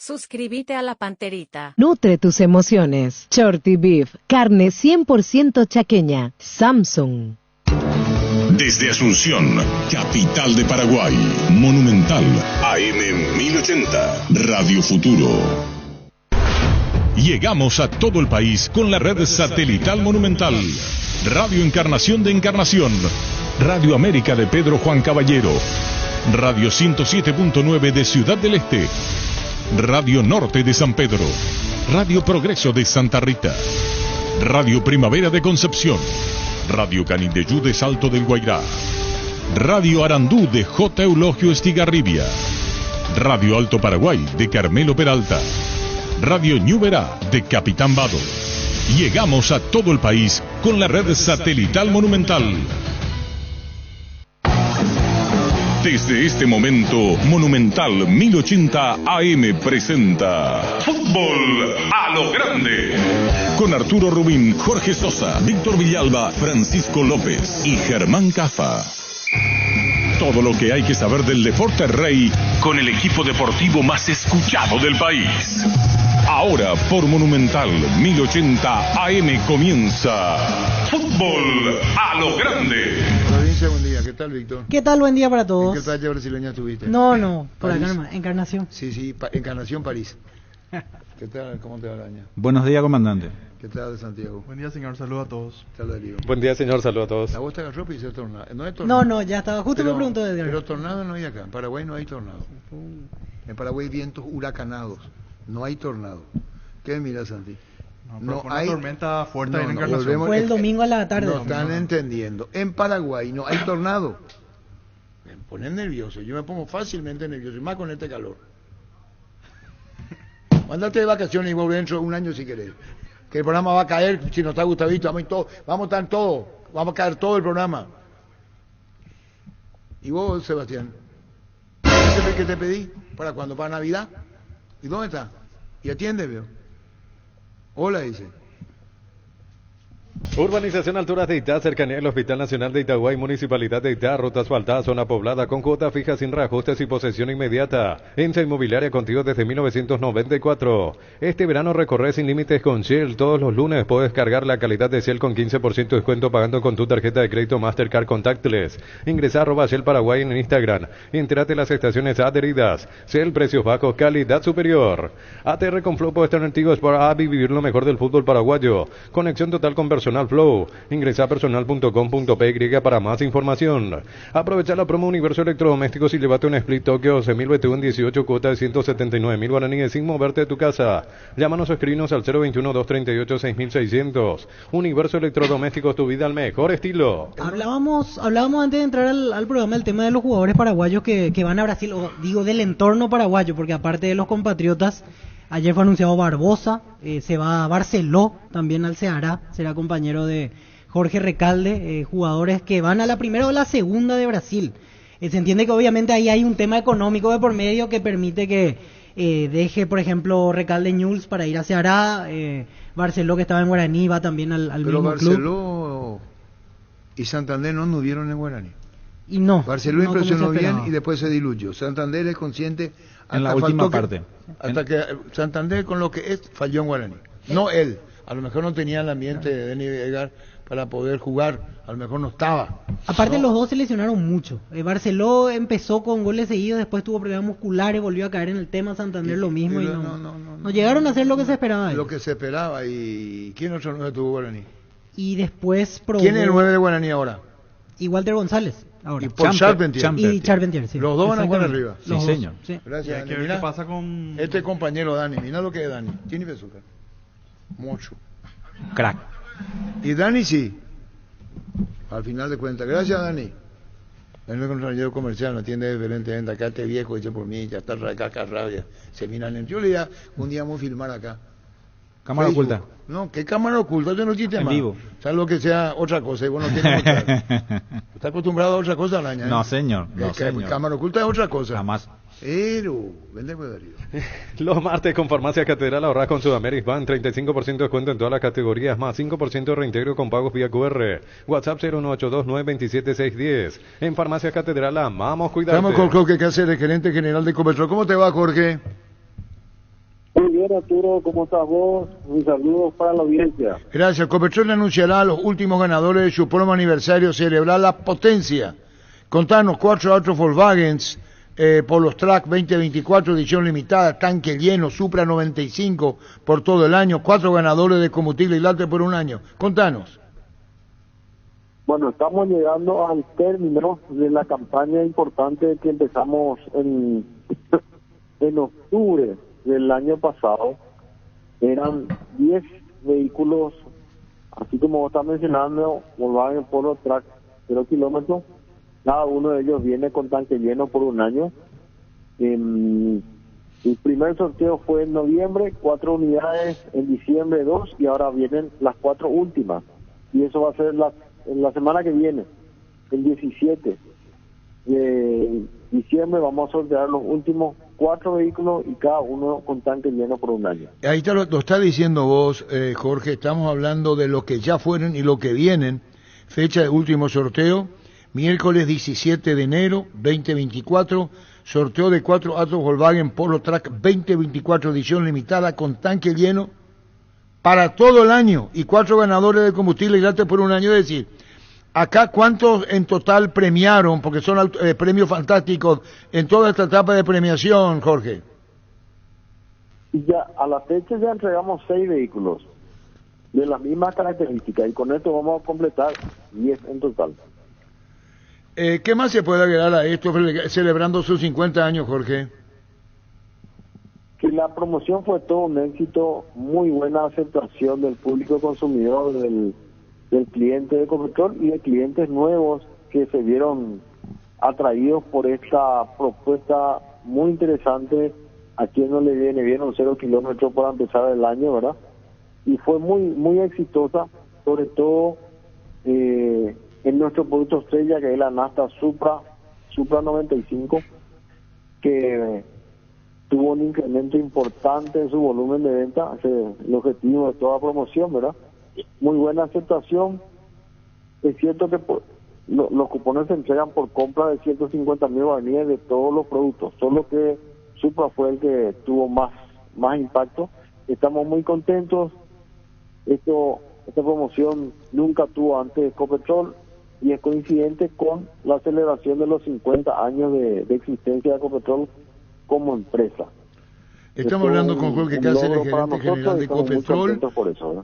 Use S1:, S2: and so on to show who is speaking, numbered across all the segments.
S1: Suscríbete a La Panterita.
S2: Nutre tus emociones. Shorty Beef, carne 100% chaqueña. Samsung.
S3: Desde Asunción, capital de Paraguay, Monumental, AM 1080, Radio Futuro. Llegamos a todo el país con la red satelital Monumental. Radio Encarnación de Encarnación, Radio América de Pedro Juan Caballero, Radio 107.9 de Ciudad del Este, Radio Norte de San Pedro, Radio Progreso de Santa Rita, Radio Primavera de Concepción, Radio Canindeyú de Salto del Guairá, Radio Arandú de J. Eulogio Estigarribia, Radio Alto Paraguay de Carmelo Peralta, Radio Ñuberá de Capitán Vado. Llegamos a todo el país con la red satelital Monumental. Desde este momento, Monumental 1080 AM presenta Fútbol a lo Grande. Con Arturo Rubín, Jorge Sosa, Víctor Villalba, Francisco López y Germán Cafa. Todo lo que hay que saber del deporte rey con el equipo deportivo más escuchado del país. Ahora por Monumental 1080 AM comienza Fútbol a lo Grande.
S4: Provincia, buen día. ¿Qué tal, Víctor?
S5: ¿Qué tal? Buen día para todos.
S4: ¿En qué playa brasileña estuviste?
S5: No, por
S4: ¿París?
S5: acá nomás, Encarnación.
S4: Sí, Encarnación, París. ¿Qué tal? ¿Cómo te va el año?
S6: Buenos días, comandante.
S4: ¿Qué tal de Santiago?
S7: Buen día, señor. Saludos a todos.
S4: ¿Qué tal, Darío?
S8: Buen día, señor. Saludos a todos.
S4: La voz te agarró y hizo tornado. ¿No es tornado?
S5: No, ya estaba. Justo me preguntó Edgar.
S4: Pero tornado no hay acá. En Paraguay no hay tornado. En Paraguay hay vientos huracanados. No hay tornado. ¿Qué mira, Santi?
S7: No fue una tormenta fuerte en Encarnación.
S4: volvemos-
S5: Fue el domingo a la tarde.
S4: No están entendiendo. En Paraguay no hay tornado. Me ponen nervioso. Yo me pongo fácilmente nervioso. Y más con este calor. Mándate de vacaciones y vuelve dentro de un año si querés. Que el programa va a caer si nos está Gustavito. Vamos a estar todos. Vamos a caer todo el programa. ¿Y vos, Sebastián? ¿Ese fue el que te pedí? ¿Para cuándo? ¿Para Navidad? ¿Y dónde está? Y atiende, veo. Hola, dice.
S8: Urbanización Alturas de Itá, cercanía del Hospital Nacional de Itagüí, Municipalidad de Itá, ruta asfaltada, zona poblada, con cuota fija sin reajustes y posesión inmediata. ENSA Inmobiliaria contigo desde 1994. Este verano recorre sin límites con Shell. Todos los lunes puedes cargar la calidad de Shell con 15% de descuento pagando con tu tarjeta de crédito Mastercard Contactless. Ingresa a @Shell Paraguay en Instagram. Entérate de las estaciones adheridas. Shell, precios bajos, calidad superior. ATR con Flow puede estar antiguos para vivir lo mejor del fútbol paraguayo. Conexión total con personal Flow. Ingresa a personal.com.py para más información. Aprovecha la promo Universo Electrodomésticos y llévate un Split Tokyo 2021 18 cuota de 179.000 guaraníes sin moverte de tu casa. Llámanos o escribinos al 021-238-6600. Universo Electrodomésticos, tu vida al mejor estilo.
S5: Hablábamos antes de entrar al programa el tema de los jugadores paraguayos que van a Brasil, o digo del entorno paraguayo, porque aparte de los compatriotas, ayer fue anunciado Barbosa, se va a Barceló, también al Ceará, será compañero de Jorge Recalde, jugadores que van a la primera o la segunda de Brasil. Se entiende que obviamente ahí hay un tema económico de por medio que permite que deje, por ejemplo, Recalde Newell's para ir a Ceará, Barceló que estaba en Guaraní va también al
S4: Pero
S5: mismo club.
S4: Barceló y Santander no anduvieron en Guaraní.
S5: Y no.
S4: Barceló
S5: no como
S4: impresionó
S5: se
S4: bien
S5: esperaba.
S4: y después se diluyó. Santander es consciente
S6: En la
S4: hasta
S6: última
S4: faltó que-
S6: parte.
S4: hasta que Santander con lo que es falló en Guaraní. No él. A lo mejor no tenía el ambiente de Denis Edgar para poder jugar. A lo mejor no estaba.
S5: Aparte
S4: ¿no?
S5: los dos se lesionaron mucho. Barceló empezó con goles seguidos, después tuvo problemas musculares, volvió a caer en el tema, Santander lo mismo y no llegaron a hacer lo que se esperaba. de
S4: Lo
S5: él.
S4: que se esperaba. ¿Y quién otro 9 tuvo Guaraní?
S5: Y después probó
S4: ¿Quién es el 9 de Guaraní ahora?
S5: y Walter González ahora.
S4: Y por Charpentier.
S5: Y Charpentier, sí.
S4: Los dos van a jugar
S5: Exactamente.
S4: arriba.
S6: Sí,
S5: Los dos,
S6: señor.
S5: sí.
S7: Y
S4: Gracias,
S7: hay
S4: Dani.
S7: que ver
S4: Mira,
S7: qué pasa con...
S4: este compañero Dani, mira lo que es Dani. Tiene azúcar. Mucho.
S6: Crack.
S4: Y Dani sí. Al final de cuentas. Gracias, Dani. En el contrario comercial, no atiende diferentemente. Acá este viejo dice por mí, ya está acá rabia. Se miran en. Yo le diría, un día vamos a filmar acá.
S6: Cámara
S4: Facebook.
S6: oculta.
S4: No, ¿qué cámara oculta? Eso no existe
S6: En
S4: más.
S6: vivo.
S4: ¿Sabes lo que sea otra cosa? Y bueno, tiene que mostrar. ¿Está acostumbrado a otra cosa, Araña?
S6: No, señor. No,
S4: Que
S6: señor.
S4: cámara oculta es otra cosa.
S6: Jamás.
S4: Pero, vende pues, Darío.
S8: Los martes con Farmacia Catedral ahorras con Sudamérica Van 35% de descuento en todas las categorías, más 5% de reintegro con pagos vía QR. WhatsApp 01829277610. En Farmacia Catedral amamos cuidarte.
S4: Estamos con Jorge Cáceres, gerente general de Copetrol. ¿Cómo te va, Jorge?
S9: Muy bien, Arturo, ¿cómo estás vos? Un saludo para la audiencia.
S4: Gracias. Copetrol anunciará a los últimos ganadores de su promo aniversario, celebrar la potencia. Contanos, 4 autos Volkswagen por los Track 2024, edición limitada, tanque lleno, Supra 95 por todo el año, 4 ganadores de combustible y late por un año. Contanos.
S9: Bueno, estamos llegando al término de la campaña importante que empezamos en octubre del año pasado. Eran 10 vehículos, así como vos estás mencionando, Volkswagen Polo Track 0 kilómetros. Cada uno de ellos viene con tanque lleno por un año. El primer sorteo fue en noviembre, 4 unidades, en diciembre 2, y ahora vienen las 4 últimas. Y eso va a ser en la semana que viene, el 17 de diciembre, vamos a sortear los últimos 4 vehículos y cada uno con tanque lleno por un año.
S4: Ahí lo está diciendo vos, Jorge, estamos hablando de lo que ya fueron y lo que vienen. Fecha de último sorteo, miércoles 17 de enero 2024, sorteo de 4 autos Volkswagen Polo Track 2024, edición limitada con tanque lleno para todo el año y 4 ganadores de combustible gratis por un año. Es decir, acá cuántos en total premiaron, porque son premios fantásticos en toda esta etapa de premiación, Jorge.
S9: Y ya a la fecha ya entregamos 6 vehículos de las mismas características y con esto vamos a completar 10 en total.
S4: ¿Qué más se puede agregar a esto celebrando sus 50 años, Jorge?
S9: Que la promoción fue todo un éxito, muy buena aceptación del público consumidor, del cliente de Copetrol y de clientes nuevos que se vieron atraídos por esta propuesta muy interesante. A quien no le viene bien un 0 kilómetros para empezar el año, ¿verdad? Y fue muy exitosa, sobre todo en nuestro producto estrella, que es la Nasta Supra 95, que tuvo un incremento importante en su volumen de venta, ese es el objetivo de toda promoción, ¿verdad? Muy buena aceptación. Es cierto que los cupones se entregan por compra de 150.000 guaraníes de todos los productos, solo que Supra fue el que tuvo más impacto. Estamos muy contentos. Esta promoción nunca tuvo antes Copetrol y es coincidente con la celebración de los 50 años de existencia de Copetrol como empresa.
S4: Estamos hablando con Jorge Cáceres, gerente general de Copetrol,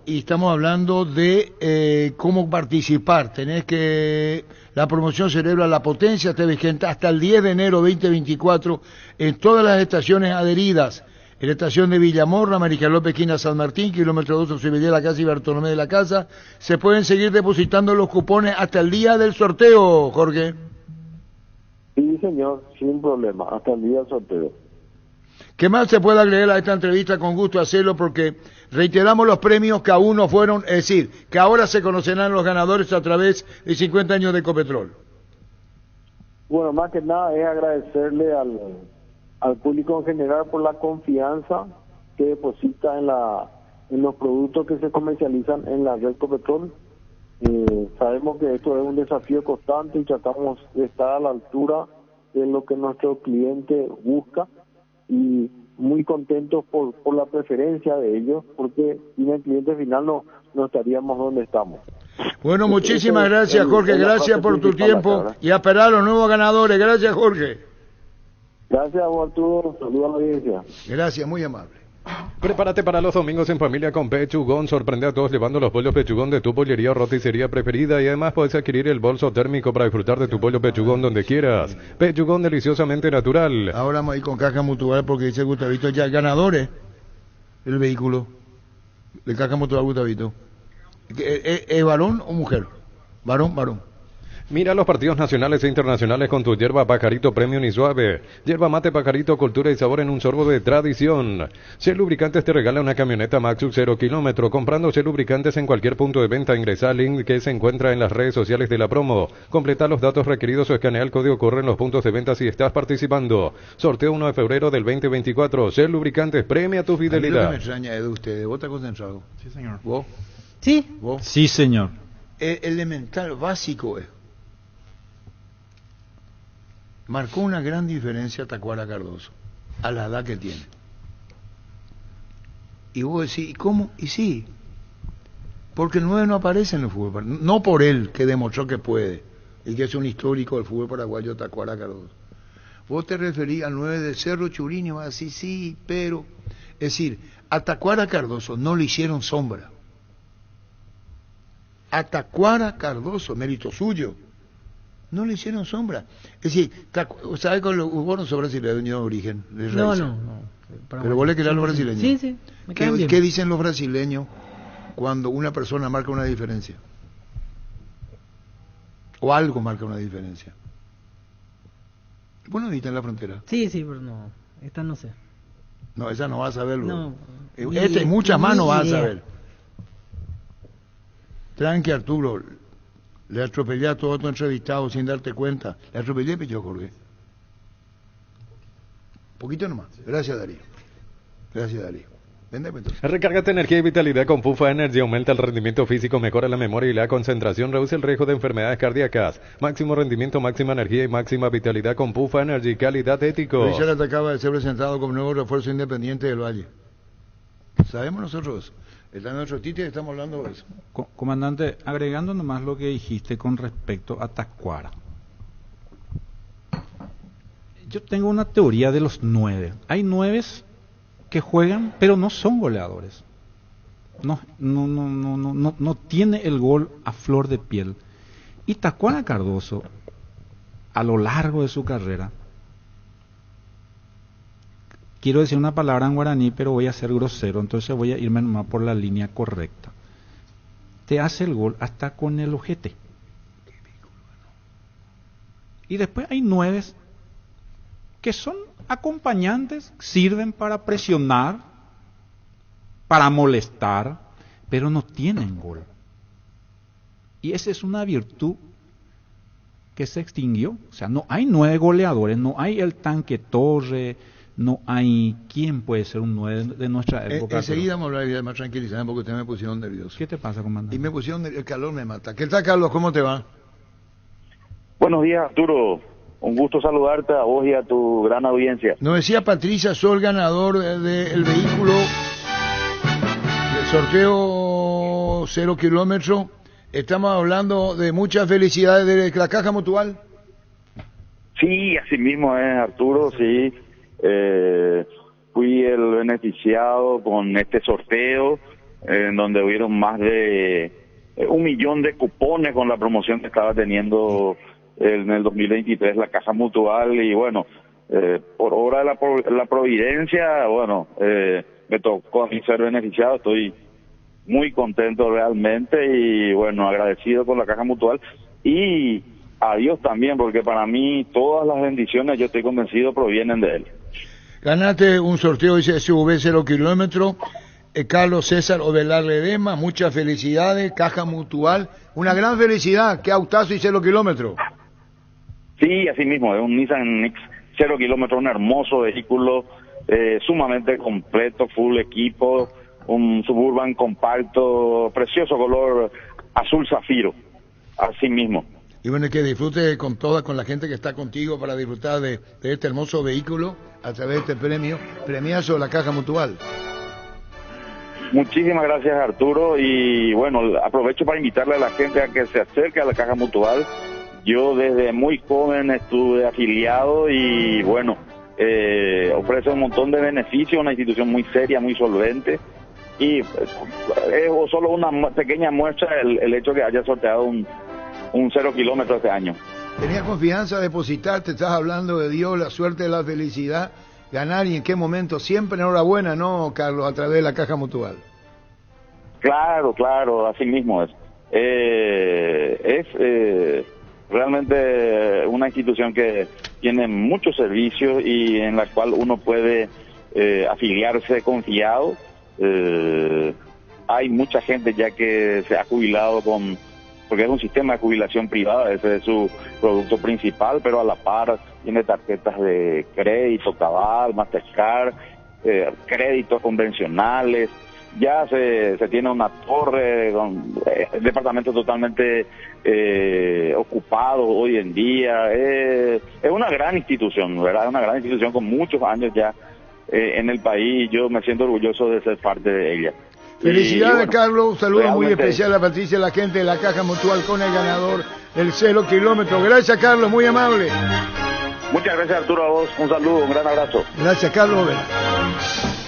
S4: y estamos hablando de cómo participar. La promoción celebra la potencia, está vigente hasta el 10 de enero 2024 en todas las estaciones adheridas. En la estación de Villamorra, América López, esquina San Martín, kilómetro 2, Civil de la Casa y Bartolomé de la Casa, se pueden seguir depositando los cupones hasta el día del sorteo, Jorge.
S9: Sí, señor, sin problema, hasta el día del sorteo.
S4: ¿Qué más se puede agregar a esta entrevista? Con gusto hacerlo, porque reiteramos los premios que aún no fueron, es decir, que ahora se conocerán los ganadores a través de 50 años de Copetrol.
S9: Bueno, más que nada es agradecerle al público en general por la confianza que deposita en los productos que se comercializan en la red Copetrol. Sabemos que esto es un desafío constante y tratamos de estar a la altura de lo que nuestro cliente busca, y muy contentos por la preferencia de ellos, porque sin el cliente final no estaríamos donde estamos.
S4: Bueno, muchísimas gracias, Jorge, gracias por tu tiempo y a esperar a los nuevos ganadores. Gracias, Jorge.
S9: Gracias, Arturo. Saludos a la audiencia.
S4: Gracias, muy amable.
S8: Prepárate para los domingos en familia con Pechugón. Sorprende a todos llevando los pollos Pechugón de tu pollería o roticería preferida, y además puedes adquirir el bolso térmico para disfrutar de tu pollo Pechugón donde quieras. Pechugón, deliciosamente natural.
S4: Ahora vamos a ir con Caja Mutual porque dice Gustavito ya ganadores el vehículo de Caja Mutual. Gustavito, ¿es varón o mujer? Varón.
S8: Mira los partidos nacionales e internacionales con tu yerba Pajarito Premium y Suave. Yerba mate Pajarito, cultura y sabor en un sorbo de tradición. Shell Lubricantes te regala una camioneta Maxus 0 kilómetro. Comprando Shell Lubricantes en cualquier punto de venta, ingresa al link que se encuentra en las redes sociales de la promo. Completa los datos requeridos o escanea el código corre en los puntos de venta si estás participando. Sorteo 1 de febrero del 2024. Shell Lubricantes, premia tu fidelidad.
S4: A mí lo que me extraña es de ustedes. ¿Vos estás concentrado?
S7: Sí, señor.
S4: ¿Vos?
S5: Sí.
S4: ¿Vos?
S6: Sí, señor.
S4: Elemental, básico es. Marcó una gran diferencia Tacuara Cardoso, a la edad que tiene. Y vos decís, ¿y cómo? Y sí, porque el 9 no aparece en el fútbol paraguayo, no por él, que demostró que puede, y que es un histórico del fútbol paraguayo, Tacuara Cardoso. Vos te referís al 9 de Cerro Churini y vas a decir, sí, pero... Es decir, a Tacuara Cardoso no le hicieron sombra. A Tacuara Cardoso, mérito suyo, no le hicieron sombra. Es decir, ¿sabes con vos no sos brasileño de origen? De
S5: No,
S4: raíz.
S5: no.
S4: Pero vos le querés a los brasileños.
S5: Sí, sí. Me caen bien.
S4: ¿Qué dicen los brasileños cuando una persona marca una diferencia? O algo marca una diferencia. Vos no viste en la frontera.
S5: Sí, sí, pero no. Esta no sé.
S4: No, esa no vas a saberlo.
S5: No.
S4: Esta y muchas más no vas a
S5: idea.
S4: saber. Tranqui, Arturo. Le atropellé a todo tu entrevistado sin darte cuenta. Le atropellé, pero yo colgué. Poquito nomás. Gracias, Darío. Gracias, Darío. Vende, pues, entonces.
S8: Recárgate energía y vitalidad con Fufa Energy, aumenta el rendimiento físico, mejora la memoria y la concentración, reduce el riesgo de enfermedades cardíacas. Máximo rendimiento, máxima energía y máxima vitalidad con Fufa Energy, calidad ético.
S4: Richard acaba de ser presentado como nuevo refuerzo independiente del Valle. Sabemos nosotros eso. Está en nuestro título y estamos hablando de eso.
S6: Comandante, agregando nomás lo que dijiste con respecto a Tacuara. Yo tengo una teoría de los 9. Hay 9 que juegan, pero no son goleadores. No tiene el gol a flor de piel. Y Tacuara Cardoso, a lo largo de su carrera, quiero decir una palabra en guaraní, pero voy a ser grosero, entonces voy a irme nomás por la línea correcta. Te hace el gol hasta con el ojete. Y después hay 9 que son acompañantes, sirven para presionar, para molestar, pero no tienen gol. Y esa es una virtud que se extinguió. O sea, no hay 9 goleadores, no hay el Tanque Torre, no hay... ¿Quién puede ser un 9 de nuestra época?
S4: Enseguida vamos a hablar de más tranquilizada porque ustedes me pusieron nervioso.
S6: ¿Qué te pasa, comandante?
S4: Y me pusieron el calor me mata. ¿Qué tal, Carlos? ¿Cómo te va?
S10: Buenos días, Arturo. Un gusto saludarte a vos y a tu gran audiencia.
S4: Nos decía Patricia, soy el ganador del vehículo del sorteo 0 kilómetros. Estamos hablando de muchas felicidades de la Caja Mutual.
S10: Sí, así mismo es, Arturo, sí. Fui el beneficiado con este sorteo, en donde hubieron más de 1 millón de cupones con la promoción que estaba teniendo en el 2023 la Caja Mutual. Y bueno, por obra de la providencia, bueno, me tocó a mí ser beneficiado. Estoy muy contento realmente y bueno, agradecido con la Caja Mutual y a Dios también, porque para mí todas las bendiciones, yo estoy convencido, provienen de Él.
S4: Ganaste un sorteo, dice SUV 0 kilómetros, Carlos César Ovelar Ledema, muchas felicidades, Caja Mutual, una gran felicidad, qué autazo y 0 kilómetros.
S10: Sí, así mismo, es un Nissan Mix 0 kilómetros, un hermoso vehículo, sumamente completo, full equipo, un Suburban compacto, precioso color azul zafiro, así mismo.
S4: Y bueno, que disfrute con la gente que está contigo para disfrutar de este hermoso vehículo a través de este premio, premiazo de la Caja Mutual.
S10: Muchísimas gracias, Arturo, y bueno, aprovecho para invitarle a la gente a que se acerque a la Caja Mutual. Yo desde muy joven estuve afiliado y bueno, ofrece un montón de beneficios, una institución muy seria, muy solvente, y es solo una pequeña muestra el hecho que haya sorteado un 0 kilómetros este año.
S4: Tenías confianza de depositar, te estás hablando de Dios, la suerte, la felicidad, ganar y en qué momento. Siempre enhorabuena, ¿no, Carlos? A través de la Caja Mutual.
S10: Claro, así mismo es. Realmente una institución que tiene muchos servicios y en la cual uno puede afiliarse confiado. Hay mucha gente ya que se ha jubilado porque es un sistema de jubilación privada, ese es su producto principal, pero a la par tiene tarjetas de crédito, Cabal, Mastercard, créditos convencionales. Ya se tiene una torre, el departamento totalmente ocupado hoy en día. Es una gran institución, ¿verdad? Es una gran institución con muchos años ya en el país, y yo me siento orgulloso de ser parte de ella.
S4: Felicidades,
S10: bueno,
S4: Carlos. Un saludo muy
S10: realmente
S4: especial a Patricia, la gente de la Caja Mutual, con el ganador del 0 kilómetro. Gracias, Carlos, muy amable.
S10: Muchas gracias, Arturo, a vos. Un saludo, un gran abrazo.
S4: Gracias, Carlos.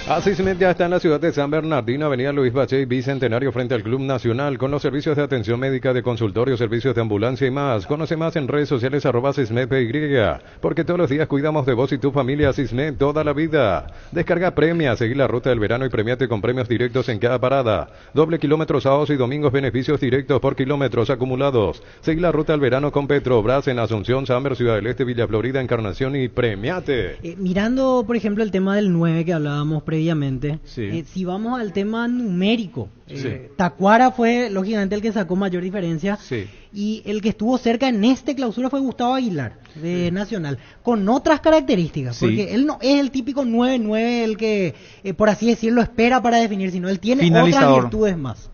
S8: Asismet ya está en la ciudad de San Bernardino, avenida Luis Bache, Bicentenario, frente al Club Nacional, con los servicios de atención médica, de consultorio, servicios de ambulancia y más. Conoce más en redes sociales @SismetPY, porque todos los días cuidamos de vos y tu familia. Sismet, toda la vida. Descarga Premia, seguí la ruta del verano y premiate con premios directos en cada parada. Doble kilómetros sábados y domingos, beneficios directos por kilómetros acumulados. Seguí la ruta del verano con Petrobras en Asunción, Samber, Ciudad del Este, Villa Florida, Encarnación y premiate.
S5: Mirando, por ejemplo, el tema del 9 que hablábamos previamente,
S8: Sí.
S5: si vamos al tema numérico,
S8: Sí.
S5: Tacuara fue lógicamente el que sacó mayor diferencia,
S8: Sí.
S5: y el que estuvo cerca en este clausura fue Gustavo Aguilar, de Nacional, con otras características,
S8: Sí.
S5: porque él no es el típico 9-9, el que, por así decirlo, espera para definir, sino él tiene
S6: Finalizador.
S5: otras virtudes más.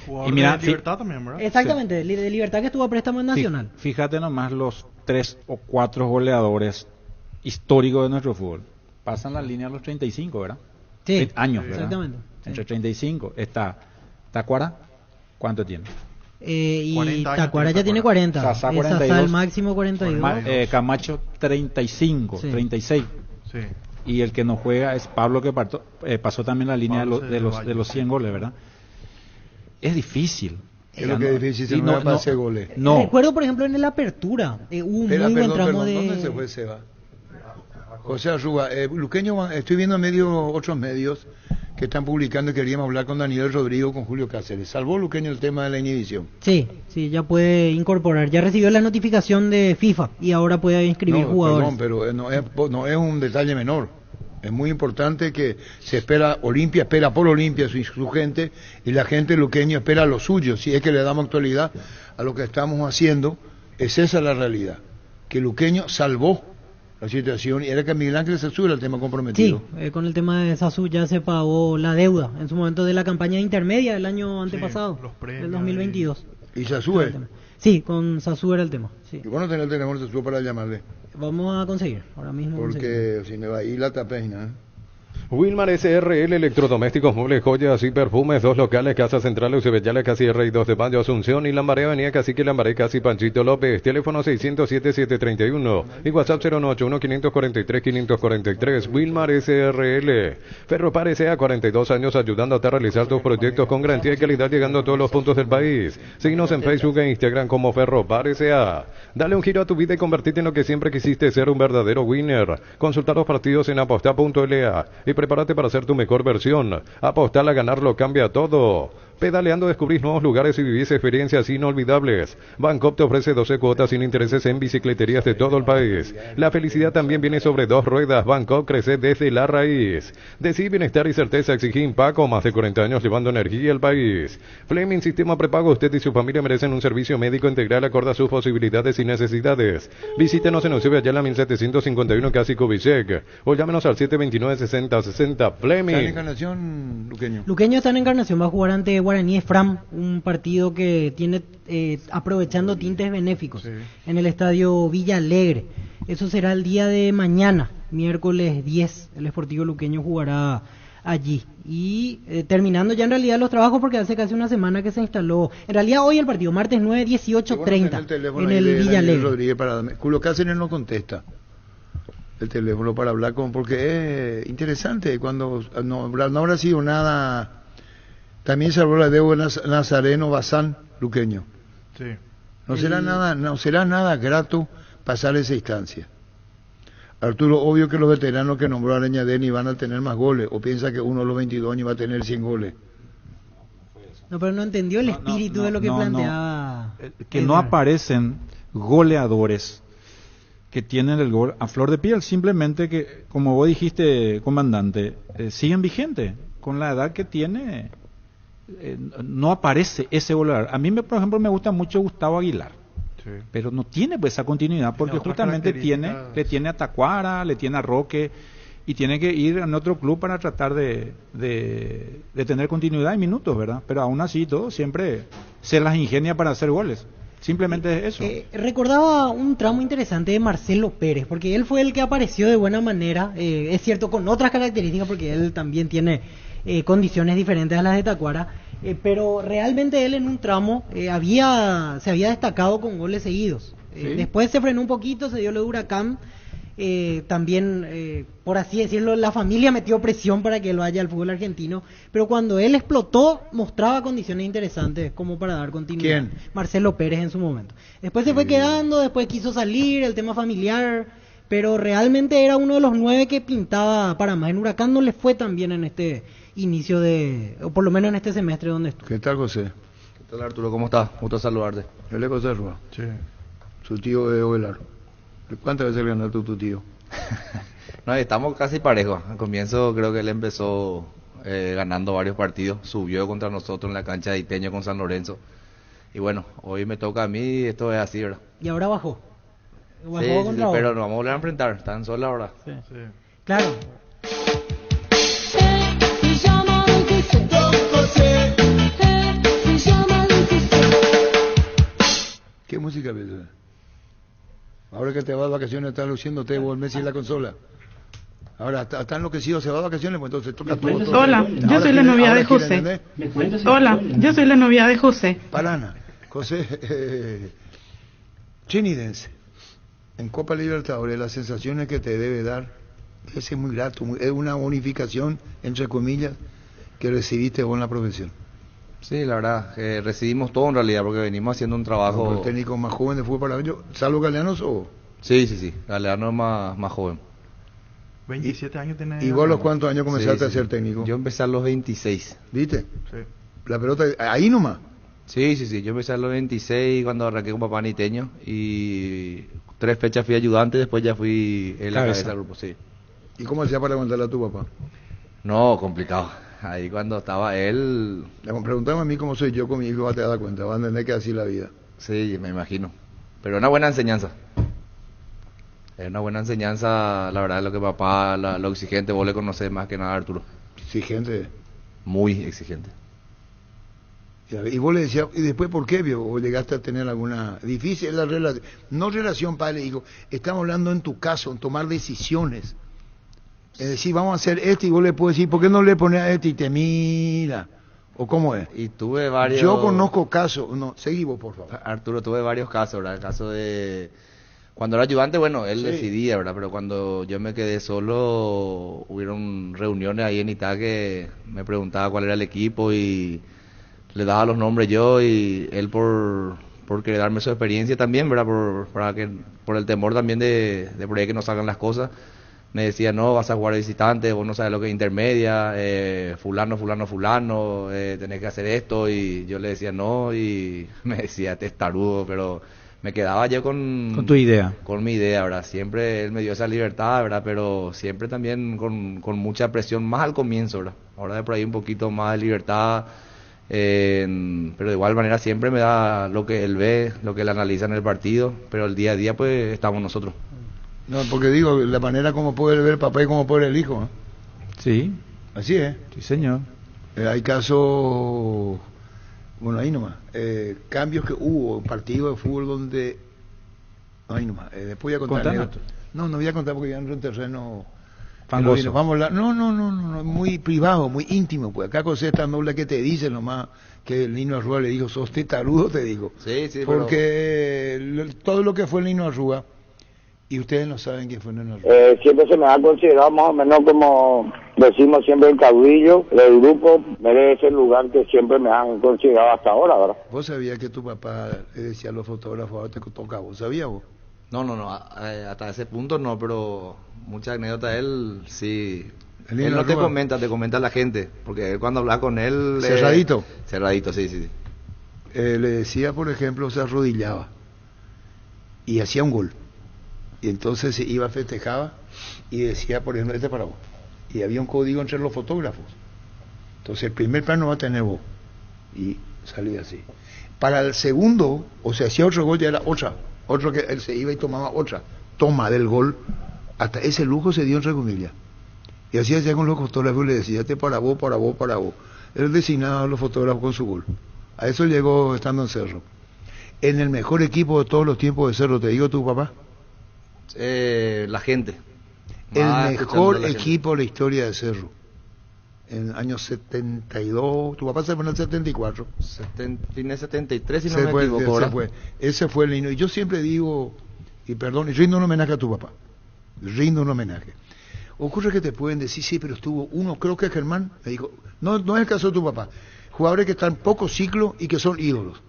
S7: Jugador
S6: Y mira,
S7: de Libertad también, ¿verdad?
S5: Exactamente, de Libertad, que estuvo a préstamo en Nacional.
S6: Fíjate nomás los 3 o 4 goleadores históricos de nuestro fútbol. Pasan la línea a los 35, ¿verdad?
S5: Sí,
S6: Años, ¿verdad?
S5: exactamente.
S6: Entre 35 está Tacuara, ¿cuánto tiene?
S5: Y
S7: 40 años
S5: Tacuara
S7: tiene
S5: ya tiene 40.
S6: Sasá,
S5: Sasá
S6: 42.
S5: el máximo 42.
S6: Camacho 35,
S5: Sí.
S6: 36.
S7: Sí.
S6: Y el que no juega es Pablo, que pasó también la línea
S7: Pablo
S6: de los 100 goles, ¿verdad? Es difícil.
S4: Es lo que es difícil, se no para hacer goles.
S6: No.
S5: Recuerdo, por ejemplo, en el Apertura, hubo un
S4: Espera,
S5: muy buen
S4: perdón,
S5: tramo
S4: perdón,
S5: de...
S4: ¿dónde se fue Seba? José Arruga, Luqueño, estoy viendo otros medios que están publicando, y queríamos hablar con Daniel Rodrigo, con Julio Cáceres. ¿Salvó Luqueño el tema de la inhibición?
S5: Sí, ya puede incorporar. Ya recibió la notificación de FIFA y ahora puede inscribir jugadores.
S4: Perdón, pero no es un detalle menor. Es muy importante que se espera por Olimpia su gente, y la gente de Luqueño espera lo suyo. Si es que le damos actualidad a lo que estamos haciendo, es esa la realidad. Que Luqueño salvó la situación, y era que Miguel Ángel Sasú era el tema comprometido.
S5: Sí, con el tema de Sasú ya se pagó la deuda en su momento de la campaña intermedia del año antepasado,
S7: los premios
S5: del 2022.
S4: ¿Y Sasú es?
S5: Sí, con Sasú era el tema. Sí.
S4: Y bueno, tener el teléfono de Sasú para llamarle,
S5: Vamos a conseguir, ahora mismo.
S4: porque si me va a ir la tapena, ¿eh?
S8: Wilmar SRL, electrodomésticos, muebles, joyas y perfumes, 2 locales, Casa Central, Eusebellala, Casi R y 2 de Mayo, Asunción, y Lambaré, Avenida Cacique, Lambaré, Casi Panchito López, teléfono 607-731 y WhatsApp 091-543-543, Wilmar SRL. Ferropar S.A., 42 años ayudándote a realizar tus proyectos con garantía y calidad, llegando a todos los puntos del país. Síguenos en Facebook e Instagram como Ferropar S.A. Dale un giro a tu vida y convertirte en lo que siempre quisiste ser, un verdadero winner. Consulta los partidos en aposta.la y prepárate para ser tu mejor versión. Apostar a ganarlo cambia todo. Pedaleando descubrís nuevos lugares y vivís experiencias inolvidables. Bancoop te ofrece 12 cuotas sin intereses en bicicleterías de todo el país. La felicidad también viene sobre 2 ruedas. Bancoop crece desde la raíz. Decí bienestar y certeza, exigí Impaco, más de 40 años llevando energía al país. Fleming Sistema Prepago, usted y su familia merecen un servicio médico integral acorde a sus posibilidades y necesidades. Visítenos en Eusebio Ayala 1751, Casi Kubitschek, o llámenos al 729-6060. Fleming.
S4: ¿Está en Encarnación, Luqueño?
S5: Luqueño está en Encarnación, va a jugar ante Guaraní Fram, un partido que tiene aprovechando tintes benéficos en el estadio Villa Alegre. Eso será el día de mañana, miércoles 10. El Sportivo Luqueño jugará allí. Y terminando ya en realidad los trabajos, porque hace casi una semana que se instaló. En realidad hoy el partido, martes 9, 18:30 en el Villa Alegre.
S4: Julio Cáceres no contesta el teléfono para hablar porque es interesante. Cuando no habrá sido nada. También se habló la deuda de Nazareno Bazán, Luqueño.
S7: Sí.
S4: No será nada grato pasar esa instancia. Arturo, obvio que los veteranos que nombró Areñadeni van a tener más goles, o piensa que uno de los 22 años va a tener 100 goles.
S5: No, pero no entendió el espíritu de lo que planteaba.
S6: Que no aparecen goleadores que tienen el gol a flor de piel, simplemente que, como vos dijiste, comandante, siguen vigentes con la edad que tiene. No aparece ese goleador. A mí, por ejemplo, me gusta mucho Gustavo Aguilar, pero no tiene pues esa continuidad, porque justamente le tiene a Tacuara, le tiene a Roque, y tiene que ir en otro club para tratar de tener continuidad en minutos, ¿verdad? Pero aún así todo siempre se las ingenia para hacer goles. Simplemente es eso.
S5: Recordaba un tramo interesante de Marcelo Pérez, porque él fue el que apareció de buena manera, es cierto, con otras características, porque él también tiene condiciones diferentes a las de Tacuara, pero realmente él en un tramo se había destacado con goles seguidos.
S6: ¿Sí?
S5: Después se frenó un poquito, se dio lo de Huracán. También, por así decirlo, la familia metió presión para que él vaya al fútbol argentino, pero cuando él explotó mostraba condiciones interesantes como para dar continuidad.
S4: ¿Quién?
S5: Marcelo Pérez en su momento. Después se fue quedando, después quiso salir, el tema familiar, pero realmente era uno de los 9 que pintaba para más. En Huracán no le fue tan bien en este inicio o por lo menos en este semestre donde estuvo.
S4: ¿Qué tal, José?
S11: ¿Qué tal, Arturo? ¿Cómo estás? Gusto saludarte.
S4: Él es José Rua.
S7: Sí.
S4: Su tío de Ovelar. ¿Cuántas veces ganaste tu tío?
S11: No, estamos casi parejos. Al comienzo creo que él empezó ganando varios partidos. Subió contra nosotros en la cancha de Iteño con San Lorenzo. Y bueno, hoy me toca a mí, esto es así, ¿verdad?
S5: Y ahora bajó.
S11: Sí, pero nos vamos a volver a enfrentar. Está en sola ahora.
S5: Sí. Claro.
S4: ¿Qué música ves? Ahora que te vas de vacaciones, estás luciéndote vos, Messi en la consola. Ahora está enloquecido, se va de vacaciones, pues entonces toca todo.
S12: Hola, yo soy la novia de José. Hola, yo soy la novia de José.
S4: Palana, José, Chinidense, en Copa Libertadores, las sensaciones que te debe dar, es muy grato, es una bonificación, entre comillas, que recibiste vos en la profesión.
S11: Sí, la verdad, recibimos todo en realidad, porque venimos haciendo un trabajo...
S4: ¿El técnico más joven de fútbol paraguayo, salvo Galeanos o...?
S11: Sí, Galeano es más joven.
S7: 27 años tiene...
S4: ¿Y vos a los cuántos años comenzaste a ser técnico?
S11: Yo empecé a los 26.
S4: ¿Viste?
S7: Sí.
S4: La pelota, ahí nomás.
S11: Sí, yo empecé a los 26 cuando arranqué con papá Niteño y 3 fechas fui ayudante, después ya fui en la cabeza del grupo, sí.
S4: ¿Y cómo hacía para aguantarle a tu papá?
S11: No, complicado. Ahí cuando estaba él...
S4: Preguntame a mí cómo soy yo con mi hijo, vas a te dar cuenta, vas a entender que así la vida.
S11: Sí, me imagino. Pero una buena enseñanza. Es una buena enseñanza, la verdad, lo que papá, lo exigente, vos le conocés más que nada, Arturo.
S4: ¿Exigente?
S11: Muy exigente.
S4: Y vos le decías, ¿y después por qué, vio? ¿O llegaste a tener alguna... Difícil la relación, no relación padre-hijo, estamos hablando en tu caso, en tomar decisiones. Es decir, vamos a hacer esto y vos le puedes decir, ¿por qué no le pones a este y te mira? ¿O cómo es?
S11: Y tuve varios...
S4: Yo conozco casos, no, seguí vos, por favor.
S11: Arturo, tuve varios casos, ¿verdad? El caso de... Cuando era ayudante, bueno, él decidía, ¿verdad? Pero cuando yo me quedé solo, hubieron reuniones ahí en Itá que me preguntaba cuál era el equipo y le daba los nombres yo y él por querer darme su experiencia también, ¿verdad? Por el temor también de por ahí que no salgan las cosas. Me decía, no, vas a jugar de visitante, vos no sabes lo que es intermedia, fulano, tenés que hacer esto, y yo le decía no, y me decía testarudo, pero me quedaba yo con
S6: tu idea.
S11: Con mi idea, ¿verdad? Siempre él me dio esa libertad, ¿verdad? Pero siempre también con mucha presión, más al comienzo, ¿verdad? Ahora de por ahí un poquito más de libertad, pero de igual manera siempre me da lo que él ve, lo que él analiza en el partido, pero el día a día pues estamos nosotros.
S4: No, porque digo, la manera como puede ver el papá y como puede ver el hijo, ¿eh?
S6: Sí.
S4: Así es.
S6: Sí, señor.
S4: Hay casos, bueno, ahí nomás, cambios que hubo, partidos de fútbol donde, ahí nomás, después voy a contar. No voy a contar porque ya entro en terreno
S6: fangoso.
S4: Vamos a hablar, no, muy privado, muy íntimo, pues acá José está noble que te dice nomás que el Nino Arrúa le dijo, sos testarudo, te digo.
S11: Sí,
S4: porque todo lo que fue el Nino Arrúa, y ustedes no saben quién fue el Nino Arrúa.
S9: Siempre se me ha considerado más o menos como decimos siempre el caudillo del grupo, merece el lugar que siempre me han considerado hasta ahora, ¿verdad?
S4: ¿Vos sabías que tu papá le decía a los fotógrafos, ahora te toca vos? ¿Sabías vos?
S11: No, hasta ese punto no, pero muchas anécdotas de él, sí. Él no te comenta la gente, porque él cuando habla con él...
S4: ¿Cerradito?
S11: Cerradito, sí.
S4: Le decía, por ejemplo, se arrodillaba y hacía un gol. Y entonces se iba, festejaba y decía, por ejemplo, este para vos. Y había un código entre los fotógrafos. Entonces el primer plano va a tener vos. Y salía así. Para el segundo, o sea, hacía otro gol, ya era otro que él se iba y tomaba otra toma del gol. Hasta ese lujo se dio entre comillas. Y así hacía con los fotógrafos y le decía, este para vos. Él designaba a los fotógrafos con su gol. A eso llegó estando en Cerro. En el mejor equipo de todos los tiempos de Cerro, ¿te digo tu papá?
S11: La gente.
S4: El
S11: Más
S4: mejor
S11: escuchando a la
S4: equipo de la historia de Cerro. En el año 72, tu papá se fue en el 74.
S11: Tiene 73 si no
S4: Se
S11: me
S4: fue,
S11: equivoco,
S4: se
S11: ¿verdad?
S4: fue. Ese fue el niño. Y yo siempre digo, y perdón, rindo un homenaje a tu papá. Rindo un homenaje. Ocurre que te pueden decir, sí, pero estuvo uno, creo que Germán, me dijo, no es el caso de tu papá. Jugadores que están poco ciclo y que son ídolos.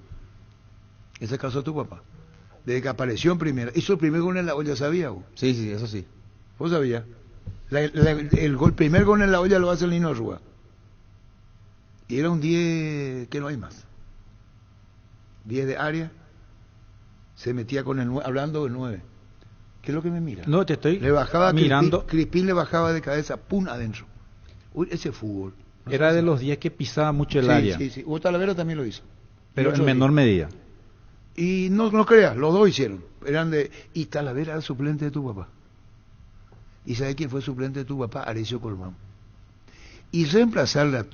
S4: Ese es el caso de tu papá. Desde que apareció en primera. Hizo el primer gol en la olla, ¿sabías vos?
S11: Sí, eso sí.
S4: ¿Vos sabías? El primer gol en la olla lo hace el Nino Arrua. Y era un 10 que no hay más. 10 de área. Se metía con el 9, hablando del 9. ¿Qué es lo que me mira?
S6: No, te estoy
S4: Le bajaba
S6: mirando.
S4: Crispín le bajaba de cabeza, pum, adentro. Uy, ese fútbol. No
S6: Era
S4: sé
S6: de
S4: si-
S6: los 10 que pisaba mucho el
S4: Sí,
S6: área,
S4: sí. Hugo Talavera también lo hizo.
S6: pero
S4: Y
S6: en
S4: otro
S6: menor
S4: día.
S6: medida.
S4: Y no creas, los dos hicieron. Eran de. Y Talavera era suplente de tu papá. ¿Y sabes quién fue suplente de tu papá? Arecio Colmán. Y reemplazarla.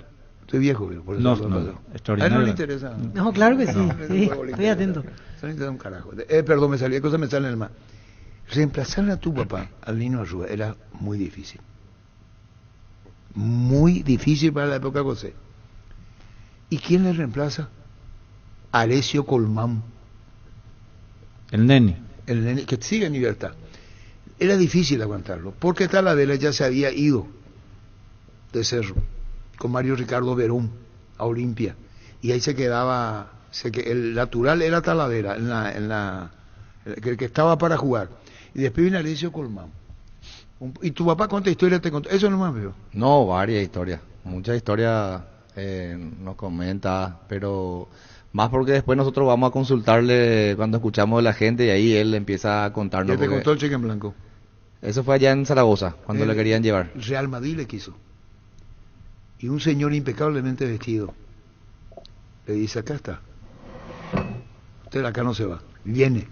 S4: Estoy viejo, pero por eso
S6: No,
S4: lo
S6: no,
S4: paso.
S6: extraordinario.
S4: A él no le interesa.
S5: No, claro que sí,
S4: No,
S5: sí,
S4: no le
S5: estoy atento.
S4: Eso no interesa un carajo. Perdón, me salió, cosas me salen en el mar. Reemplazar a tu papá, al Nino Arrua, era muy difícil. Muy difícil para la época de José. ¿Y quién le reemplaza? Arecio Colmán.
S6: El nene.
S4: El nene que sigue en libertad. Era difícil aguantarlo, porque Talavera ya se había ido de Cerro, con Mario Ricardo Verón, a Olimpia, y ahí se quedaba, el natural era Talavera, el que estaba para jugar, y después vino Arecio Colmán. ¿Y tu papá cuánta historia te contó? Eso no más veo.
S11: No, varias historias. Muchas historias nos comenta, pero más porque después nosotros vamos a consultarle cuando escuchamos de la gente y ahí él empieza a contarnos.
S4: ¿Qué te
S11: porque
S4: contó el cheque en blanco?
S11: Eso fue allá en Zaragoza, cuando le querían llevar.
S4: Real Madrid le quiso. Y un señor impecablemente vestido le dice, acá está. Usted acá no se va. Viene.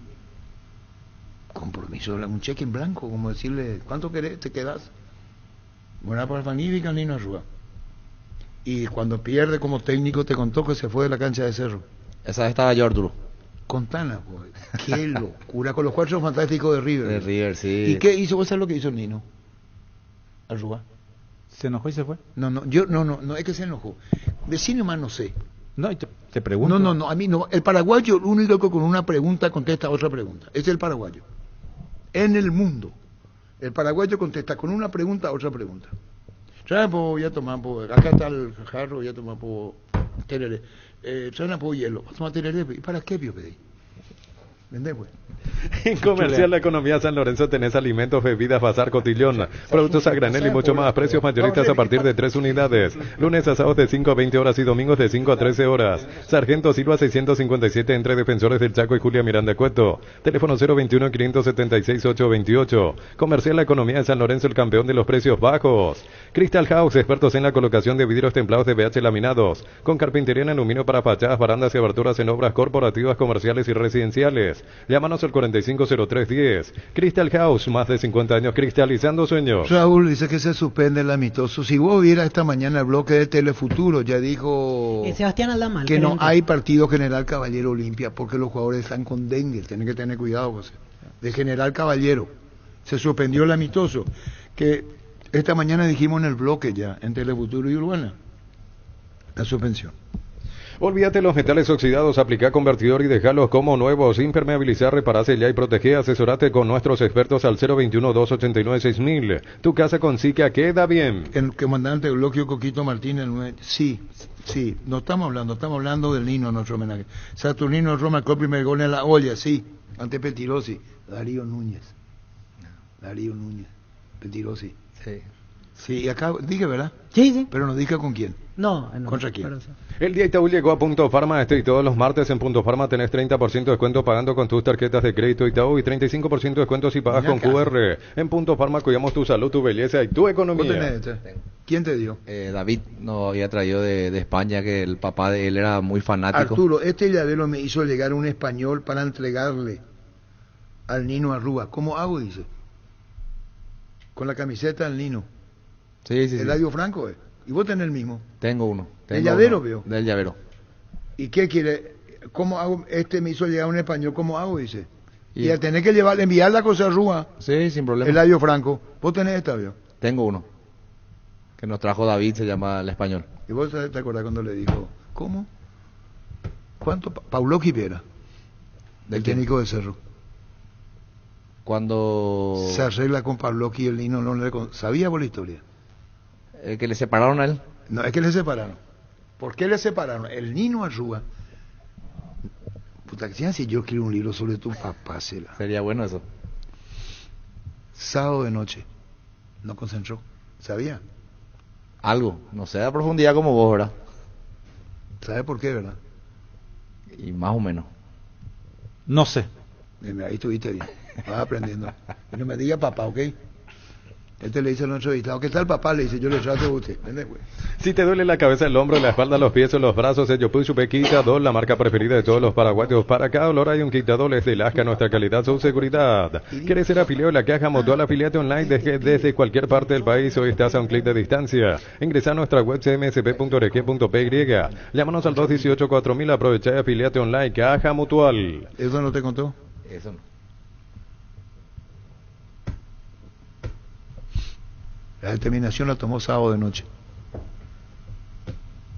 S4: Compromiso, un cheque en blanco, como decirle, ¿cuánto querés? ¿Te quedás? Buena para Fanídica, Nino Arrua. Y cuando pierde como técnico te contó que se fue de la cancha de Cerro.
S11: Esa vez estaba yo, Arturo.
S4: Contana, pues. Qué locura, con los Cuatro Fantásticos de River.
S11: De River, sí.
S4: ¿Y qué hizo? ¿Vos sabés lo que hizo el Nino Arrua?
S6: ¿Se enojó y se fue?
S4: No, es que se enojó. De cine más no sé.
S6: No, y te pregunto.
S4: No, a mí no. El paraguayo, el único que con una pregunta contesta otra pregunta. Es el paraguayo. En el mundo, el paraguayo contesta con una pregunta otra pregunta. Trae voy a tomar, acá está el jarro, voy a tomar tereré. Trae un hielo, vas a tomar tereré. ¿Y para qué, pío, pedí? Vendé, pues.
S8: En Comercial La Economía San Lorenzo tenés alimentos, bebidas, bazar, cotillón, productos a granel y mucho más. Precios mayoristas a partir de 3 unidades. Lunes a sábados de 5 a 20 horas y domingos de 5 a 13 horas. Sargento Silva 657 entre Defensores del Chaco y Julia Miranda Cueto. Teléfono 021-576-828. Comercial La Economía de San Lorenzo, el campeón de los precios bajos. Crystal House, expertos en la colocación de vidrios templados de BH laminados. Con carpintería en aluminio para fachadas, barandas y aberturas en obras corporativas, comerciales y residenciales. Llámanos al 450310. Crystal House, más de 50 años cristalizando sueños.
S4: Raúl dice que se suspende el amistoso. Si vos vieras esta mañana el bloque de Telefuturo, ya dijo
S5: Sebastián Aldama,
S4: que no
S5: gerente.
S4: hay partido General Caballero Olimpia porque los jugadores están con dengue. Tienen que tener cuidado, José. De General Caballero. Se suspendió el amistoso. Que esta mañana dijimos en el bloque ya, en Telefuturo y Urbana, la suspensión.
S8: Olvídate los metales oxidados, aplica convertidor y déjalos como nuevos. Impermeabilizar, reparase ya y protege. Asesorate con nuestros expertos al 021-289-6000. Tu casa con Sica queda bien.
S4: El comandante Eulogio Coquito Martínez, sí, no estamos hablando del Nino, nuestro homenaje. Saturnino Roma, el primer gol en la olla, sí, ante Petirosi. Darío Núñez, Petirosi. Sí, y acá, dije, ¿verdad?
S5: Sí.
S4: Pero no dije con quién.
S5: No.
S4: ¿Contra quién?
S5: Pero sí.
S8: El día Itaú llegó a Punto Farma. Y todos los martes en Punto Farma tenés 30% de descuento pagando con tus tarjetas de crédito Itaú y 35% de descuento si pagas con QR. En Punto Farma cuidamos tu salud, tu belleza y tu economía.
S4: ¿Quién te dio?
S11: David nos había traído de España, que el papá de él era muy fanático.
S4: Arturo, este llavero me hizo llegar un español para entregarle al Nino Arrua. ¿Cómo hago? Dice. Con la camiseta del Nino.
S11: Sí.
S4: Eladio Franco, ¿Y vos tenés el mismo?
S11: Tengo uno.
S4: ¿Del llavero, veo?
S11: Del llavero.
S4: ¿Y qué quiere? ¿cómo hago? Me hizo llegar un español, ¿cómo hago? Dice. Y al tener que enviar la cosa a Rúa.
S11: Sí, sin problema.
S4: Eladio Franco. ¿Vos tenés esta, vio?
S11: Tengo uno. Que nos trajo David, se llama el español.
S4: ¿Y vos te acordás cuando le dijo, cómo? ¿Cuánto? Paulo Quiviera, el técnico de Cerro.
S11: Cuando
S4: se arregla con Pavlovsky y el Nino no le ¿sabía por la historia?
S11: ¿Que le separaron a él?
S4: No, es que le separaron. ¿Por qué le separaron? El Nino Arrúa. Puta, que si yo escribo un libro sobre tu papá,
S11: sería bueno eso.
S4: Sábado de noche. No concentró. ¿Sabía?
S11: Algo. No sé a profundidad como vos, ¿verdad?
S4: ¿Sabe por qué, verdad?
S11: Y más o menos.
S6: No sé.
S4: Ahí estuviste bien. Vas aprendiendo. Y no me diga papá, ¿ok? Este le dice a nuestro entrevistado, ¿qué tal papá? Le dice, yo le trato a usted. ¿Entiendes, güey?
S8: Si te duele la cabeza, el hombro, la espalda, los pies o los brazos, el Yopuchupe Quitadol, la marca preferida de todos los paraguayos. Para cada dolor hay un Quitadol, es de Lasca, nuestra calidad, su seguridad. ¿Quieres ser afiliado de la Caja Mutual? Afiliate online desde cualquier parte del país. Hoy estás a un clic de distancia. Ingresa a nuestra web cmsp.org.py. Llámanos al 218-4000, aprovecha y afiliate online, Caja Mutual.
S4: ¿Eso no te contó?
S11: Eso no.
S4: La determinación la tomó sábado de noche.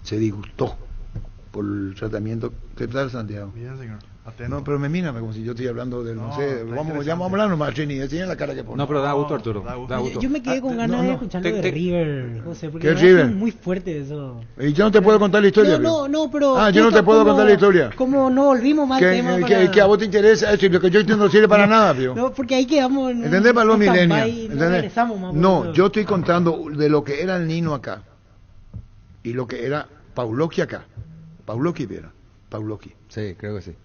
S4: Se disgustó por el tratamiento. ¿Qué tal, Santiago?
S7: Bien, señor. Atento.
S4: No, pero mírame como si yo estoy hablando del, no sé, vamos a hablar nomás, Trini, enseña la cara que pone.
S6: No, pero da gusto, Arturo. Da gusto.
S5: Yo me quedé con ganas de escuchar lo de River, José, porque
S4: ¿Qué River?
S5: Es muy fuerte eso.
S4: Y yo no te puedo contar la historia.
S5: No, pero...
S4: Ah, yo no te puedo contar la historia.
S5: Como no volvimos más al tema para...
S4: Que a vos te interesa eso, y lo que yo entiendo no sirve para nada, tío.
S5: No, porque ahí quedamos...
S4: ¿Entendés para los milenios?
S5: No,
S4: yo estoy contando de lo que era el Nino acá, y lo que era Pavlovsky acá. Pavlovsky era. Pavlovsky.
S11: Sí, creo que sí.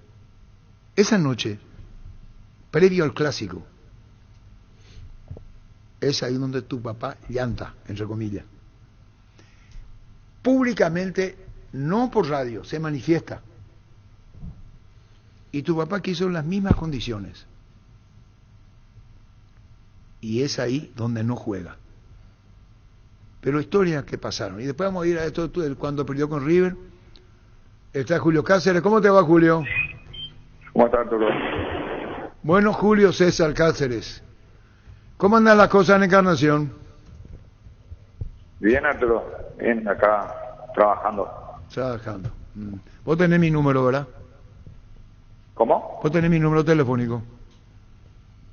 S4: Esa noche, previo al clásico, es ahí donde tu papá llanta, entre comillas. Públicamente, no por radio, se manifiesta. Y tu papá quiso en las mismas condiciones. Y es ahí donde no juega. Pero historias que pasaron. Y después vamos a ir a esto cuando perdió con River. Está Julio Cáceres. ¿Cómo te va, Julio?
S10: ¿Cómo estás, Arturo?
S4: Bueno, Julio César Cáceres. ¿Cómo andan las cosas en Encarnación?
S10: Bien, Arturo. Bien, acá, trabajando.
S4: Trabajando. Vos tenés mi número, ¿verdad?
S10: ¿Cómo?
S4: Vos tenés mi número telefónico.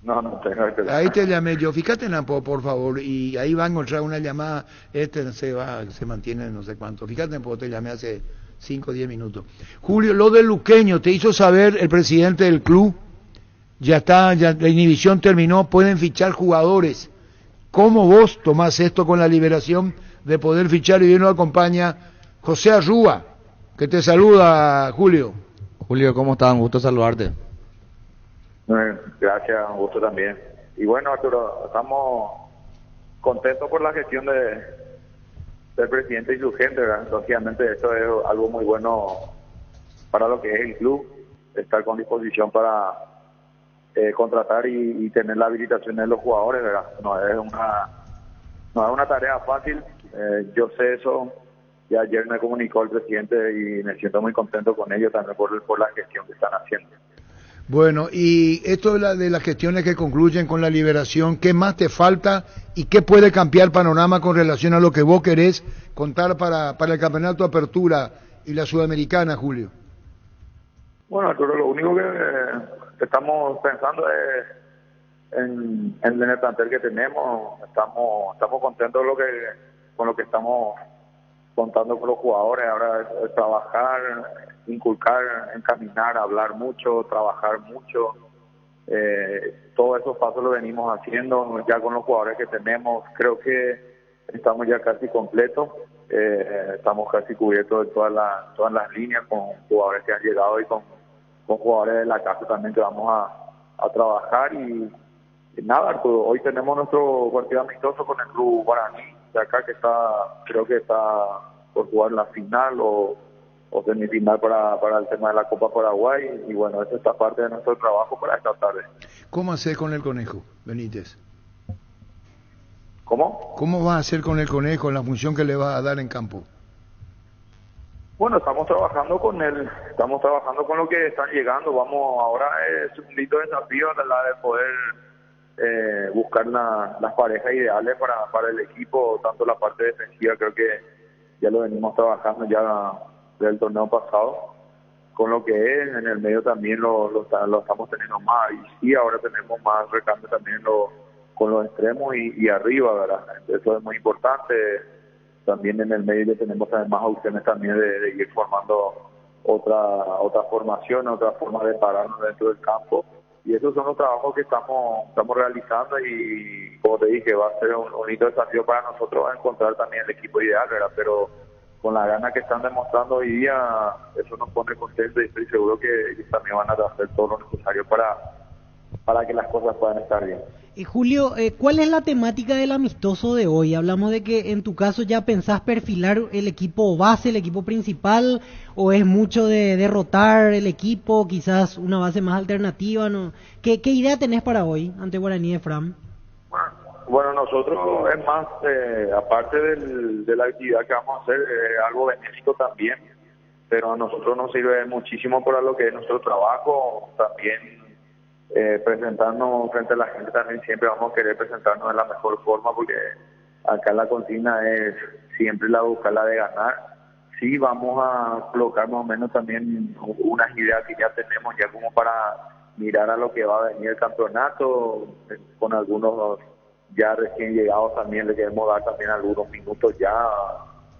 S10: No tengo.
S4: Ahí te llamé yo. Fíjate en la por favor. Y ahí va a encontrar una llamada. Se mantiene no sé cuánto. Fíjate en te llamé hace 5 o 10 minutos. Julio, lo del Luqueño, te hizo saber el presidente del club, ya está, ya la inhibición terminó, pueden fichar jugadores. ¿Cómo vos tomás esto con la liberación de poder fichar? Y hoy nos acompaña José Arrúa, que te saluda, Julio.
S11: Julio, ¿cómo estás? Un gusto saludarte.
S10: Gracias, un gusto también. Y bueno, Arturo, estamos contentos por la gestión del presidente y su gente, ¿verdad? Lógicamente esto es algo muy bueno para lo que es el club, estar con disposición para contratar y tener la habilitación de los jugadores, ¿verdad? No es una tarea fácil, yo sé eso, y ayer me comunicó el presidente y me siento muy contento con ellos también por la gestión que están haciendo.
S4: Bueno, y esto de las gestiones que concluyen con la liberación, ¿qué más te falta y qué puede cambiar panorama con relación a lo que vos querés contar para el campeonato de apertura y la sudamericana, Julio?
S10: Bueno, Arturo, lo único que estamos pensando es en el plantel que tenemos. Estamos contentos con lo que estamos contando con los jugadores. Ahora es trabajar, inculcar, encaminar, hablar mucho, trabajar mucho. Todos esos pasos los venimos haciendo ya con los jugadores que tenemos. Creo que estamos ya casi completos. Estamos casi cubiertos de todas las líneas con jugadores que han llegado y con jugadores de la casa también que vamos a trabajar. Y nada, Arturo, hoy tenemos nuestro partido amistoso con el Club Guaraní de acá, que creo que está por jugar la final o semifinal para el tema de la Copa Paraguay. Y bueno, esa está parte de nuestro trabajo para esta tarde.
S4: ¿Cómo hacer con el Conejo, Benítez?
S10: ¿Cómo?
S4: ¿Cómo vas a hacer con el Conejo en la función que le vas a dar en campo?
S10: Bueno, estamos trabajando con él, estamos trabajando con lo que están llegando. Vamos, ahora es un lindo desafío la de poder buscar las parejas ideales para el equipo, tanto la parte defensiva, creo que ya lo venimos trabajando ya del torneo pasado, con lo que es, en el medio también lo estamos teniendo más, y sí, ahora tenemos más recambio también con los extremos y arriba, ¿verdad? Eso es muy importante. También en el medio ya tenemos también más opciones también de ir formando otra formación, otra forma de pararnos dentro del campo. Y esos son los trabajos que estamos realizando, y como te dije, va a ser un bonito desafío para nosotros encontrar también el equipo ideal, ¿verdad? Pero con la gana que están demostrando hoy día, eso nos pone contentos, y estoy seguro que ellos también van a hacer todo lo necesario para que las cosas puedan estar bien.
S5: Julio, ¿cuál es la temática del amistoso de hoy? Hablamos de que en tu caso ya pensás perfilar el equipo base, el equipo principal, o es mucho de derrotar el equipo, quizás una base más alternativa, ¿no? ¿Qué idea tenés para hoy ante Guaraní de Fram?
S10: Bueno, nosotros es más, aparte de la actividad que vamos a hacer, algo benéfico también, pero a nosotros nos sirve muchísimo para lo que es nuestro trabajo, también presentarnos frente a la gente. También siempre vamos a querer presentarnos de la mejor forma, porque acá la consigna es siempre buscar la de ganar. Sí, vamos a colocar más o menos también unas ideas que ya tenemos ya como para mirar a lo que va a venir el campeonato, con algunos ya recién llegados también le queremos dar también algunos minutos ya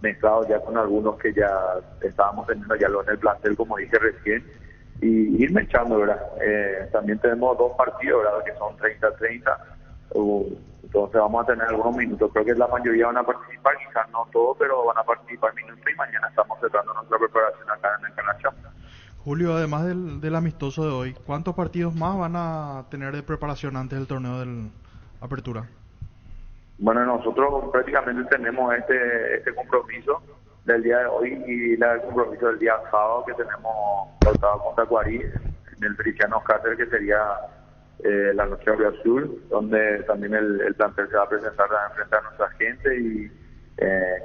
S10: mezclados ya con algunos que ya estábamos teniendo ya en el plantel, como dije recién, y irme echando, ¿verdad? También tenemos 2 partidos, ¿verdad?, que son 30-30, entonces vamos a tener algunos minutos. Creo que la mayoría van a participar, quizás no todos, pero van a participar minutos, y mañana estamos cerrando nuestra preparación acá en Encarnación.
S7: Julio, además del amistoso de hoy, ¿cuántos partidos más van a tener de preparación antes del torneo del Apertura?
S10: Bueno, nosotros prácticamente tenemos este compromiso del día de hoy y el compromiso del día sábado que tenemos pautado contra Guarí en el Feliciano Cáceres, que sería la noche azul, donde también el plantel se va a presentar a enfrentar a nuestra gente, y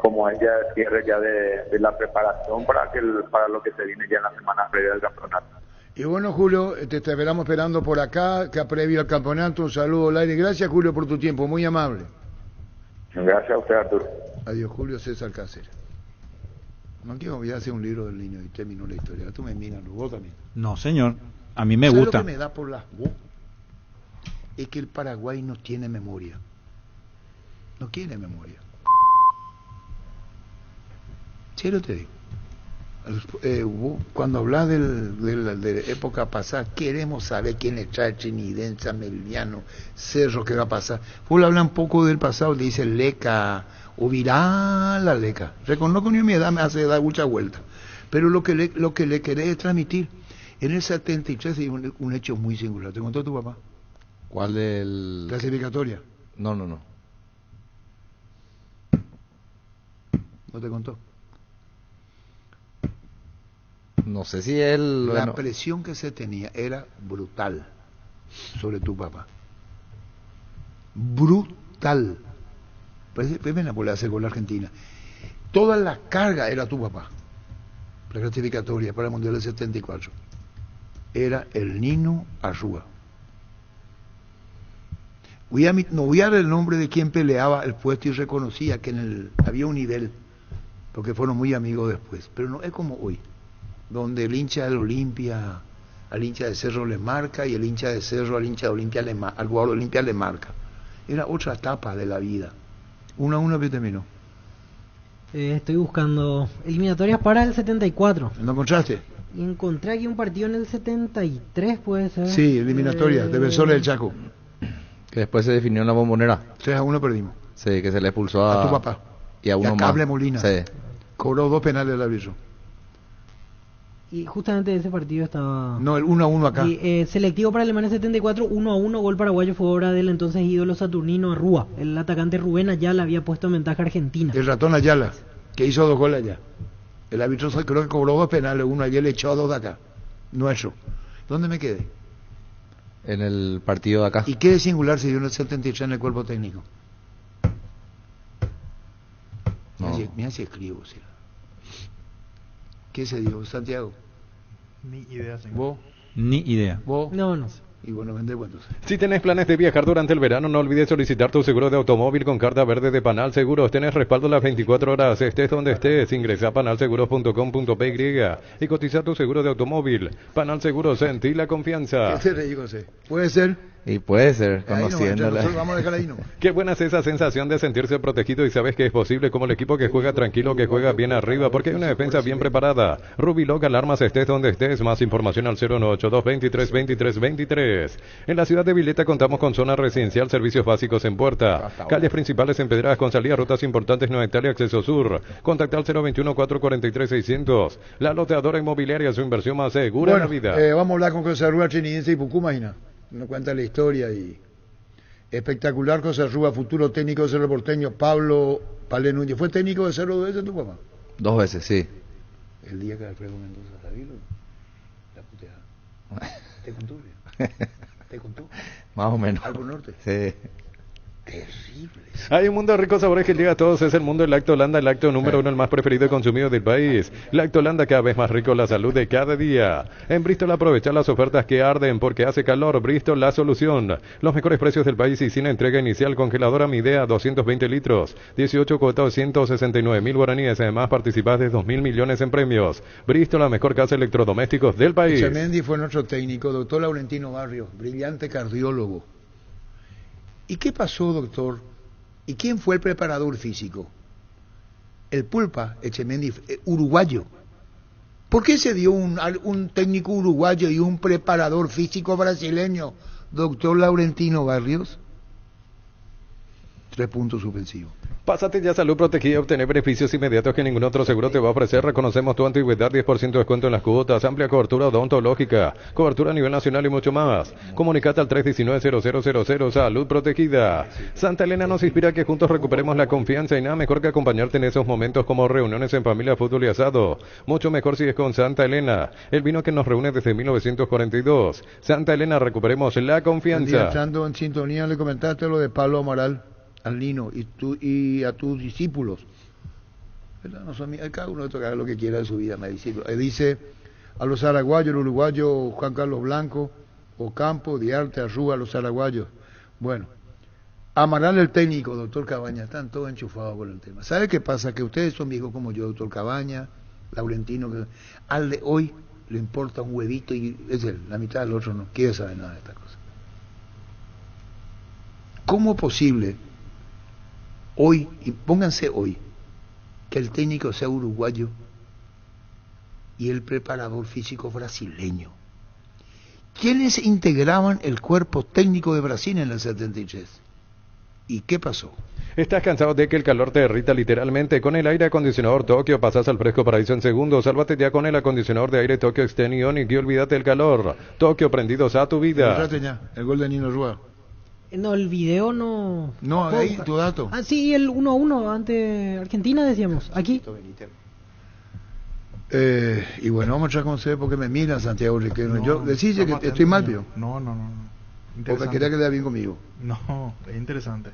S10: como ella cierre ya de la preparación para lo que se viene ya en la semana previa del campeonato.
S4: Y bueno, Julio, te esperamos esperando por acá, que previo al campeonato. Un saludo al aire. Gracias, Julio, por tu tiempo, muy amable.
S10: Gracias a usted, Arturo.
S4: Adiós, Julio César Cáceres. No quiero voy a hacer un libro del niño y terminó la historia. Tú me miras, vos también.
S6: No, señor, a mí me gusta.
S4: Lo que me da por las vos es que el Paraguay no tiene memoria. No tiene memoria. Serio te digo. Cuando hablas de época pasada, queremos saber quién es Trinidense, Meliano, Cerro, qué va a pasar. Vos habla un poco del pasado, le dice Leca, o Viral la Leca. Reconozco que mi edad me hace dar mucha vuelta. Pero lo que le querés transmitir, en el 73 hay un hecho muy singular. ¿Te contó tu papá?
S11: ¿Cuál del...?
S4: Clasificatoria.
S11: No.
S4: ¿No te contó?
S11: No sé si él...
S4: La presión que se tenía era brutal sobre tu papá. Brutal. Pues ven por hacer con la Argentina. Toda la carga era tu papá. La clasificatoria para el Mundial del 74. Era el Nino Arrúa. No voy a dar el nombre de quien peleaba el puesto y reconocía que había un nivel, porque fueron muy amigos después. Pero no es como hoy, donde el hincha del Olimpia al hincha de Cerro le marca, y el hincha de Cerro al hincha de Olimpia al jugador de Olimpia le marca. Era otra etapa de la vida. 1-1 que terminó.
S5: Estoy buscando eliminatorias para el 74.
S4: ¿No encontraste?
S5: Y encontré aquí un partido en el 73, puede ser.
S4: Sí, eliminatoria, Defensores del Chaco.
S11: Que después se definió en la Bombonera.
S4: 3-1 perdimos.
S11: Sí, que se le expulsó a
S4: tu papá.
S11: Y a uno
S4: más. Cable Molina.
S11: Sí.
S4: Cobró 2 penales el árbitro.
S5: Y justamente ese partido estaba...
S4: No, el 1-1 acá.
S5: Y, selectivo para Alemania 74, 1-1, gol paraguayo, fue obra del entonces ídolo Saturnino Arrúa. El atacante Rubén Ayala había puesto en ventaja a Argentina.
S4: El ratón Ayala, que hizo 2 goles allá. El árbitro creo que cobró 2 penales, uno ayer le echó 2 de acá. Nuestro. ¿Dónde me quedé?
S11: En el partido de acá.
S4: ¿Y qué de singular se dio en el 73 en el cuerpo técnico?
S11: No.
S4: Mira si escribo, sí. ¿Qué se dio, Santiago?
S7: Ni idea, señor.
S4: ¿Vos?
S6: Ni idea.
S4: ¿Vos?
S5: No sé.
S4: Y bueno, vende cuentos.
S8: Si tenés planes de viajar durante el verano, no olvides solicitar tu seguro de automóvil con carta verde de Panal Seguros. Tenés respaldo las 24 horas, estés donde estés. Ingresa a panalseguros.com.py y cotiza tu seguro de automóvil. Panal Seguros, sentí la confianza.
S4: ¿Qué te reí, José? ¿Puede ser?
S11: Y puede ser,
S4: Ahí no,
S11: conociéndola.
S4: nosotros vamos a dejar ahí, ¿no?
S8: Qué buena es esa sensación de sentirse protegido y sabes que es posible como el equipo que juega tranquilo, que juega bien arriba, porque hay una defensa bien preparada. Rubilog Alarmas, estés donde estés. Más información al 098-223-2323. En la ciudad de Vileta contamos con zona residencial, servicios básicos en puerta, calles principales empedradas con salida a rutas importantes, Nueva Italia, acceso sur. Contacta al 021-443-600. La loteadora inmobiliaria, su inversión más segura en la vida.
S4: Vamos a hablar con José Rúa Trinidense y Pucú, imagina. Nos cuenta la historia y espectacular. José Rúa, futuro técnico de Cerro Porteño. Pablo Palé Núñez, ¿fue técnico de Cerro 2 veces tu papá?
S11: 2 veces, sí.
S4: El día que Alfredo Mendoza Savilo la puteada. ¿Te contó? ¿Te contó?
S11: Más o menos.
S4: ¿Algo norte?
S11: Sí.
S4: Terrible.
S8: Hay un mundo de ricos sabores que llega a todos, es el mundo del Lactolanda, el lácteo número 1, el más preferido y consumido del país. Lactolanda, cada vez más rico, la salud de cada día. En Bristol aprovecha las ofertas que arden porque hace calor. Bristol, la solución. Los mejores precios del país y sin entrega inicial. Congeladora Midea, 220 litros, 18 cuotas, 169.000 guaraníes. Además participás de 2.000 millones en premios. Bristol, la mejor casa de electrodomésticos del país.
S4: Chemendi fue nuestro técnico, doctor Laurentino Barrios, brillante cardiólogo. ¿Y qué pasó, doctor? ¿Y quién fue el preparador físico? El Pulpa Echemendi, uruguayo. ¿Por qué se dio un técnico uruguayo y un preparador físico brasileño, doctor Laurentino Barrios? 3 puntos suspensivos.
S8: Pásate ya a Salud Protegida y obtener beneficios inmediatos que ningún otro seguro te va a ofrecer. Reconocemos tu antigüedad, 10% de descuento en las cuotas, amplia cobertura odontológica, cobertura a nivel nacional y mucho más. Comunicate al 319-0000. Salud Protegida. Santa Elena nos inspira a que juntos recuperemos la confianza y nada mejor que acompañarte en esos momentos como reuniones en familia, fútbol y asado. Mucho mejor si es con Santa Elena, el vino que nos reúne desde 1942. Santa Elena, recuperemos la confianza.
S4: Estando en sintonía, le comentaste lo de Pablo Amaral al Nino y a tus discípulos, ¿verdad? No son cada uno de haga lo que quiera de su vida, me dice a los araguayos, el uruguayo Juan Carlos Blanco, Ocampo, Diarte, Arrúa, los araguayos. Bueno, Amaral el técnico, doctor Cabaña, están todos enchufados con el tema. ¿Sabe qué pasa? Que ustedes son viejos como yo, doctor Cabaña, Laurentino, que al de hoy le importa un huevito y es él, la mitad del otro no quiere saber nada de esta cosa. ¿Cómo es posible hoy, y pónganse hoy, que el técnico sea uruguayo y el preparador físico brasileño? ¿Quiénes integraban el cuerpo técnico de Brasil en el 73? ¿Y qué pasó?
S8: ¿Estás cansado de que el calor te derrita literalmente? Con el aire acondicionador Tokio pasas al fresco paraíso en segundos. Sálvate ya con el acondicionador de aire Tokio Extension y olvídate del calor. Tokio, prendidos a tu vida.
S4: El gol de Nino Rúa.
S5: No, el video no...
S4: No, ahí tu dato.
S5: Ah, sí, el 1-1 ante Argentina, decíamos. Aquí.
S4: Y bueno, vamos a entrar con usted porque me mira Santiago Riquelme. No, yo decís que estoy mal, Pío.
S7: No.
S4: Porque quería que le bien conmigo.
S7: No, es interesante.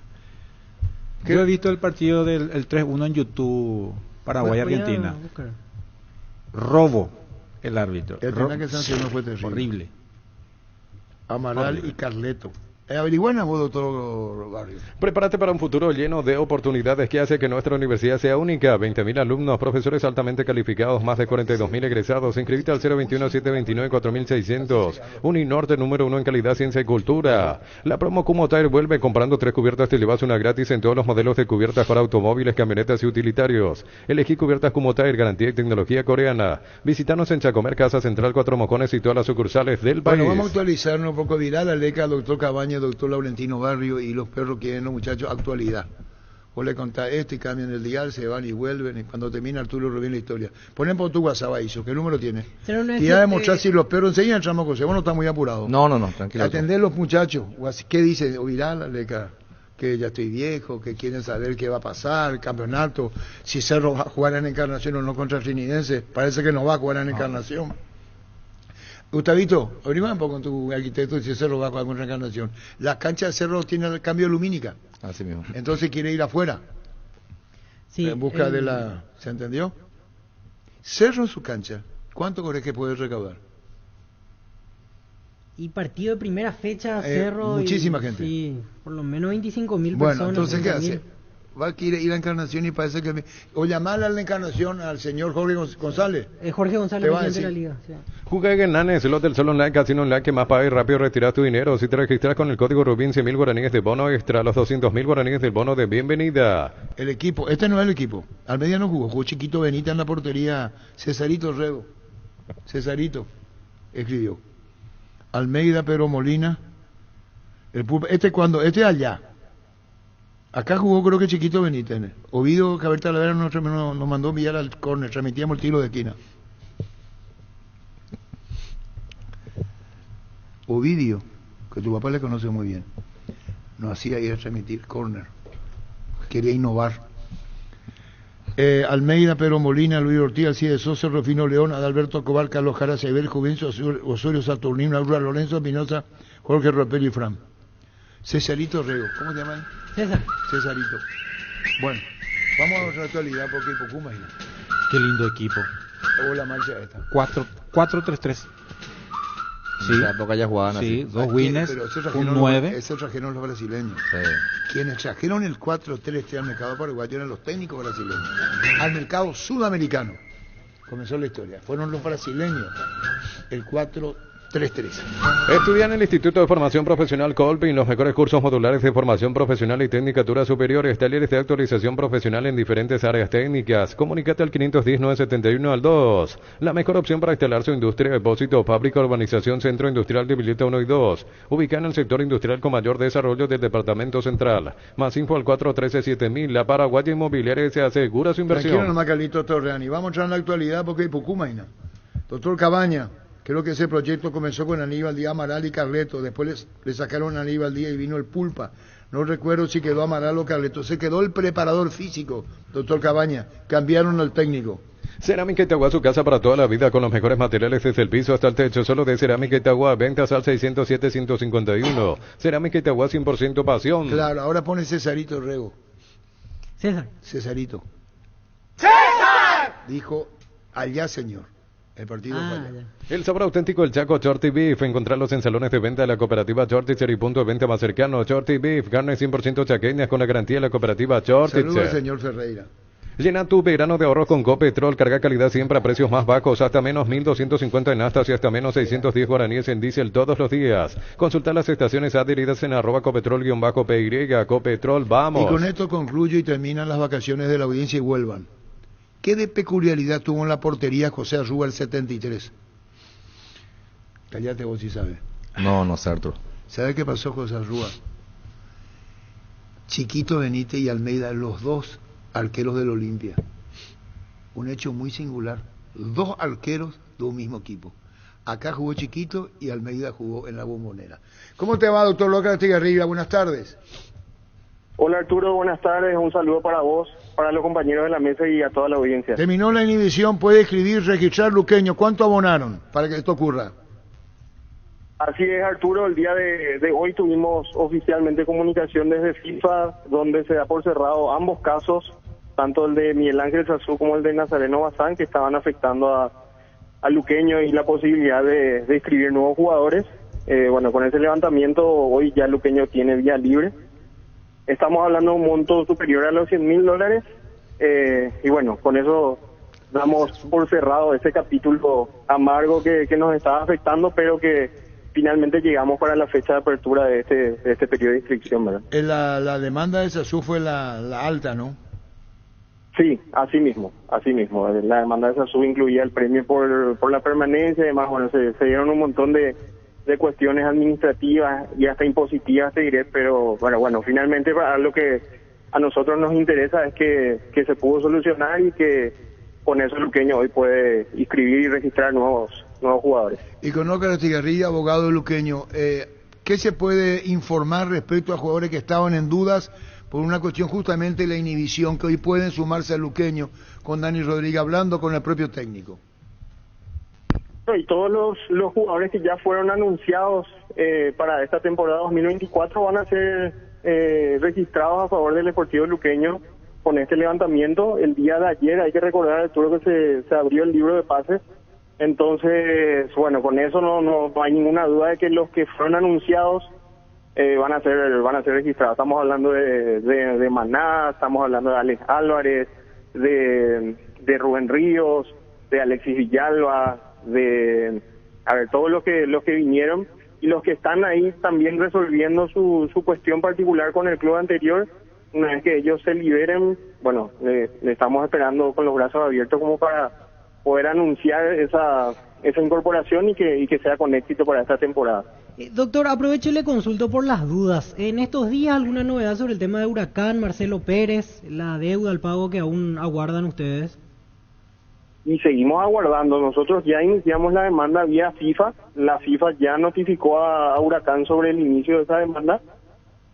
S6: Yo he visto el partido del 3-1 en YouTube, Paraguay-Argentina. Robo el árbitro.
S4: El tema que sancionó fue terrible.
S6: Horrible.
S4: Amaral y Carleto. Averiguan a vos, doctor Barrios.
S8: Prepárate para un futuro lleno de oportunidades que hace que nuestra universidad sea única. 20.000 alumnos, profesores altamente calificados, más de 42.000 egresados. Inscribite al 021-729-4600. Uninorte, número 1 en calidad, ciencia y cultura. La promo Kumotire vuelve. Comprando 3 cubiertas te llevas una gratis en todos los modelos de cubiertas para automóviles, camionetas y utilitarios. Elegí cubiertas Kumotire, garantía y tecnología coreana. Visítanos en Chacomer, Casa Central, 4 Mocones y todas las sucursales del país.
S4: Bueno, vamos a actualizarnos un poco viral. Aleca al doctor Cabaña, doctor Laurentino Barrio y los perros quieren, los muchachos, actualidad. Vos le contás esto y cambian el dial, se van y vuelven, y cuando termina Arturo Rubén la historia. Ponen por tu WhatsApp ahí, ¿qué número tiene? Y ya demostrar si los perros enseñan, entramos con vos no está muy apurado.
S11: No, tranquilo.
S4: Atender los muchachos, ¿qué dice? O viral, Aleca, que ya estoy viejo, que quieren saber qué va a pasar, el campeonato, si Cerro va a jugar en Encarnación o no contra Trinidense, parece que no va a jugar en Encarnación. Gustavito, averigua un poco con tu arquitecto si Cerro va a jugar contra Encarnación. La cancha de Cerro tiene el cambio lumínica.
S11: Así mismo.
S4: Entonces quiere ir afuera.
S5: Sí,
S4: en busca de la... ¿Se entendió? Cerro en su cancha, ¿cuánto crees que puede recaudar?
S5: Y partido de primera fecha, Cerro.
S4: Muchísima gente.
S5: Sí, por lo menos 25.000
S4: bueno,
S5: personas.
S4: Bueno, entonces, ¿qué
S5: 30.000.
S4: hace? Va a ir a la Encarnación y parece que... O llamarle a la Encarnación al señor Jorge González.
S5: Jorge González, presidente de la liga. Sí.
S8: Juega en Hernández, el Hotel Sol Online, Casino Online, que más paga y rápido retiras tu dinero. Si te registras con el código Rubín, 100.000 guaraníes de bono extra, los 200.000 guaraníes del bono de bienvenida.
S4: El equipo, este no es el equipo. Almeida no jugó Chiquito Benita en la portería. Cesarito Rego. Cesarito escribió. Almeida, Pedro Molina. Este allá. Acá jugó creo que Chiquito Benítez. Ovidio Caber Talavera nos mandó enviar al córner, transmitíamos el tiro de esquina. Ovidio, que tu papá le conoce muy bien, nos hacía ir a transmitir córner. Quería innovar. Almeida, Pedro Molina, Luis Ortiz, Alcides Sosa, Rufino León, Adalberto Cobar, Carlos Jara, Sever, Juvencio, Osorio Saturnino, Aurora Lorenzo, Espinosa, Jorge Ropel y Fran. Cesarito Rego, ¿cómo te llaman?
S5: César.
S4: Cesarito. Bueno, vamos a nuestra actualidad porque el Pocuma es.
S6: Qué lindo equipo.
S4: O la marcha esta.
S6: 4-3-3.
S11: Sí. En esa época ya jugaban
S6: sí,
S11: así.
S6: 2 winners, un 9.
S4: Eso trajeron los brasileños.
S11: Sí.
S4: Quienes trajeron el 4-3 al mercado paraguayo eran los técnicos brasileños. Al mercado sudamericano. Comenzó la historia. Fueron los brasileños. El 4-3-3.
S8: Estudia en el Instituto de Formación Profesional Colpin los mejores cursos modulares de formación profesional y tecnicatura superiores, talleres de actualización profesional en diferentes áreas técnicas. Comunícate al 510-971-2. La mejor opción para instalar su industria, depósito, fábrica, urbanización, centro industrial de Villeta 1 y 2. Ubicada en el sector industrial con mayor desarrollo del departamento central. Más info al 413-7000. La Paraguaya Inmobiliaria se asegura su inversión.
S4: Tranquilo nomás, Carlito Torreani. Vamos a entrar en la actualidad porque hay Pucumaina. Doctor Cabaña. Creo que ese proyecto comenzó con Aníbal Díaz Amaral y Carleto, después le sacaron a Aníbal Díaz y vino el Pulpa. No recuerdo si quedó Amaral o Carleto, se quedó el preparador físico, doctor Cabaña, cambiaron al técnico.
S8: Cerámica Itagua, su casa para toda la vida con los mejores materiales desde el piso hasta el techo, solo de Cerámica Itagua, ventas al 607-151. Cerámica Itagua, 100% pasión.
S4: Claro, ahora pone Cesarito Rego.
S5: César.
S4: Cesarito. ¡César! Dijo, allá señor. El partido falla.
S8: El sabor auténtico del Chaco Shorty Beef. Encontrarlos en salones de venta de la cooperativa Shortitzer y punto de venta más cercano. Shorty Beef, carne 100% chaqueñas con la garantía de la cooperativa Shortitzer.
S4: Saludos, señor Ferreira.
S8: Llena tu verano de ahorros con Copetrol. Carga calidad siempre a precios más bajos. Hasta menos 1.250 en astas y hasta menos 610 guaraníes en diésel todos los días. Consulta las estaciones adheridas en @copetrol_PY. Copetrol, vamos.
S4: Y con esto concluyo y terminan las vacaciones de la audiencia y vuelvan. ¿Qué de peculiaridad tuvo en la portería José Arrúa el 73? Cállate vos si sabes.
S11: No sé, Arturo.
S4: ¿Sabe qué pasó José Arrúa? Chiquito Benítez y Almeida, los dos arqueros del Olimpia. Un hecho muy singular. Dos arqueros de un mismo equipo. Acá jugó Chiquito y Almeida jugó en la Bombonera. ¿Cómo te va, doctor Loca de Estigarribia? Buenas tardes.
S13: Hola Arturo, buenas tardes, un saludo para vos, para los compañeros de la mesa y a toda la audiencia.
S4: Terminó la inhibición, puede escribir, registrar Luqueño. ¿Cuánto abonaron para que esto ocurra?
S13: Así es Arturo, el día de hoy tuvimos oficialmente comunicación desde FIFA, donde se da por cerrado ambos casos, tanto el de Miguel Ángel Sazú como el de Nazareno Bazán, que estaban afectando a Luqueño y la posibilidad de inscribir nuevos jugadores. Bueno, con ese levantamiento hoy ya Luqueño tiene vía libre. Estamos hablando de un monto superior a los $100.000 y bueno, con eso damos por cerrado ese capítulo amargo que nos estaba afectando, pero que finalmente llegamos para la fecha de apertura de este periodo de inscripción, ¿verdad?
S4: La demanda de Sazú fue la alta, ¿no?
S13: Sí, así mismo. La demanda de Sazú incluía el premio por la permanencia y demás. Bueno, se dieron un montón de cuestiones administrativas y hasta impositivas, te diré, pero bueno, finalmente para lo que a nosotros nos interesa es que se pudo solucionar y que con eso Luqueño hoy puede inscribir y registrar nuevos jugadores.
S4: Y con Óscar Estigarribia, abogado de Luqueño, ¿qué se puede informar respecto a jugadores que estaban en dudas por una cuestión justamente de la inhibición, que hoy pueden sumarse a Luqueño con Dani Rodríguez hablando con el propio técnico?
S13: Y todos los jugadores que ya fueron anunciados para esta temporada 2024 van a ser registrados a favor del Deportivo Luqueño con este levantamiento. El día de ayer, hay que recordar, Arturo, que se abrió el libro de pases. Entonces, bueno, con eso no hay ninguna duda de que los que fueron anunciados van a ser registrados. Estamos hablando de Maná, estamos hablando de Alex Álvarez, de Rubén Ríos, de Alexis Villalba, todos los que vinieron y los que están ahí también resolviendo su cuestión particular con el club anterior. Una vez que ellos se liberen, bueno, le estamos esperando con los brazos abiertos como para poder anunciar esa incorporación y que sea con éxito para esta temporada.
S5: Doctor, aprovecho y le consulto por las dudas. En estos días, ¿alguna novedad sobre el tema de Huracán, Marcelo Pérez, la deuda, el pago que aún aguardan ustedes?
S13: Y seguimos aguardando. Nosotros ya iniciamos la demanda vía FIFA. La FIFA ya notificó a Huracán sobre el inicio de esa demanda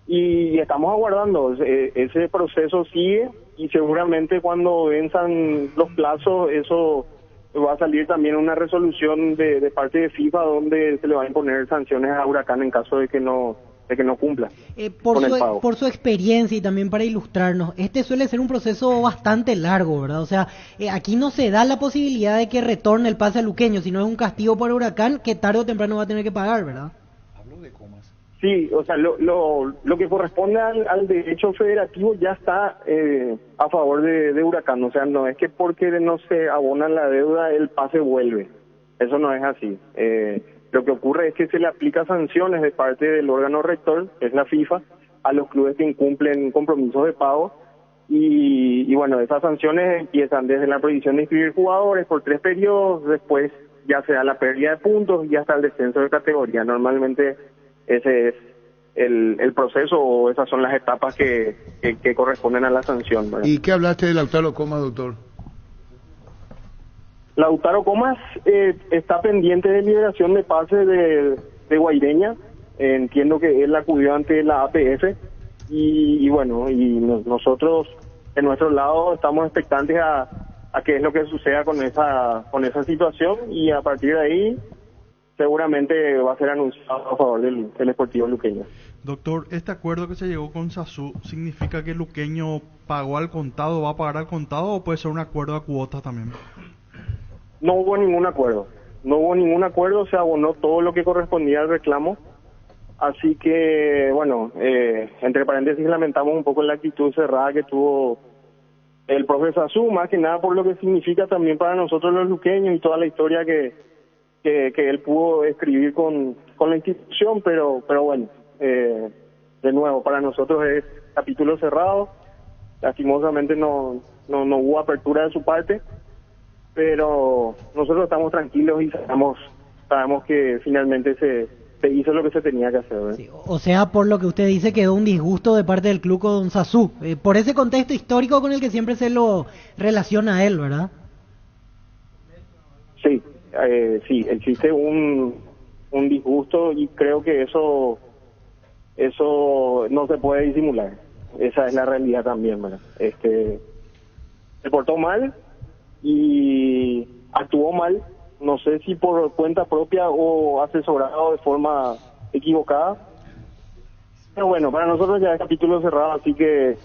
S13: y estamos aguardando. Ese proceso sigue y seguramente cuando venzan los plazos, eso va a salir también una resolución de parte de FIFA donde se le va a imponer sanciones a Huracán en caso de que no cumpla con el pago.
S5: Por su experiencia y también para ilustrarnos, este suele ser un proceso bastante largo, ¿verdad? O sea, aquí no se da la posibilidad de que retorne el pase a Luqueño, sino es un castigo por Huracán que tarde o temprano va a tener que pagar, ¿verdad?
S6: Hablo de comas.
S13: Sí, o sea, lo que corresponde al derecho federativo ya está a favor de Huracán. O sea, no es que porque no se abona la deuda el pase vuelve. Eso no es así. Lo que ocurre es que se le aplica sanciones de parte del órgano rector, que es la FIFA, a los clubes que incumplen compromisos de pago. Y bueno, esas sanciones empiezan desde la prohibición de inscribir jugadores por 3 periodos, después ya se da la pérdida de puntos y hasta el descenso de categoría. Normalmente ese es el proceso o esas son las etapas que corresponden a la sanción, ¿verdad?
S4: ¿Y qué hablaste de Lautaro Comas, doctor?
S13: Lautaro Comas está pendiente de liberación de pase de Guaireña. Entiendo que él acudió ante la APF y bueno, nosotros en nuestro lado estamos expectantes a qué es lo que suceda con esa situación y a partir de ahí seguramente va a ser anunciado a favor del Sportivo Luqueño.
S7: Doctor, ¿este acuerdo que se llegó con SASU significa que Luqueño pagó al contado, va a pagar al contado o puede ser un acuerdo a cuotas también?
S13: No hubo ningún acuerdo. Se abonó todo lo que correspondía al reclamo. Así que, bueno, entre paréntesis lamentamos un poco la actitud cerrada que tuvo el profe Sasú, más que nada por lo que significa también para nosotros los luqueños y toda la historia que él pudo escribir con la institución, pero bueno, de nuevo, para nosotros es capítulo cerrado. Lastimosamente no hubo apertura de su parte, pero nosotros estamos tranquilos y sabemos que finalmente se hizo lo que se tenía que hacer, ¿verdad?
S5: Sí, o sea, por lo que usted dice, quedó un disgusto de parte del club con Sasú, por ese contexto histórico con el que siempre se lo relaciona a él, ¿verdad?
S13: Sí, existe un disgusto y creo que eso no se puede disimular. Esa es la realidad también, ¿verdad? Se portó mal y actuó mal, no sé si por cuenta propia o asesorado de forma equivocada, pero bueno, para nosotros ya es capítulo cerrado, así que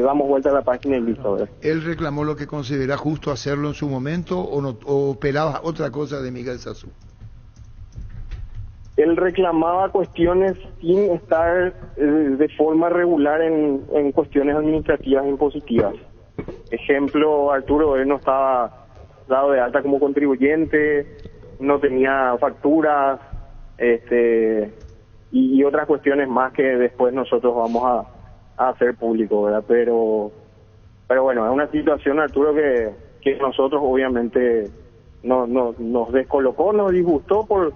S13: damos vuelta a la página y listo, ¿verdad?
S4: ¿Él reclamó lo que considera justo hacerlo en su momento o esperaba otra cosa de Miguel Sasú?
S13: Él reclamaba cuestiones sin estar de forma regular en cuestiones administrativas e impositivas. Ejemplo, Arturo, él no estaba dado de alta como contribuyente, no tenía facturas, y otras cuestiones más que después nosotros vamos a hacer público, ¿verdad? Pero bueno, es una situación, Arturo, que nosotros obviamente nos descolocó, nos disgustó por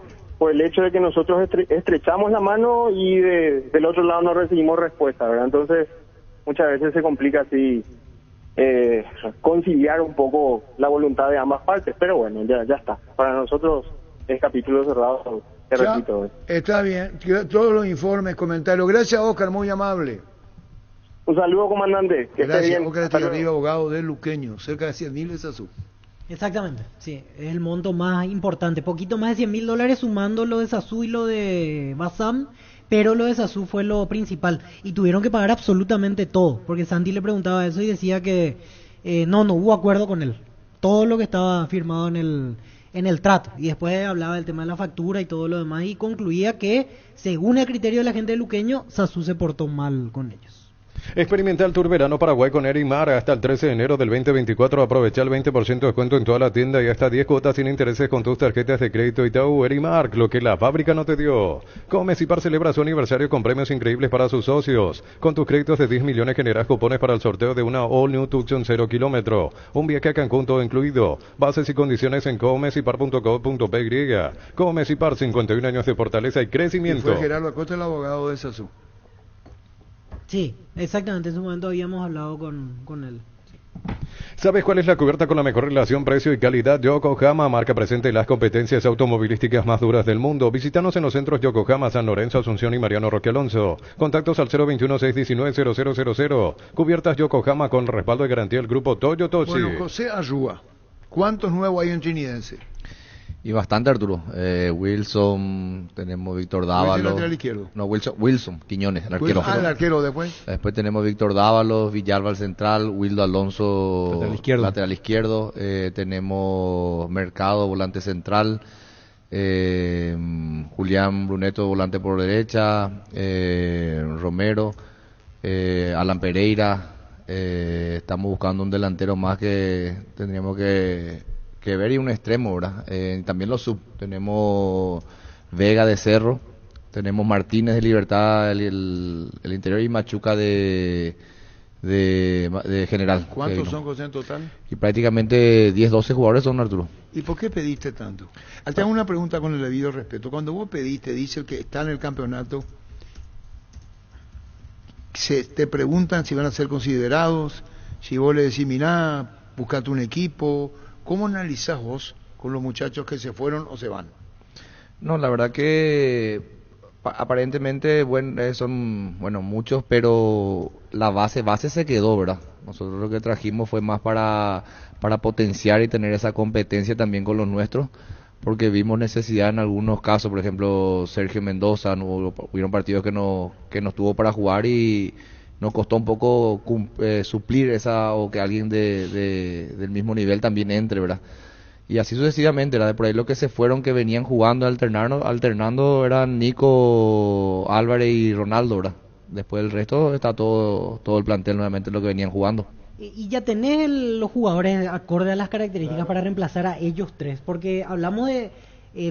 S13: el hecho de que nosotros estrechamos la mano y del otro lado no recibimos respuesta, ¿verdad? Entonces, muchas veces se complica así conciliar un poco la voluntad de ambas partes, pero bueno, ya está. Para nosotros es capítulo cerrado, te repito.
S4: Está bien, todos los informes, comentarios. Gracias, Oscar, muy amable.
S13: Un saludo, comandante. Que
S4: Gracias,
S13: esté bien.
S4: Oscar Estigarribia, abogado de Luqueño, cerca de 100.000 de Sasú.
S5: Exactamente, sí, es el monto más importante, poquito más de $100.000 sumando lo de Sasú y lo de Bassam, pero lo de Sasú fue lo principal y tuvieron que pagar absolutamente todo, porque Santi le preguntaba eso y decía que no hubo acuerdo con él, todo lo que estaba firmado en el trato, y después hablaba del tema de la factura y todo lo demás y concluía que según el criterio de la gente de Luqueño, Sasú se portó mal con ellos.
S8: Experimenta el Tour Verano Paraguay con Erimar hasta el 13 de enero del 2024. Aprovecha el 20% de descuento en toda la tienda y hasta 10 cuotas sin intereses con tus tarjetas de crédito Itaú. Erimar, lo que la fábrica no te dio. Comecipar celebra su aniversario con premios increíbles para sus socios. Con tus créditos de 10 millones generas cupones para el sorteo de una All New Tucson 0 kilómetro. Un viaje a Cancún todo incluido. Bases y condiciones en comecipar.co.py. Comecipar, 51 años de fortaleza y crecimiento.
S4: Y fue Gerardo Acosta el abogado de Sasú.
S5: Sí, exactamente, en su momento habíamos hablado con él.
S8: ¿Sabes cuál es la cubierta con la mejor relación precio y calidad? Yokohama, marca presente en las competencias automovilísticas más duras del mundo. Visítanos en los centros Yokohama, San Lorenzo, Asunción y Mariano Roque Alonso. Contactos al 021-619-0000. Cubiertas Yokohama con respaldo de garantía del grupo Toyo Toshi.
S4: Bueno, José Arrúa, ¿cuántos nuevos hay en Trinidense?
S11: Y bastante, Arturo. Wilson, tenemos Víctor Dávalos.
S4: ¿El lateral izquierdo?
S11: No, Wilson Quiñones, el arquero.
S4: El arquero después.
S11: Después tenemos Víctor Dávalos, Villalba al central, Wildo Alonso lateral izquierdo. Tenemos Mercado, volante central. Julián Bruneto, volante por derecha. Romero. Alan Pereira. Estamos buscando un delantero más que tendríamos que ver, y un extremo, ¿verdad? También los sub, tenemos Vega de Cerro, tenemos Martínez de Libertad, el interior, y Machuca de General.
S4: ¿Cuántos son, José, en total?
S11: Y prácticamente 10, 12 jugadores son, Arturo.
S4: ¿Y por qué pediste tanto? Te hago una pregunta con el debido respeto. Cuando vos pediste, dice que está en el campeonato, te preguntan si van a ser considerados, si vos le decís, mirá, buscate un equipo. ¿Cómo analizás vos con los muchachos que se fueron o se van?
S11: No, la verdad que aparentemente son muchos, pero la base se quedó, ¿verdad? Nosotros lo que trajimos fue más para potenciar y tener esa competencia también con los nuestros, porque vimos necesidad en algunos casos. Por ejemplo, Sergio Mendoza, hubieron partidos que no estuvo para jugar y nos costó un poco suplir esa, o que alguien del mismo nivel también entre, ¿verdad? Y así sucesivamente, ¿verdad? Por ahí lo que se fueron, que venían jugando, alternando, eran Nico, Álvarez y Ronaldo, ¿verdad? Después el resto está todo el plantel nuevamente lo que venían jugando.
S5: Y ya tenés los jugadores acorde a las características para reemplazar a ellos tres, porque hablamos de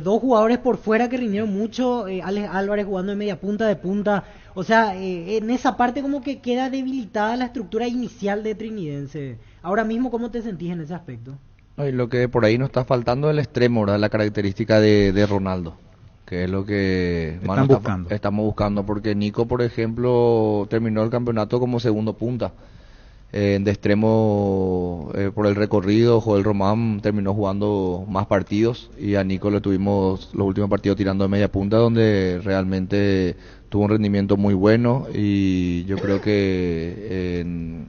S5: dos jugadores por fuera que rindieron mucho, Alex Álvarez jugando de media punta, de punta, o sea, en esa parte como que queda debilitada la estructura inicial de Trinidense. Ahora mismo, ¿cómo te sentís en ese aspecto?
S11: Y lo que por ahí nos está faltando es el extremo, ¿verdad? La característica de Ronaldo, que es lo que estamos buscando, porque Nico, por ejemplo, terminó el campeonato como segundo punta. De extremo, por el recorrido, Joel Román terminó jugando más partidos, y a Nico le tuvimos los últimos partidos tirando de media punta, donde realmente tuvo un rendimiento muy bueno, y yo creo que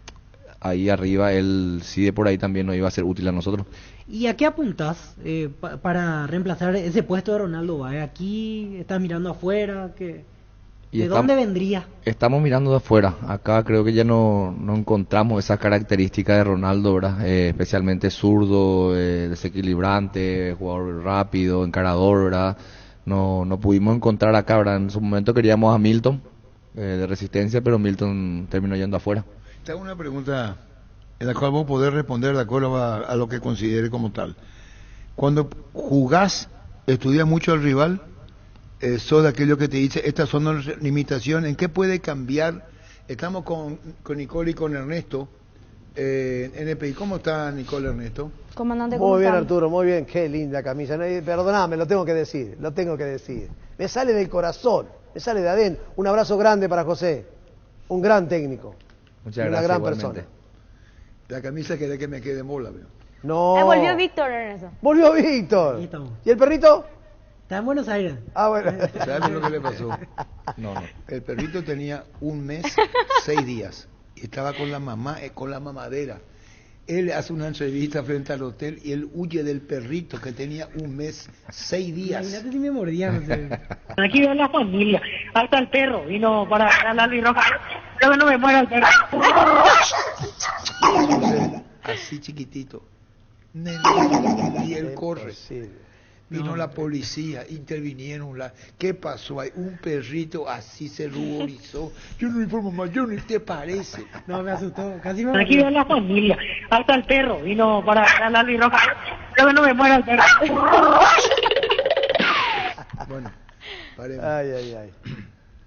S11: ahí arriba él sí de por ahí también nos iba a ser útil a nosotros.
S5: ¿Y a qué apuntás para reemplazar ese puesto de Ronaldo Báez? ¿Aquí estás mirando afuera? ¿De dónde vendría?
S11: Estamos mirando de afuera. Acá creo que ya no encontramos esa característica de Ronaldo, ¿verdad? Especialmente zurdo, desequilibrante, jugador rápido, encarador, ¿verdad? No pudimos encontrar acá, ¿verdad? En su momento queríamos a Milton, de Resistencia, pero Milton terminó yendo afuera.
S4: Te hago una pregunta en la cual vos podés responder de acuerdo a lo que considere como tal. Cuando jugás, ¿estudias mucho al rival? ¿Sos de aquello que te dice, estas son las limitaciones? ¿En qué puede cambiar? Estamos con Nicole y con Ernesto en EPI. ¿Cómo está Nicole, Ernesto?
S14: Comandante, ¿cómo
S15: Muy bien,
S14: están?
S15: Arturo, muy bien. Qué linda camisa. No, perdóname, lo tengo que decir. Me sale del corazón, me sale de adentro. Un abrazo grande para José, un gran técnico.
S11: Muchas
S15: una
S11: gracias,
S15: gran
S11: igualmente.
S15: persona.
S4: La camisa quiere que me quede en bola, veo.
S15: No.
S14: Volvió Víctor, Ernesto.
S15: Volvió Víctor. ¿Y el perrito?
S5: Está en Buenos Aires.
S15: Ah, bueno.
S4: ¿Sabes lo que le pasó?
S11: No.
S4: El perrito tenía 1 mes, 6 días. Y estaba con la mamá, con la mamadera. Él hace una entrevista frente al hotel y él huye del perrito que tenía 1 mes, 6 días.
S5: Imagínate si me mordía, no sé.
S14: Aquí veo la familia, hasta el perro vino para ganar la albirroja. Creo que no me muera el perro.
S4: Así chiquitito. Y él corre. Vino la policía, intervinieron. ¿Qué pasó? Hay un perrito así se ruborizó. Yo no informo más, yo ni te parece.
S5: No, me asustó, casi me
S14: Aquí veo la familia, hasta el perro vino para ganar la albirroja. Creo que no me muera el perro.
S4: Bueno, paremos.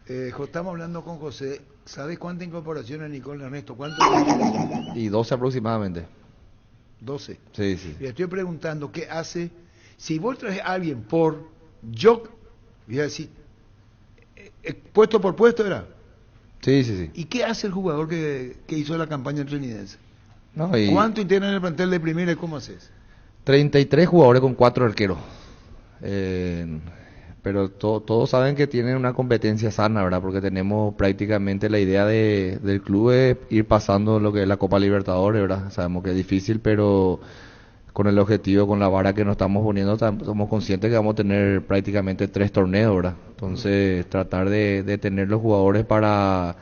S4: Estamos hablando con José. ¿Sabes cuántas incorporaciones, Nicole Ernesto? ¿Cuánto?
S11: Y 12 aproximadamente.
S4: 12.
S11: Sí, sí.
S4: Le estoy preguntando qué hace. Si vos traes a alguien por yo, voy a decir, puesto por puesto era.
S11: Sí, sí, sí.
S4: ¿Y qué hace el jugador que hizo la campaña trinidense?
S11: No,
S4: ¿Cuánto integran el plantel de primera y cómo haces?
S11: 33 jugadores con 4 arqueros. Pero todos saben que tienen una competencia sana, ¿verdad? Porque tenemos prácticamente la idea del club es ir pasando lo que es la Copa Libertadores, ¿verdad? Sabemos que es difícil, pero con el objetivo, con la vara que nos estamos poniendo, somos conscientes que vamos a tener prácticamente 3 torneos, ¿verdad? Entonces, tratar de tener los jugadores para,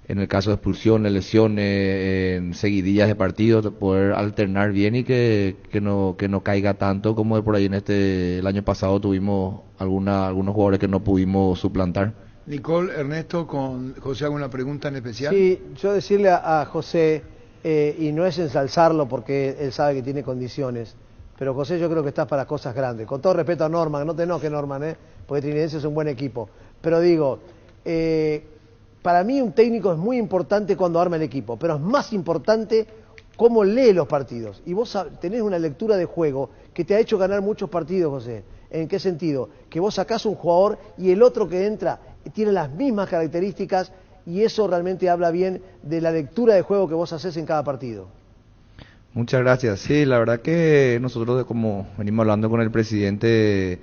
S11: en el caso de expulsiones, lesiones, en seguidillas de partidos, poder alternar bien y que no caiga tanto como de por ahí el año pasado tuvimos algunos jugadores que no pudimos suplantar.
S4: Nicole, Ernesto, con José hago una pregunta en especial.
S15: Sí, yo decirle a José, y no es ensalzarlo porque él sabe que tiene condiciones, pero José, yo creo que estás para cosas grandes. Con todo respeto a Norman, no te enojes, Norman, porque Trinidense es un buen equipo. Pero digo, para mí un técnico es muy importante cuando arma el equipo, pero es más importante cómo lee los partidos. Y vos tenés una lectura de juego que te ha hecho ganar muchos partidos, José. ¿En qué sentido? Que vos sacás un jugador y el otro que entra tiene las mismas características, y eso realmente habla bien de la lectura de juego que vos haces en cada partido.
S11: Muchas gracias. Sí, la verdad que nosotros, como venimos hablando con el presidente,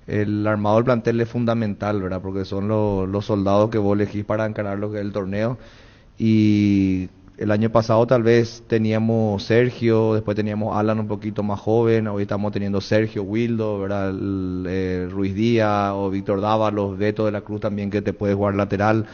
S11: el armado del plantel es fundamental, ¿verdad? Porque son los soldados que vos elegís para encarar lo que es el torneo. Y el año pasado tal vez teníamos Sergio, después teníamos Alan un poquito más joven, hoy estamos teniendo Sergio, Wildo, ¿verdad? Ruiz Díaz o Víctor Dávalos, Beto de la Cruz también, que te puede jugar lateral.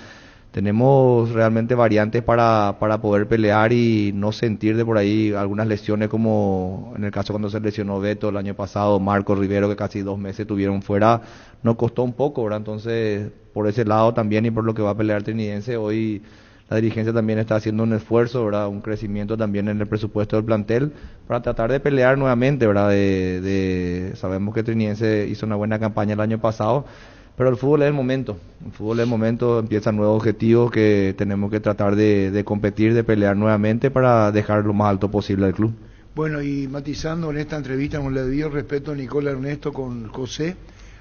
S11: Tenemos realmente variantes para poder pelear y no sentir de por ahí algunas lesiones, como en el caso cuando se lesionó Beto el año pasado, Marco Rivero, que casi 2 meses tuvieron fuera, nos costó un poco, ¿verdad? Entonces, por ese lado también y por lo que va a pelear Trinidense, hoy la dirigencia también está haciendo un esfuerzo, ¿verdad? Un crecimiento también en el presupuesto del plantel para tratar de pelear nuevamente, ¿verdad? Sabemos que Trinidense hizo una buena campaña el año pasado, pero el fútbol es el momento. El fútbol es el momento, empiezan nuevos objetivos que tenemos que tratar de competir, de pelear nuevamente para dejar lo más alto posible al club.
S4: Bueno, y matizando en esta entrevista con el debido respeto a Nicole Ernesto con José,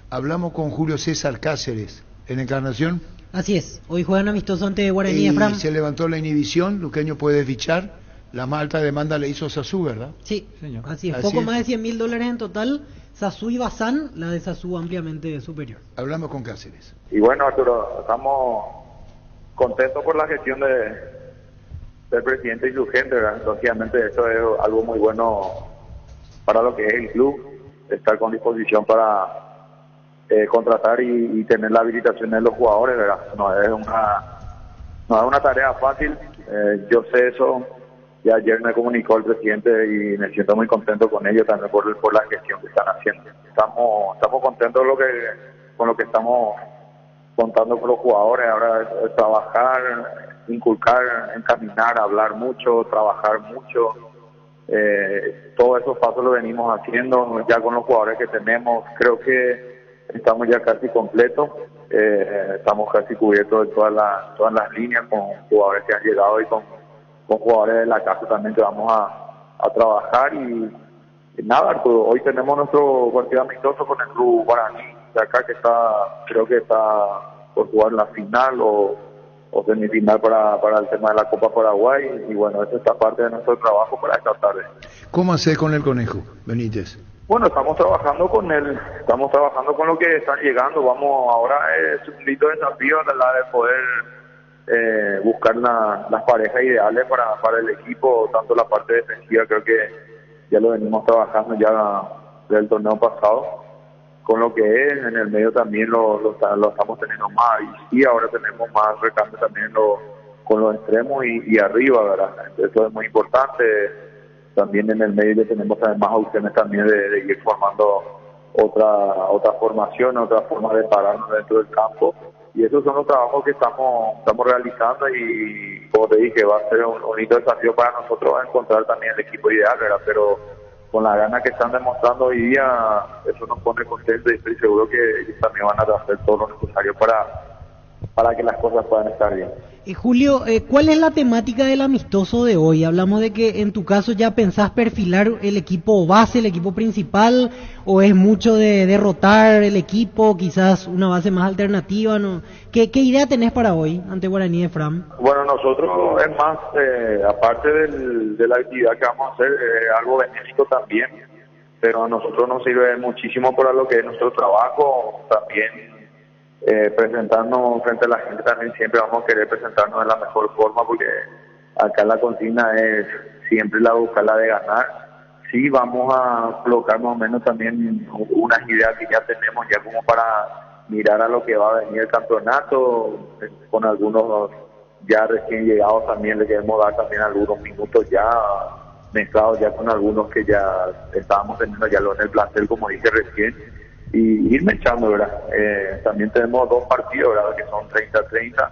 S4: hablamos con Julio César Cáceres en Encarnación.
S5: Así es, hoy juegan amistoso ante Guaraní de Fram.
S4: Y se levantó la inhibición, Luqueño puede fichar, la más alta demanda le hizo Sasú, ¿verdad?
S5: Sí,
S6: señor.
S5: Así es, poco más de $100.000 en total. Sasú y Bazán, la de Sasú ampliamente superior.
S4: Hablamos con Cáceres.
S10: Y bueno, Arturo, estamos contentos por la gestión del presidente y su gente, ¿verdad? Lógicamente eso es algo muy bueno para lo que es el club, estar con disposición para contratar y tener la habilitación de los jugadores, ¿verdad? No es una tarea fácil, yo sé eso. Ya ayer me comunicó el presidente y me siento muy contento con ellos también por la gestión que están haciendo. Estamos contentos con lo que estamos contando con los jugadores. Ahora es trabajar, inculcar, encaminar, hablar mucho, trabajar mucho. Todos esos pasos los venimos haciendo ya con los jugadores que tenemos. Creo que estamos ya casi completos. Estamos casi cubiertos de todas las líneas con jugadores que han llegado y con jugadores de la casa también que vamos a trabajar y nada, Arturo, hoy tenemos nuestro partido amistoso con el club Guaraní de acá, que creo que está por jugar la final o semifinal para el tema de la Copa Paraguay, y bueno, esa está parte de nuestro trabajo para esta tarde.
S4: ¿Cómo haces con el Conejo Benítez?
S10: Bueno, estamos trabajando con él, estamos trabajando con lo que están llegando. Ahora es un lindo desafío de poder buscar las parejas ideales para el equipo, tanto la parte defensiva, creo que ya lo venimos trabajando ya del torneo pasado, con lo que es, en el medio también lo estamos teniendo más, y sí, ahora tenemos más recambio también con los extremos y arriba, ¿verdad? Eso es muy importante. También en el medio ya tenemos también más opciones también de ir formando otra formación, otra forma de pararnos dentro del campo, y esos son los trabajos que estamos realizando, y como te dije, va a ser un bonito desafío para nosotros encontrar también el equipo ideal, ¿verdad? Pero con la gana que están demostrando hoy día, eso nos pone contentos, y estoy seguro que ellos también van a hacer todo lo necesario para que las cosas puedan estar bien.
S5: Julio, ¿cuál es la temática del amistoso de hoy? Hablamos de que en tu caso ya pensás perfilar el equipo base, el equipo principal, o es mucho de derrotar el equipo, quizás una base más alternativa, ¿no? ¿Qué idea tenés para hoy ante Guaraní de Fram?
S10: Bueno, nosotros es más, aparte de la actividad que vamos a hacer, algo benéfico también, pero a nosotros nos sirve muchísimo para lo que es nuestro trabajo, también presentarnos frente a la gente. También siempre vamos a querer presentarnos de la mejor forma, porque acá la consigna es siempre buscarla de ganar. Sí, vamos a colocar más o menos también unas ideas que ya tenemos, ya como para mirar a lo que va a venir el campeonato, con algunos ya recién llegados también le queremos dar también algunos minutos ya mezclados ya con algunos que ya estábamos teniendo ya en el plantel, como dije recién, y irme echando, ¿verdad? También tenemos 2 partidos, ¿verdad?, que son 30-30,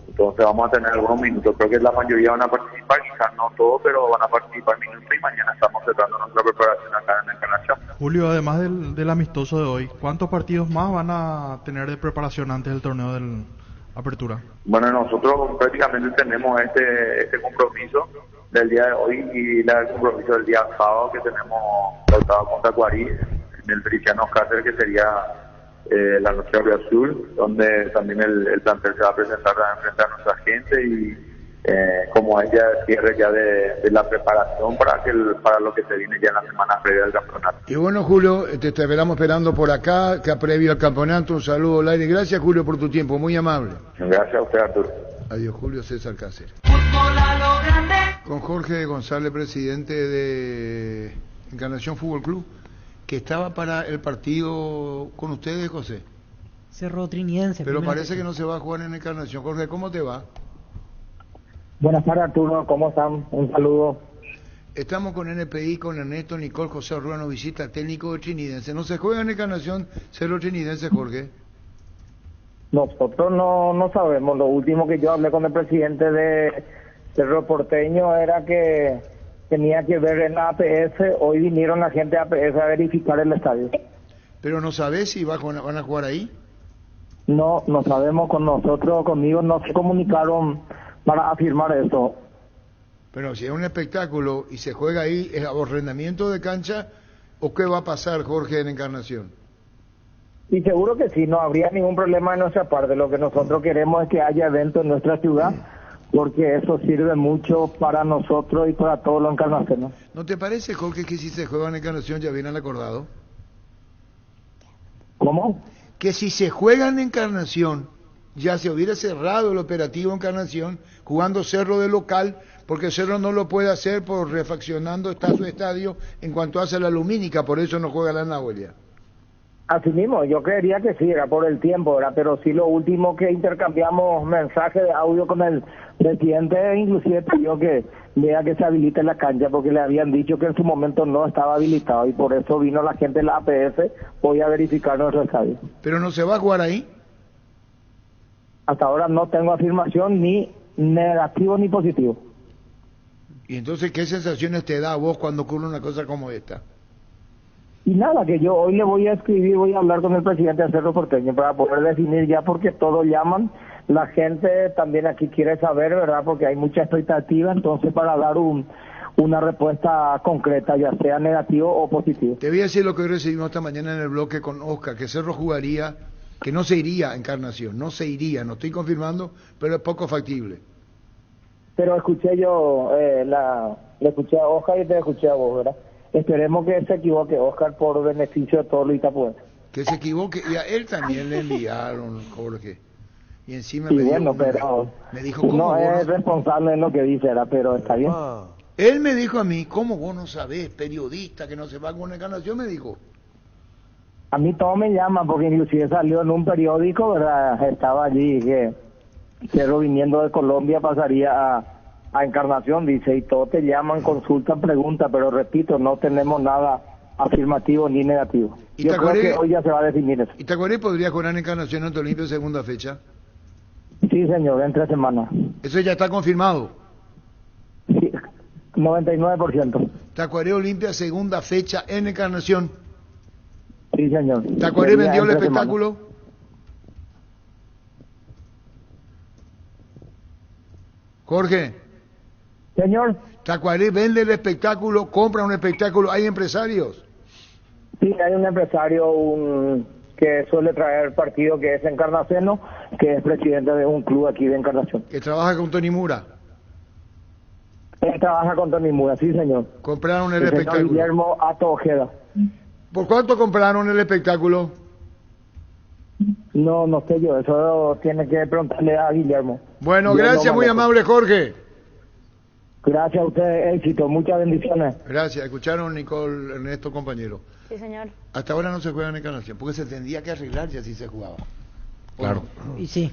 S10: entonces vamos a tener algunos minutos. Creo que la mayoría van a participar, quizás no todos, pero van a participar minutos, y mañana estamos cerrando nuestra preparación acá en Encarnación.
S7: Julio, además del amistoso de hoy, ¿cuántos partidos más van a tener de preparación antes del torneo del Apertura?
S10: Bueno, nosotros prácticamente tenemos este compromiso del día de hoy y el compromiso del día sábado, que tenemos pautado contra Guarí en el Feliciano Cáceres, que sería la noche azul, donde también el plantel se va a presentar frente a nuestra gente, y como ella cierre ya de la preparación para lo que se viene ya en la semana previa del campeonato.
S4: Y bueno, Julio, te esperamos esperando por acá, que previo al campeonato. Un saludo al aire. Gracias, Julio, por tu tiempo, muy amable.
S10: Gracias a usted, Arturo.
S4: Adiós, Julio César Cáceres. Con Jorge González, presidente de Encarnación Fútbol Club, que estaba para el partido con ustedes, José.
S5: Cerro Trinidense.
S4: Pero parece que no se va a jugar en Encarnación. Jorge, ¿cómo te va?
S16: Buenas tardes, Arturo, ¿cómo están? Un saludo.
S4: Estamos con NPI, con Ernesto Nicol José Ruano, visita técnico de Trinidense. ¿No se juega en Encarnación Cerro Trinidense, Jorge?
S16: Nosotros no sabemos. Lo último que yo hablé con el presidente de Cerro Porteño era que tenía que ver en la APS. Hoy vinieron la gente de APS a verificar el estadio.
S4: ¿Pero no sabés si van a jugar ahí?
S16: No sabemos. Con nosotros, conmigo, no se comunicaron para afirmar eso.
S4: Pero si es un espectáculo y se juega ahí, ¿es arrendamiento de cancha o qué va a pasar, Jorge, en Encarnación?
S16: Y seguro que sí, no habría ningún problema de nuestra parte. Lo que nosotros queremos es que haya eventos en nuestra ciudad, porque eso sirve mucho para nosotros y para todos los encarnaciones.
S4: ¿No te parece, Jorge, que si se juega en Encarnación ya viene al acordado?
S16: ¿Cómo?
S4: Que si se juega en Encarnación ya se hubiera cerrado el operativo Encarnación, jugando Cerro de local, porque Cerro no lo puede hacer por refaccionando está su estadio en cuanto hace la lumínica, por eso no juega la Nahuelia.
S16: Así mismo, yo creería que sí, era por el tiempo, ¿verdad? Pero sí, lo último que intercambiamos mensaje de audio con el presidente, inclusive pidió que vea que se habilite la cancha, porque le habían dicho que en su momento no estaba habilitado, y por eso vino la gente de la APS hoy a verificar nuestro estadio.
S4: ¿Pero no se va a jugar ahí?
S16: Hasta ahora no tengo afirmación ni negativo ni positivo.
S4: ¿Y entonces qué sensaciones te da a vos cuando ocurre una cosa como esta?
S16: Y nada, que yo hoy le voy a escribir, voy a hablar con el presidente de Cerro Porteño para poder definir ya, porque todos llaman, la gente también aquí quiere saber, ¿verdad? Porque hay mucha expectativa, entonces para dar una respuesta concreta, ya sea negativo o positivo.
S4: Te voy a decir lo que hoy recibimos esta mañana en el bloque con Oscar, que Cerro jugaría, que no se iría a Encarnación, no se iría, no estoy confirmando, pero es poco factible.
S16: Pero escuché yo, le escuché a Oscar y te escuché a vos, ¿verdad? Esperemos que se equivoque Oscar por beneficio de todos los itapuenses.
S4: Que se equivoque, y a él también le enviaron, Jorge. Y encima
S16: Sí,
S4: me
S16: bueno,
S4: dijo,
S16: pero
S4: me dijo, ¿cómo
S16: uno
S4: vos
S16: es
S4: no?
S16: responsable en lo que dice, ¿verdad? Pero está bien.
S4: Él me dijo a mí, ¿cómo vos no sabés, periodista, que no se va con una Encarnación? Me dijo.
S16: A mí todo me llama, porque inclusive salió en un periódico, ¿verdad? Estaba allí que Cerro viniendo de Colombia pasaría a Encarnación, dice, y todos te llaman, consultan, preguntan, pero repito, no tenemos nada afirmativo ni negativo.
S4: ¿Y
S16: Yo
S4: te
S16: creo que
S4: acuerdas?
S16: hoy ya se va a definir eso.
S4: ¿Y Tacuaré podría jugar en Encarnación ante Olimpia segunda fecha?
S16: Sí, señor, en 3 semanas.
S4: Eso ya está confirmado.
S16: Sí, 99%.
S4: Tacuaré Olimpia segunda fecha en Encarnación.
S16: Sí, señor.
S4: ¿Tacuaré
S16: Sería
S4: vendió el
S16: en 3
S4: espectáculo? Jorge.
S16: Señor.
S4: Tacuaré vende el espectáculo, compra un espectáculo. ¿Hay empresarios?
S16: Sí, hay un empresario que suele traer partido que es Encarnación, que es presidente de un club aquí de Encarnación.
S4: Que trabaja con Tony Mura.
S16: Él trabaja con Tony Mura, sí, señor.
S4: Compraron el
S16: señor
S4: espectáculo.
S16: Guillermo Ato Ojeda.
S4: ¿Por cuánto compraron el espectáculo?
S16: No sé yo, eso tiene que preguntarle a Guillermo.
S4: Bueno,
S16: Yo
S4: gracias,
S16: no
S4: muy
S16: manejo.
S4: amable, Jorge.
S16: Gracias a usted, éxito, muchas bendiciones.
S4: Gracias, escucharon Nicole, Ernesto, compañero.
S17: Sí, señor.
S4: Hasta ahora no se juega en Encarnación, porque se tendría que arreglar si así se jugaba.
S11: Claro.
S5: Y sí.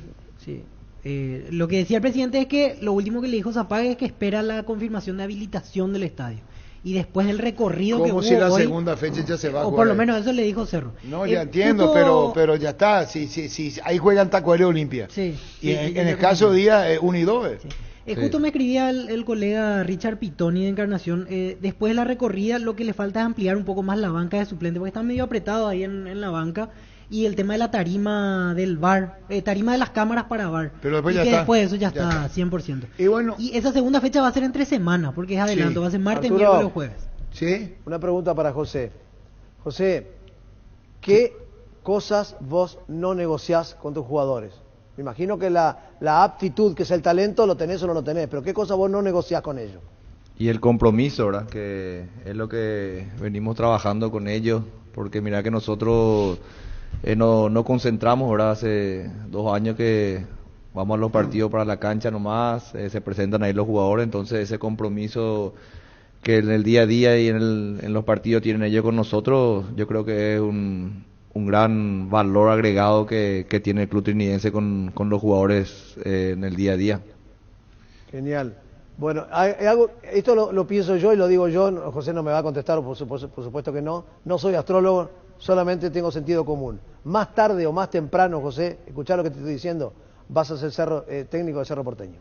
S5: Lo que decía el presidente es que lo último que le dijo Zapag es que espera la confirmación de habilitación del estadio. Y después del recorrido que
S4: Como
S5: hubo
S4: si la
S5: hoy,
S4: segunda fecha ya se va a
S5: o
S4: jugar.
S5: por lo menos eso le dijo Cerro.
S4: No, ya entiendo, pero ya está. Sí, ahí juegan Tacuaré Olimpia.
S5: Sí.
S4: Y en escaso día, 1 y 2.
S5: Justo me escribía el colega Richard Pitoni de Encarnación, después de la recorrida lo que le falta es ampliar un poco más la banca de suplente, porque está medio apretado ahí en la banca, y el tema de la tarima del VAR, tarima de las cámaras para VAR,
S4: Pero después
S5: y
S4: ya
S5: que
S4: está.
S5: después de eso ya
S4: Ya
S5: está 100%.
S4: Y bueno,
S5: Y esa segunda fecha va a ser entre semanas, porque es adelanto, va a ser martes,
S15: Arturo.
S5: miércoles o jueves.
S4: ¿Sí?
S15: Una pregunta para José. José, ¿qué cosas vos no negociás con tus jugadores? Me imagino que la aptitud, que es el talento, lo tenés o no lo tenés, pero ¿qué cosas vos no negociás con ellos?
S11: Y el compromiso, ¿verdad? Que es lo que venimos trabajando con ellos, porque mira que nosotros no concentramos, ¿verdad? Hace 2 años que vamos a los partidos para la cancha nomás, se presentan ahí los jugadores, entonces ese compromiso que en el día a día y en los partidos tienen ellos con nosotros, yo creo que es un gran valor agregado que tiene el club trinidense con los jugadores en el día a día.
S15: Genial. Bueno, hay algo, esto lo pienso yo y lo digo yo, José no me va a contestar, por supuesto que no. No soy astrólogo, solamente tengo sentido común. Más tarde o más temprano, José, escuchá lo que te estoy diciendo, vas a ser técnico de Cerro Porteño.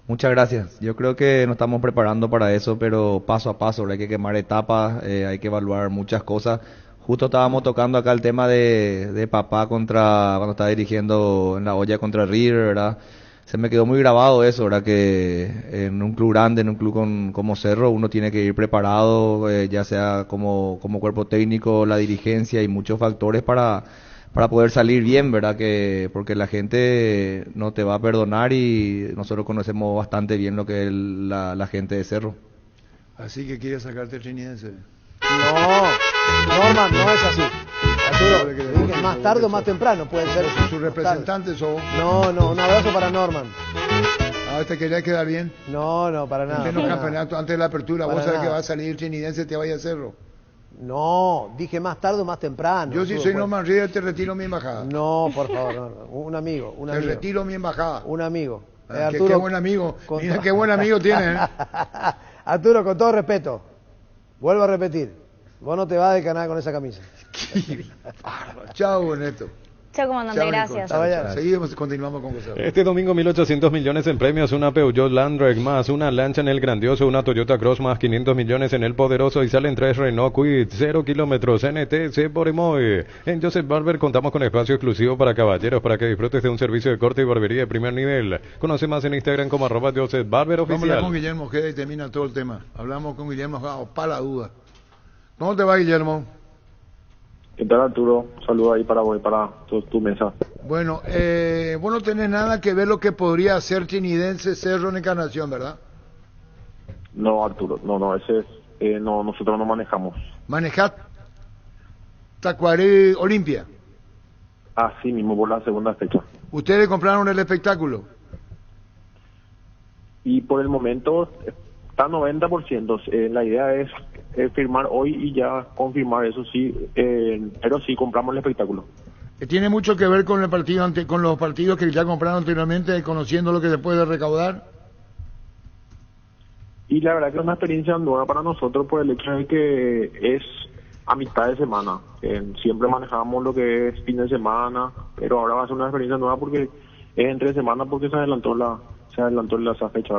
S11: Muchas gracias. Yo creo que nos estamos preparando para eso, pero paso a paso, ¿verdad? Hay que quemar etapas, hay que evaluar muchas cosas. Justo estábamos tocando acá el tema de papá cuando estaba dirigiendo en la olla contra River, ¿verdad? Se me quedó muy grabado eso, ¿verdad? Que en un club grande, en un club como Cerro, uno tiene que ir preparado, ya sea como cuerpo técnico, la dirigencia y muchos factores para poder salir bien, ¿verdad? Porque la gente no te va a perdonar y nosotros conocemos bastante bien lo que es la gente de Cerro.
S4: Así que quiere sacarte el trinidense.
S15: Norman, no es así. Arturo, dije, más tarde o más temprano puede ser.
S4: Su representante sos.
S15: No, un abrazo para Norman.
S4: ¿Te quería quedar bien?
S15: No, para nada.
S4: En los campeonatos, antes de la apertura,
S15: Para
S4: vos sabés
S15: nada.
S4: que va a salir el trinidense, te vaya a Cerro.
S15: No, dije más tarde o más temprano.
S4: Yo si
S15: Arturo,
S4: soy
S15: pues.
S4: Norman Rieder te retiro mi embajada.
S15: No, por favor, no. Un amigo.
S4: Te retiro mi embajada.
S15: Un amigo.
S4: Qué buen amigo. Mira qué buen amigo tiene.
S15: Arturo, con todo respeto, vuelvo a repetir, vos no te vas del canal con esa camisa.
S4: Chao, Neto.
S17: Chao, comandante, gracias.
S4: Seguimos, continuamos con José.
S8: Este domingo 1.800 millones en premios, una Peugeot Landtrek más, una Lancia en el grandioso, una Toyota Cross más 500 millones en el poderoso y salen 3 Renault Kwid, 0 kilómetros, NTC por Emoy. En Joseph Barber contamos con espacio exclusivo para caballeros para que disfrutes de un servicio de corte y barbería de primer nivel. Conoce más en Instagram como @Joseph Barber
S4: Vamos a
S8: oficial.
S4: hablar con Guillermo Ojeda y termina todo el tema. Hablamos con Guillermo Ojeda, para la duda. ¿Cómo te va, Guillermo?
S18: ¿Qué tal, Arturo? Saludos ahí para vos, para tu mesa.
S4: Bueno, vos no tenés nada que ver lo que podría hacer trinidense Cerro en Encarnación, ¿verdad?
S18: No, Arturo, no, ese es, no, nosotros no manejamos.
S4: Manejad Tacuaré Olimpia.
S18: Así mismo por la segunda fecha.
S4: ¿Ustedes compraron el espectáculo?
S18: Y por el momento está 90%. La idea es firmar hoy y ya confirmar, eso sí, pero sí compramos el espectáculo.
S4: ¿Tiene mucho que ver con el partido con los partidos que ya compraron anteriormente, conociendo lo que se puede recaudar?
S18: Y la verdad que es una experiencia nueva para nosotros por el hecho de que es a mitad de semana. Siempre manejamos lo que es fin de semana, pero ahora va a ser una experiencia nueva porque es entre semana, porque se adelantó esa fecha.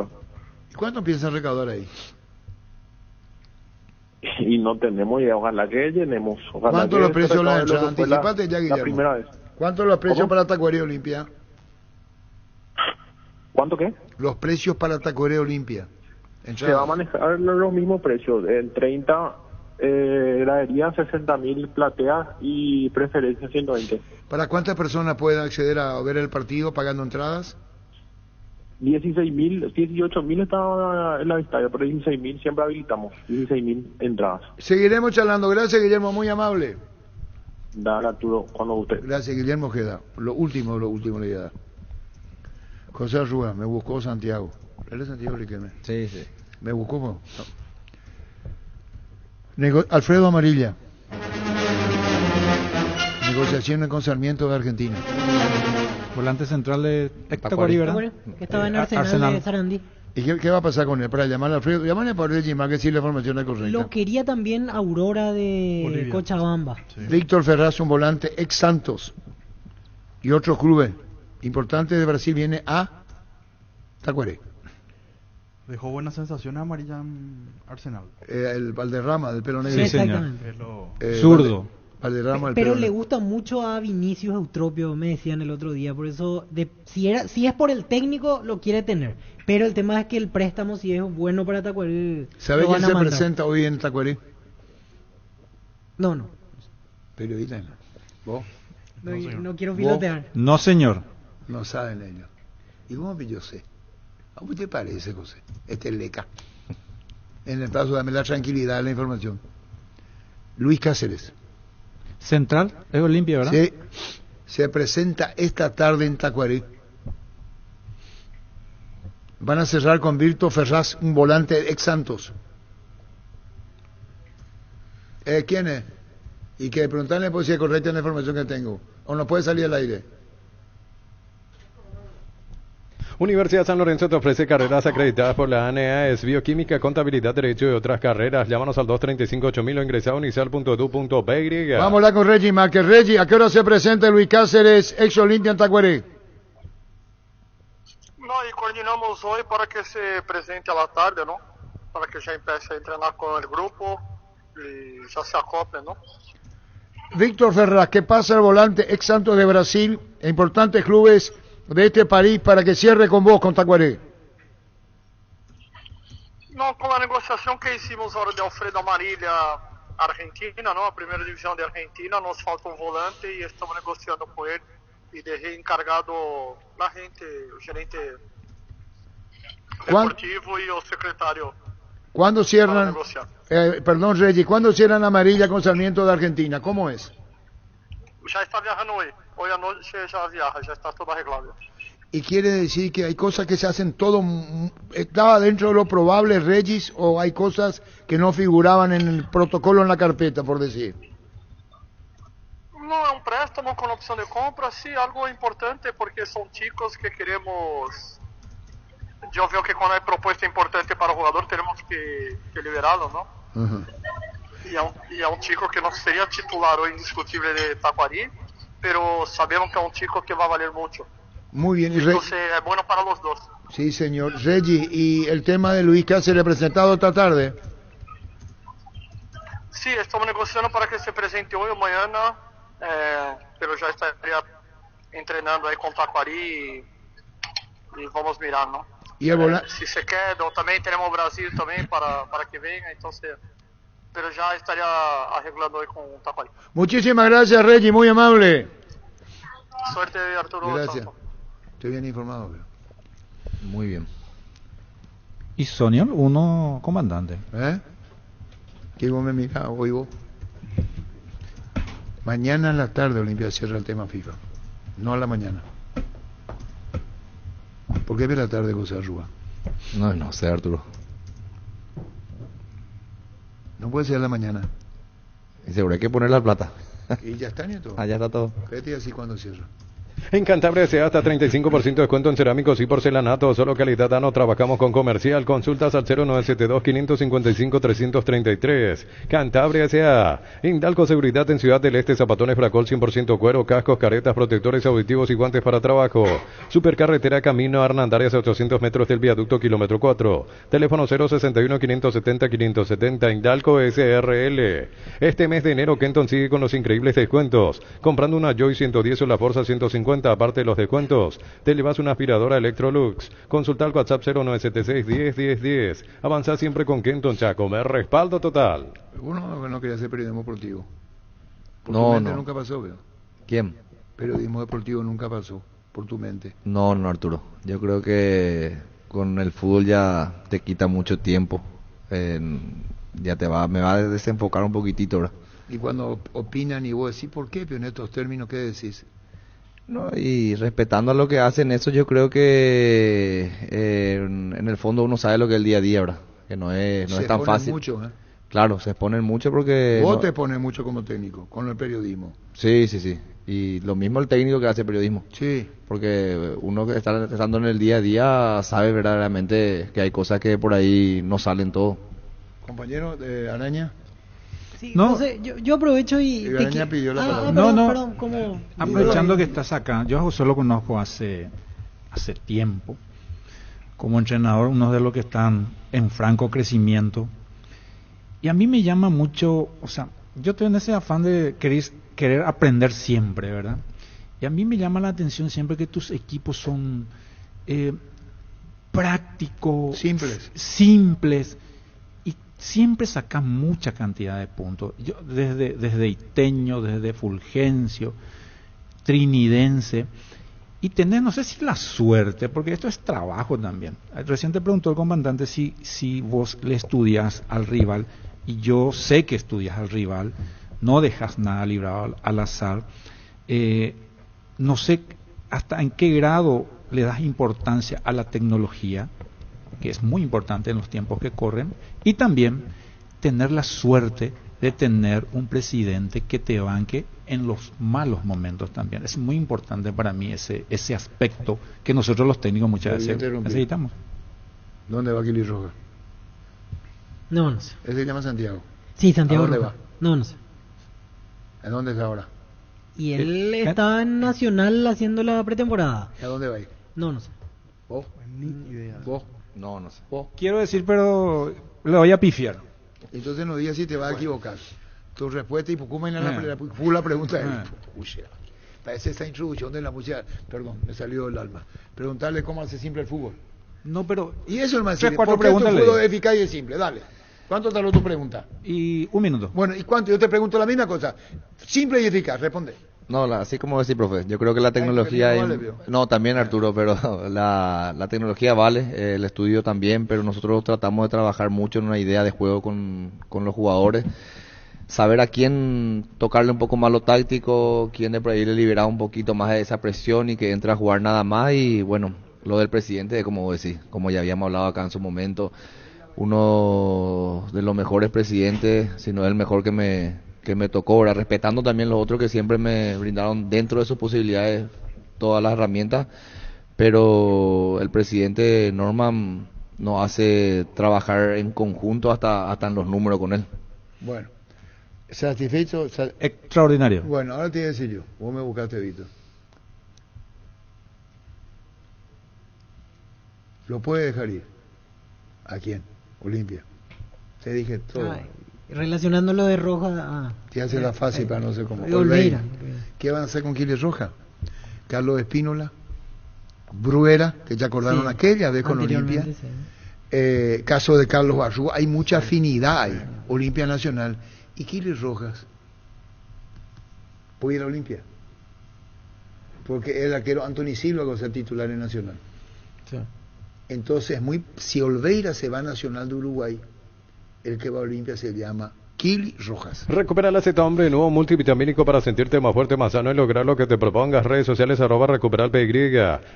S4: ¿Cuánto piensan recaudar ahí?
S18: Y no tenemos idea, ojalá que llenemos.
S4: ¿Cuánto los precios de la entrada? Anticipate ya, Guillermo.
S18: La primera vez.
S4: ¿Cuánto los precios para Tacuaré Olimpia?
S18: ¿Cuánto qué?
S4: Los precios para Tacuaré Olimpia.
S18: Se va a manejar los mismos precios, en 30 graderías, 60.000 plateas y preferencia 120.
S4: ¿Para cuántas personas pueden acceder a ver el partido pagando entradas?
S18: 16.000, 18.000 estaba en la estadio, pero 16.000 siempre habilitamos, 16.000 entradas.
S4: Seguiremos charlando. Gracias, Guillermo, muy amable.
S18: Dale, Arturo, cuando usted.
S4: Gracias, Guillermo Ojeda. Lo último le voy a dar. José Arrúa, me buscó Santiago. ¿Él es Santiago Riquelme?
S11: Sí, sí.
S4: ¿Me buscó? No. Alfredo Amarilla. Negociaciones con Sarmiento de Argentina.
S6: Volante central de Tacuarí, ¿verdad?
S5: Que estaba en Arsenal de Sarandí.
S4: ¿Y qué va a pasar con él? Para llamar a Alfredo. Llámale para Reggie más que si la información es correcta.
S5: Lo quería también Aurora de Bolivia. Cochabamba.
S4: Sí. Víctor Ferraz, un volante ex Santos. Y otros clubes importantes de Brasil viene a Tacuaré.
S7: Dejó buenas sensaciones amarilla en Arsenal.
S4: El Valderrama, del pelo negro.
S5: Sí, exactamente.
S6: Zurdo.
S4: Valderrama, el
S5: pero
S4: pelo
S5: le
S4: negro.
S5: gusta mucho a Vinicius Eutropio, me decían el otro día. Por eso, si es por el técnico, lo quiere tener. Pero el tema es que el préstamo, si es bueno para Tacuaré,
S4: ¿Sabe quién se presenta hoy en Tacuaré?
S5: No.
S4: Periodista. ¿Vos?
S5: No quiero pilotear.
S6: No, señor.
S4: No saben ellos. ¿Y cómo que yo sé? ¿A usted parece, José? Este es Leca. En el plazo, dame la tranquilidad de la información. Luis Cáceres.
S6: Central, es Olimpia, ¿verdad?
S4: Sí. Se presenta esta tarde en Tacuaré. Van a cerrar con Víctor Ferraz, un volante ex Santos. ¿Quién es? Y que preguntarle por si es correcta la información que tengo. O no puede salir al aire.
S8: Universidad San Lorenzo te ofrece carreras acreditadas por la ANEAES, bioquímica, contabilidad, derecho y otras carreras. Llámanos al 235-8000 o ingresa a unicel.edu.by.
S4: Vamos a hablar con Reggie Márquez. Reggie, ¿a qué hora se presenta Luis Cáceres, ex Olimpia en Tacuaré?
S19: No, y coordinamos hoy para que se presente a la tarde, ¿no? Para que ya empiece a entrenar con el grupo y ya se acople, ¿no?
S4: Víctor Ferraz, ¿qué pasa el volante ex Santos de Brasil e importantes clubes de este país para que cierre con vos, con Tacuaré?
S19: No, con la negociación que hicimos ahora de Alfredo Amarilla, Argentina, ¿no? A primera división de Argentina, nos falta un volante y estamos negociando con él y dejé encargado la gente, el gerente deportivo y el secretario.
S4: ¿Cuándo cierran? Perdón, Reggie, ¿cuándo cierran Amarilla con Sarmiento de Argentina? ¿Cómo es?
S19: Ya está viajando hoy. Hoy anoche ya viaja, ya está todo arreglado.
S4: Y quiere decir que hay cosas que se hacen todo... ¿Estaba dentro de lo probable, Regis, o hay cosas que no figuraban en el protocolo, en la carpeta, por decir?
S19: No, es un préstamo con opción de compra, sí, algo importante porque son chicos que queremos... Yo veo que cuando hay propuesta importante para el jugador tenemos que liberarlo, ¿no?
S4: Uh-huh.
S19: Y es un chico que no sería titular o indiscutible de Tacuarí, pero sabemos que es un chico que va a valer mucho.
S4: Muy bien.
S19: Entonces es bueno para los dos.
S4: Sí, señor. Reggie, ¿y el tema de Luis Cáceres presentado esta tarde?
S19: Sí, estamos negociando para que se presente hoy o mañana, pero ya estaría entrenando ahí con Tacuarí y vamos mirar, ¿no?
S4: ¿Y el
S19: si se queda, o también tenemos Brasil también para que venga, entonces... Pero ya estaría arreglando hoy con Tacuarí.
S4: Muchísimas gracias, Reggie, muy amable.
S19: Suerte, Arturo.
S4: Gracias. Estoy bien informado, pero...
S11: Muy bien.
S6: Y Sonia, uno comandante.
S4: Que vos me mirás, hoy vos. Mañana en la tarde Olimpia cierra el tema FIFA. No a la mañana. qué ve la tarde José Arrúa?
S11: No sé, Arturo.
S4: No puede ser a la mañana.
S11: Y seguro hay que poner la plata.
S4: Y ya está, Nieto.
S11: Ya está todo.
S4: Vete así cuando cierra.
S8: En Cantabria se da hasta 35% de descuento en cerámicos y porcelanato. Solo calidad no trabajamos con comercial. Consultas al 0972-555-333. Cantabria S.A. Indalco Seguridad en Ciudad del Este. Zapatones Fracol 100% cuero. Cascos, caretas, protectores auditivos y guantes para trabajo. Supercarretera Camino Hernandarias a 800 metros del viaducto kilómetro 4. Teléfono 061-570-570. Indalco SRL. Este mes de enero Kenton sigue con los increíbles descuentos. Comprando una Joy 110 o la Forza 150. Aparte de los descuentos, te llevas una aspiradora Electrolux. Consulta al WhatsApp 0976-10-10-10. Avanza siempre con Kenton Chacome. Respaldo total.
S4: Uno no quería hacer periodismo deportivo. Por
S11: No,
S4: tu mente
S11: no.
S4: nunca pasó, veo.
S11: ¿Quién?
S4: Periodismo deportivo nunca pasó. Por tu mente.
S11: No, Arturo. Yo creo que con el fútbol ya te quita mucho tiempo. Ya me va a desenfocar un poquitito ahora.
S4: Y cuando opinan y vos decís, ¿por qué? Pero en estos términos, ¿qué decís?
S11: No, y respetando a lo que hacen eso, yo creo que en el fondo uno sabe lo que es el día a día, ¿verdad? Que no es tan fácil.
S4: Mucho, ¿eh?
S11: Claro, se exponen mucho porque...
S4: Vos te expones mucho como técnico, con el periodismo.
S11: Sí. Y lo mismo el técnico que hace periodismo.
S4: Sí.
S11: Porque uno que está estando en el día a día sabe verdaderamente que hay cosas que por ahí no salen todo.
S4: Compañero de Araña.
S5: Sí,
S6: No.
S5: José, yo aprovecho y...
S4: Araña pidió la palabra.
S5: Perdón, ¿cómo?
S6: Aprovechando que estás acá, yo a José lo conozco hace tiempo. Como entrenador, uno de los que están en franco crecimiento. Y a mí me llama mucho, o sea, yo estoy en ese afán de querer aprender siempre, ¿verdad? Y a mí me llama la atención siempre que tus equipos son prácticos, simples, y siempre sacan mucha cantidad de puntos. Yo desde Iteño, desde Fulgencio, Trinidense, y tener, no sé si la suerte, porque esto es trabajo también. Recién te preguntó el comandante si vos le estudias al rival, y yo sé que estudias al rival, no dejas nada librado al azar. No sé hasta en qué grado le das importancia a la tecnología, que es muy importante en los tiempos que corren, y también tener la suerte de tener un presidente que te banque en los malos momentos también. Es muy importante para mí ese aspecto que nosotros los técnicos muchas veces necesitamos.
S4: ¿Dónde va Kili Roja?
S5: No sé.
S4: ¿Él se llama Santiago?
S5: Sí, Santiago.
S4: ¿A dónde
S5: Roja.
S4: va?
S5: No sé.
S4: ¿A dónde está ahora?
S5: Y él está en Nacional haciendo la pretemporada.
S4: ¿A dónde va a ir?
S5: No sé.
S4: ¿Vos? ¿Vos?
S11: No sé.
S4: ¿Vos?
S6: Quiero decir, pero le voy a pifiar.
S4: Entonces no digas si te vas a equivocar. Tu respuesta y Pucuma la pregunta de él. Parece esa introducción de la música. Perdón, me salió del alma. Preguntarle cómo hace simple el fútbol.
S6: No, pero...
S4: Y eso es más
S6: simple.
S4: ¿Por qué tu fútbol es eficaz y es simple? Dale. ¿Cuánto tardó tu pregunta?
S6: Y 1 minuto.
S4: Bueno, ¿y cuánto? Yo te pregunto la misma cosa. Simple y eficaz, responde.
S11: No, así como decís, profe, yo creo que la tecnología... No, también Arturo, pero la tecnología vale, el estudio también, pero nosotros tratamos de trabajar mucho en una idea de juego con los jugadores, saber a quién tocarle un poco más lo táctico, quién de por ahí le liberar un poquito más de esa presión y que entre a jugar nada más. Y bueno, lo del presidente, como vos decís, como ya habíamos hablado acá en su momento, uno de los mejores presidentes, si no el mejor que me tocó, ahora respetando también los otros que siempre me brindaron dentro de sus posibilidades todas las herramientas, pero el presidente Norman nos hace trabajar en conjunto hasta en los números con él.
S4: Bueno, ¿satisfecho?
S6: Extraordinario.
S4: Bueno, ahora te voy a decir yo, vos me buscaste, Vito. ¿Lo puede dejar ir? ¿A quién? Olimpia. Te dije todo.
S5: Ay, relacionando lo de Roja...
S4: Te hace la fácil para no sé cómo.
S5: Olveira.
S4: ¿Qué van a hacer con Quiles Roja? Carlos Espínola, Bruera, que ya acordaron aquella vez con Olimpia. Sí. Caso de Carlos Barrúa, hay mucha afinidad ahí. Olimpia Nacional. ¿Y Quiles Rojas? ¿Puede ir a Olimpia? Porque el arquero Anthony Silva va a ser titular en Nacional. Sí. Entonces, si Olveira se va a Nacional de Uruguay, el que va a Olimpia se llama Kili Rojas.
S8: Recupera la Z Hombre, nuevo multivitamínico para sentirte más fuerte, más sano y lograr lo que te propongas. Redes sociales @recuperalpy.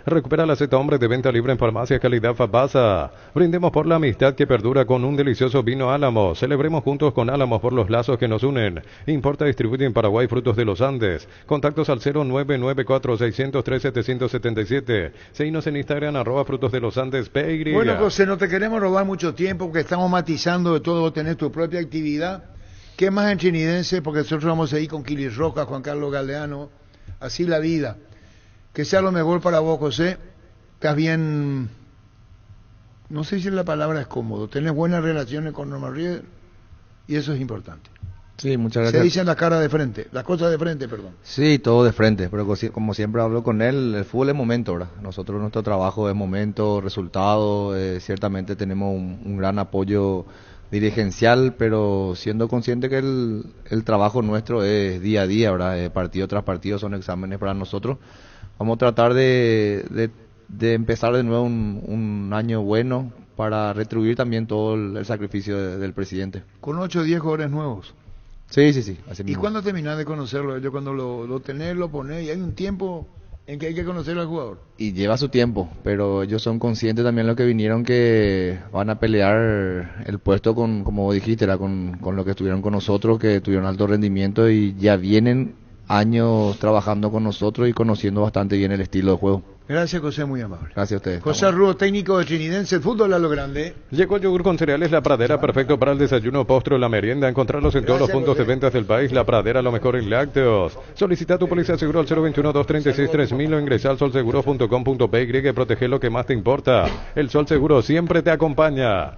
S8: Recupera la Z Hombre de venta libre en farmacia calidad Fabasa. Brindemos por la amistad que perdura con un delicioso vino Álamos. Celebremos juntos con Álamos por los lazos que nos unen. Importa, distribuye en Paraguay Frutos de los Andes. Contactos al 0994-603-777. Seguinos en Instagram @Frutos de los Andes PY.
S4: Bueno, José, no te queremos robar mucho tiempo porque estamos matizando de todo, tener tu propia actividad. ¿Qué más en Trinidense? Porque nosotros vamos a ir con Kili Rojas, Juan Carlos Galeano, así la vida. Que sea lo mejor para vos, José. Estás bien, no sé si la palabra es cómodo, tenés buenas relaciones con Norma Rieder y eso es importante.
S11: Sí, muchas gracias.
S4: Se dicen las cosas de frente, perdón.
S11: Sí, todo de frente, pero como siempre hablo con él, el fútbol es momento, ¿verdad? Nosotros, nuestro trabajo es momento, resultado, ciertamente tenemos un gran apoyo dirigencial, pero siendo consciente que el trabajo nuestro es día a día, ¿verdad? Partido tras partido son exámenes para nosotros. Vamos a tratar de empezar de nuevo un año bueno para retribuir también todo el sacrificio del presidente.
S4: Con 8 o 10 jugadores nuevos.
S11: Sí, así
S4: ¿Y
S11: mismo.
S4: cuándo terminás de conocerlo? Yo cuando lo tenés, lo ponés, y hay un tiempo en que hay que conocer al jugador.
S11: Y lleva su tiempo, pero ellos son conscientes también los que vinieron que van a pelear el puesto como dijiste, con lo que estuvieron con nosotros, que tuvieron alto rendimiento y ya vienen años trabajando con nosotros y conociendo bastante bien el estilo de juego.
S4: Gracias, José, muy amable.
S11: Gracias a ustedes.
S4: José Arrudo, técnico de Trinidense, el fútbol a lo grande.
S8: Llegó el yogur con cereales La Pradera, perfecto para el desayuno, postre o la merienda. Encontrarlos en todos los puntos de ventas del país. La Pradera, lo mejor en lácteos. Solicita tu póliza de seguro al 021-236-3000 o ingresa al solseguros.com.py y protege lo que más te importa. El Sol Seguro siempre te acompaña.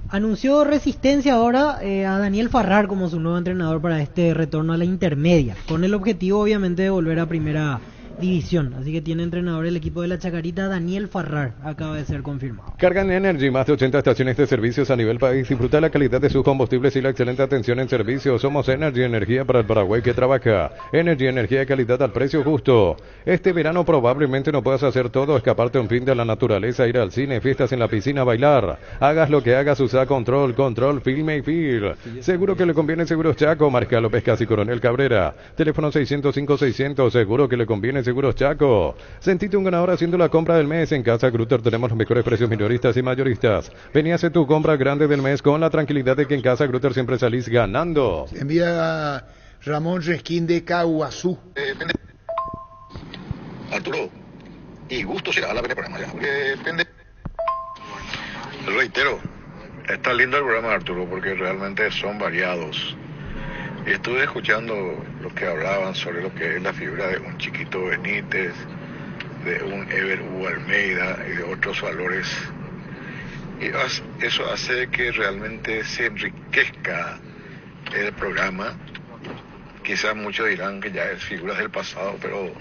S5: Anunció Resistencia ahora a Daniel Farrar como su nuevo entrenador para este retorno a la intermedia, con el objetivo obviamente de volver a primera división. Así que tiene entrenador el equipo de la Chacarita, Daniel Farrar, acaba de ser confirmado.
S8: Cargan Energy, más de 80 estaciones de servicios a nivel país. Disfruta la calidad de sus combustibles y la excelente atención en servicio. Somos Energy, energía para el Paraguay que trabaja. Energy, energía de calidad al precio justo. Este verano probablemente no puedas hacer todo, escaparte un fin de la naturaleza, ir al cine, fiestas en la piscina, bailar. Hagas lo que hagas, usa Control, Filme y Feel. Seguro que le conviene Seguros Chaco, Marca López Casi Coronel Cabrera. Teléfono 605-600, seguro que le conviene Seguros Chaco. Sentite un ganador haciendo la compra del mes. En Casa Grutter tenemos los mejores precios minoristas y mayoristas. Vení a hacer tu compra grande del mes con la tranquilidad de que en Casa Grutter siempre salís ganando.
S4: Envía a Ramón Resquín de Caguazú.
S20: Arturo, y gusto será la programa ya. Reitero, está lindo el programa, Arturo, porque realmente son variados. Y estuve escuchando lo que hablaban sobre lo que es la figura de un Chiquito Benítez, de un Ever Hugo Almeida y de otros valores. Y eso hace que realmente se enriquezca el programa. Quizás muchos dirán que ya es figuras del pasado, pero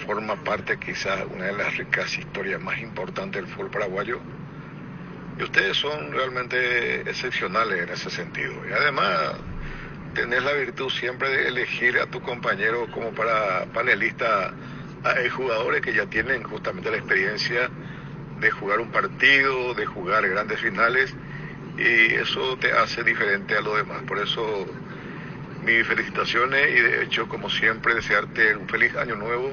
S20: forma parte quizás una de las ricas historias más importantes del fútbol paraguayo. Y ustedes son realmente excepcionales en ese sentido. Y además tenés la virtud siempre de elegir a tu compañero como para panelista a jugadores que ya tienen justamente la experiencia de jugar un partido, de jugar grandes finales, y eso te hace diferente a los demás. Por eso mis felicitaciones y de hecho, como siempre, desearte un feliz año nuevo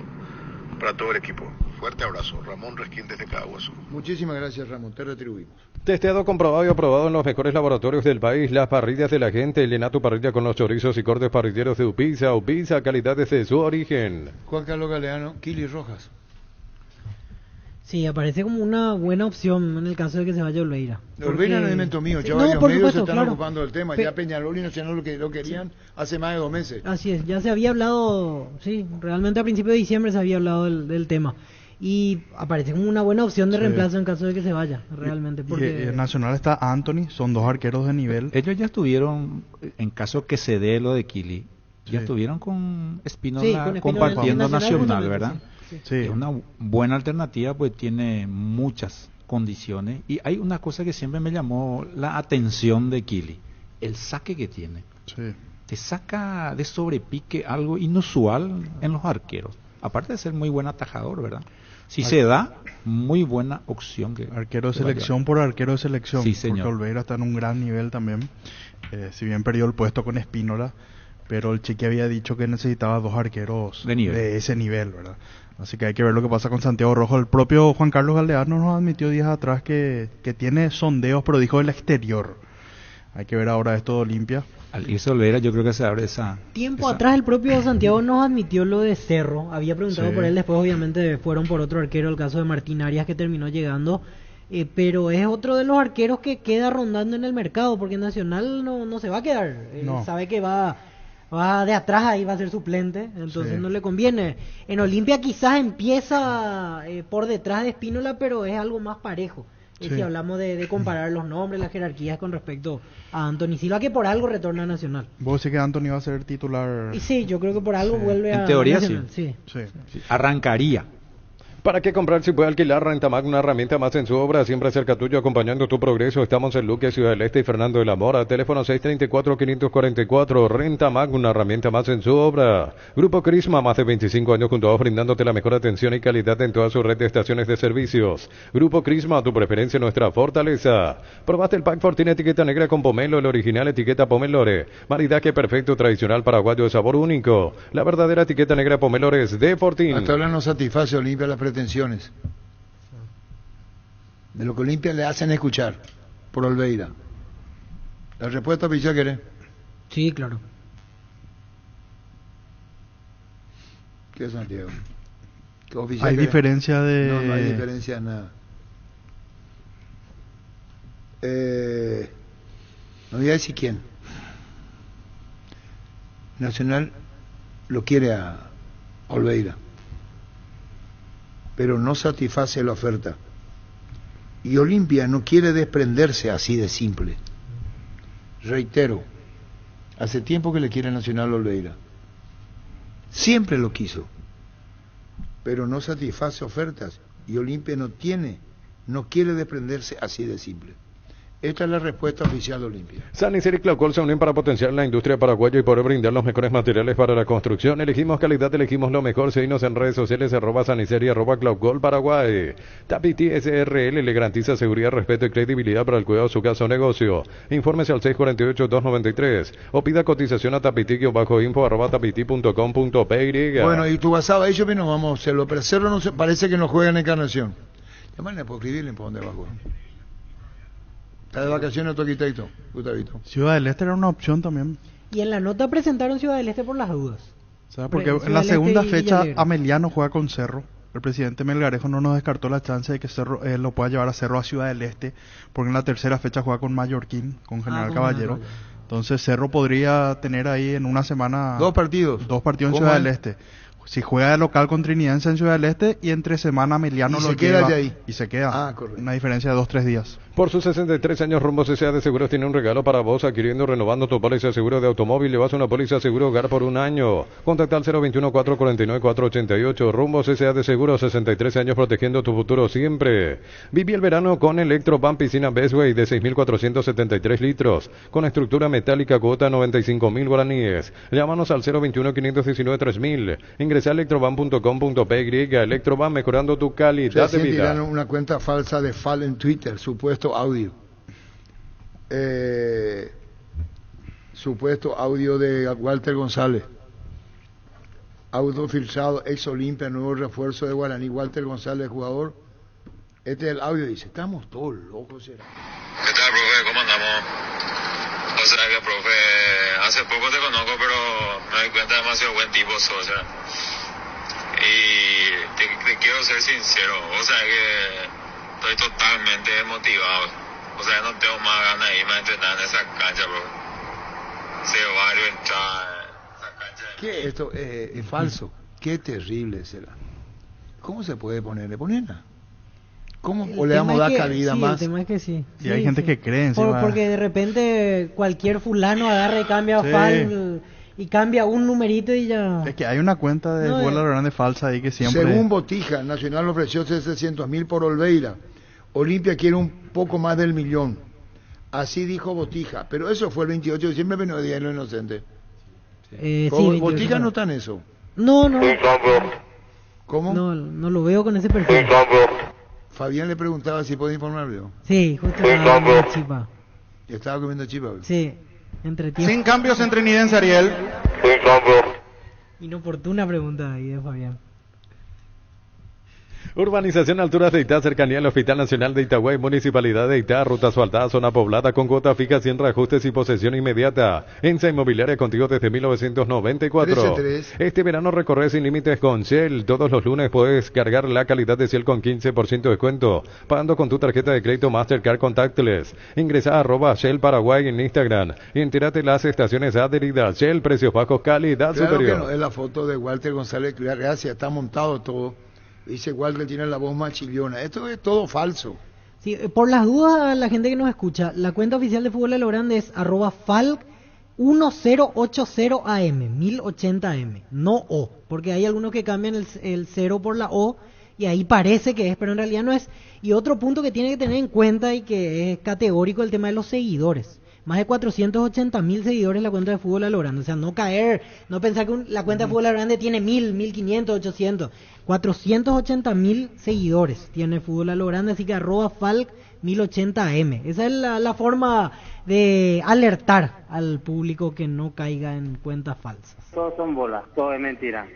S20: para todo el equipo. Fuerte abrazo, Ramón Resquín desde Caguazú.
S4: Muchísimas gracias, Ramón, te retribuimos.
S8: Testeado, comprobado y aprobado en los mejores laboratorios del país. Las parrillas de la gente. Llena tu parrilla con los chorizos y cortes parrilleros de Upisa. Upisa, calidad desde su origen.
S4: Juan Carlos Galeano, Kili Rojas.
S5: Sí, aparece como una buena opción en el caso de que se vaya Olveira.
S4: Olveira no es elemento mío, ya varios medios se están ocupando del tema. Ya Peñarol y Nacional lo querían hace más de 2 meses.
S5: Así es, ya se había hablado, sí, realmente a principios de diciembre se había hablado del tema. Y aparece como una buena opción de reemplazo en caso de que se vaya, realmente. Porque
S7: Y en Nacional está Anthony, son 2 arqueros de nivel.
S6: Ellos ya estuvieron, en caso que se dé lo de Kili, ya estuvieron con Espinola compartiendo Nacional, ¿verdad?
S7: Sí.
S6: Es una buena alternativa, pues tiene muchas condiciones. Y hay una cosa que siempre me llamó la atención de Kili, el saque que tiene.
S7: Sí.
S6: Te saca de sobrepique algo inusual en los arqueros. Aparte de ser muy buen atajador, ¿verdad? Si se da, muy buena opción.
S7: Arquero de selección por arquero de selección.
S6: Sí, señor.
S7: Porque Olveira está en un gran nivel también. Si bien perdió el puesto con Espínola, pero el Chiqui había dicho que necesitaba 2 arqueros de ese nivel, ¿verdad? Así que hay que ver lo que pasa con Santiago Rojo. El propio Juan Carlos Galdeano nos admitió días atrás que tiene sondeos, pero dijo del exterior. Hay que ver ahora esto de Olimpia.
S6: Al irse Olveira, yo creo que se abre esa...
S5: Tiempo atrás el propio Santiago nos admitió lo de Cerro. Había preguntado por él, después obviamente fueron por otro arquero, el caso de Martín Arias, que terminó llegando. Pero es otro de los arqueros que queda rondando en el mercado, porque Nacional no se va a quedar. Sabe que va de atrás, ahí va a ser suplente, entonces no le conviene. En Olimpia quizás empieza por detrás de Espínola, pero es algo más parejo. Si hablamos de comparar los nombres, las jerarquías con respecto a Anthony Silva, que por algo retorna a Nacional.
S7: ¿Vos decís que Anthony va a ser titular?
S5: Y sí, yo creo que por algo vuelve a
S6: teoría,
S5: Nacional.
S6: sí. Arrancaría.
S8: ¿Para qué comprar si puede alquilar? Rentamac, una herramienta más en su obra, siempre cerca tuyo, acompañando tu progreso. Estamos en Luque, Ciudad del Este y Fernando de la Mora. Teléfono 634-544. Rentamac, una herramienta más en su obra. Grupo Crisma, más de 25 años junto a vos, brindándote la mejor atención y calidad en toda su red de estaciones de servicios. Grupo Crisma, tu preferencia, nuestra fortaleza. ¿Probaste el Pack Fortin etiqueta negra con pomelo, el original etiqueta pomelore? Maridaje perfecto, tradicional, paraguayo de sabor único. La verdadera etiqueta negra pomelore es de Fortin.
S4: Hasta ahora no satisface Olimpia las pretensiones de lo que Olimpia le hacen escuchar por Olveira. ¿La respuesta oficial querés?
S5: Sí, claro.
S4: ¿Qué es, Santiago? ¿Qué oficial
S7: ¿Hay
S4: querés?
S7: diferencia de...?
S4: No hay diferencia de nada. No voy a decir quién. Nacional lo quiere a Olveira, pero no satisface la oferta. Y Olimpia no quiere desprenderse así de simple. Reitero, hace tiempo que le quiere Nacional Olveira. Siempre lo quiso, pero no satisface ofertas. Y Olimpia no quiere desprenderse así de simple. Esta es la respuesta oficial de Olimpia.
S8: Sanicer y Claucol se unen para potenciar la industria paraguaya y poder brindar los mejores materiales para la construcción. Elegimos calidad, elegimos lo mejor. Seguimos en redes sociales, @Sanicer y @Claucol Paraguay. Tapiti SRL le garantiza seguridad, respeto y credibilidad para el cuidado de su casa o negocio. Infórmese al 648-293 o pida cotización a tapiti-info@tapiti.com.py.
S4: Bueno, y tu WhatsApp, ellos nos vamos a hacerlo, pero Cerro no se, parece que no juega en Encarnación. Llámale por escribirle por dónde va a jugar. Está de vacaciones Toquiteito, Gustavito.
S7: Ciudad del Este era una opción también.
S5: Y en la nota presentaron Ciudad del Este por las dudas.
S7: ¿Sabes? Porque en la segunda fecha Ameliano juega con Cerro. El presidente Melgarejo no nos descartó la chance de que Cerro lo pueda llevar a Cerro a Ciudad del Este, porque en la tercera fecha juega con Mallorquín, con General Caballero. Entonces Cerro podría tener ahí en una semana...
S4: Dos partidos
S7: en Ciudad del Este. Si juega de local con Trinidense en Ciudad del Este y entre semana Ameliano lo lleva ahí. Y se queda. Una diferencia de 2-3 días.
S8: Por sus 63 años, Rumbo CCA de Seguros tiene un regalo para vos. Adquiriendo, renovando tu póliza de seguro de automóvil, llevas una póliza de seguro hogar por un año. Contacta al 021-449-488. Rumbo CCA de Seguros, 63 años protegiendo tu futuro siempre. Viví el verano con Electroban Piscina Bestway de 6.473 litros. Con estructura metálica, cuota 95.000 guaraníes. Llámanos al 021-519-3000. Ingresa a electroban.com.py. Electroban, mejorando tu calidad de vida.
S4: Tiraron una cuenta falsa de FAL en Twitter, supuesto audio. Supuesto audio de Walter González. Audio filtrado, ex Olimpia, nuevo refuerzo de Guaraní. Walter González, jugador. Este es el audio, dice. Estamos todos locos, ¿será?
S21: ¿Qué tal, profe? ¿Cómo andamos? O sea que, profe, hace poco te conozco, pero me doy cuenta demasiado buen tipo sos, o sea. Y te quiero ser sincero, o sea que estoy totalmente desmotivado. O sea, no tengo más ganas de irme a entrenar en esa cancha, bro. Ceballos entrar en esa cancha.
S4: ¿Qué? Esto es falso. Qué terrible será. ¿Cómo se puede ponerle? Ponerla. ¿Cómo o le damos dar cabida más?
S5: El tema es que sí.
S7: Y hay gente que cree encima.
S5: Porque de repente cualquier fulano agarra y cambia FAL y cambia un numerito y ya...
S7: Es que hay una cuenta de Bola Grande falsa ahí que siempre...
S4: Según Botija, Nacional ofreció 700.000 por Olveira. Olimpia quiere un poco más del millón. Así dijo Botija. Pero eso fue el 28 de diciembre, pero no Día de los Inocentes.
S5: Sí,
S4: Botija no está en eso.
S5: No.
S4: ¿Cómo?
S5: No lo veo con ese perfil.
S4: Fabián le preguntaba si podía informarlo.
S5: Sí, justo estaba comiendo chipa.
S4: ¿Y estaba comiendo chipa?
S5: Sí, entre tiempo.
S7: Sin cambios en Trinidense, Ariel.
S5: Inoportuna pregunta ahí de Fabián.
S8: Urbanización Alturas de Itá, cercanía al Hospital Nacional de Itagüí, Municipalidad de Itá, ruta asfaltada, zona poblada con cuota fija, sin reajustes y posesión inmediata. ENSA Inmobiliaria contigo desde 1994.
S4: 13.
S8: Este verano recorre sin límites con Shell. Todos los lunes puedes cargar la calidad de Shell con 15% de descuento, pagando con tu tarjeta de crédito Mastercard Contactless. Ingresa a @Shell Paraguay en Instagram y entérate las estaciones adheridas. Shell, precios bajos, calidad
S4: claro
S8: superior.
S4: Que no, es la foto de Walter González, gracias, está montado todo. Dice Walter tiene la voz más chillona. Esto es todo falso.
S5: Sí, por las dudas a la gente que nos escucha, la cuenta oficial de Fútbol a lo Grande es @Falc1080am, 1080m, no O, porque hay algunos que cambian el 0 por la O y ahí parece que es, pero en realidad no es. Y otro punto que tiene que tener en cuenta y que es categórico, el tema de los seguidores. Más de 480.000 seguidores la cuenta de Fútbol a lo Grande. O sea, no caer, no pensar que la cuenta de Fútbol a lo Grande tiene 1.000, 1.500, 800. 480.000 seguidores tiene Fútbol a lo Grande, así que @Falc 1080m. Esa es la forma de alertar al público que no caiga en cuentas falsas.
S1: Todos son bolas, todo es mentira.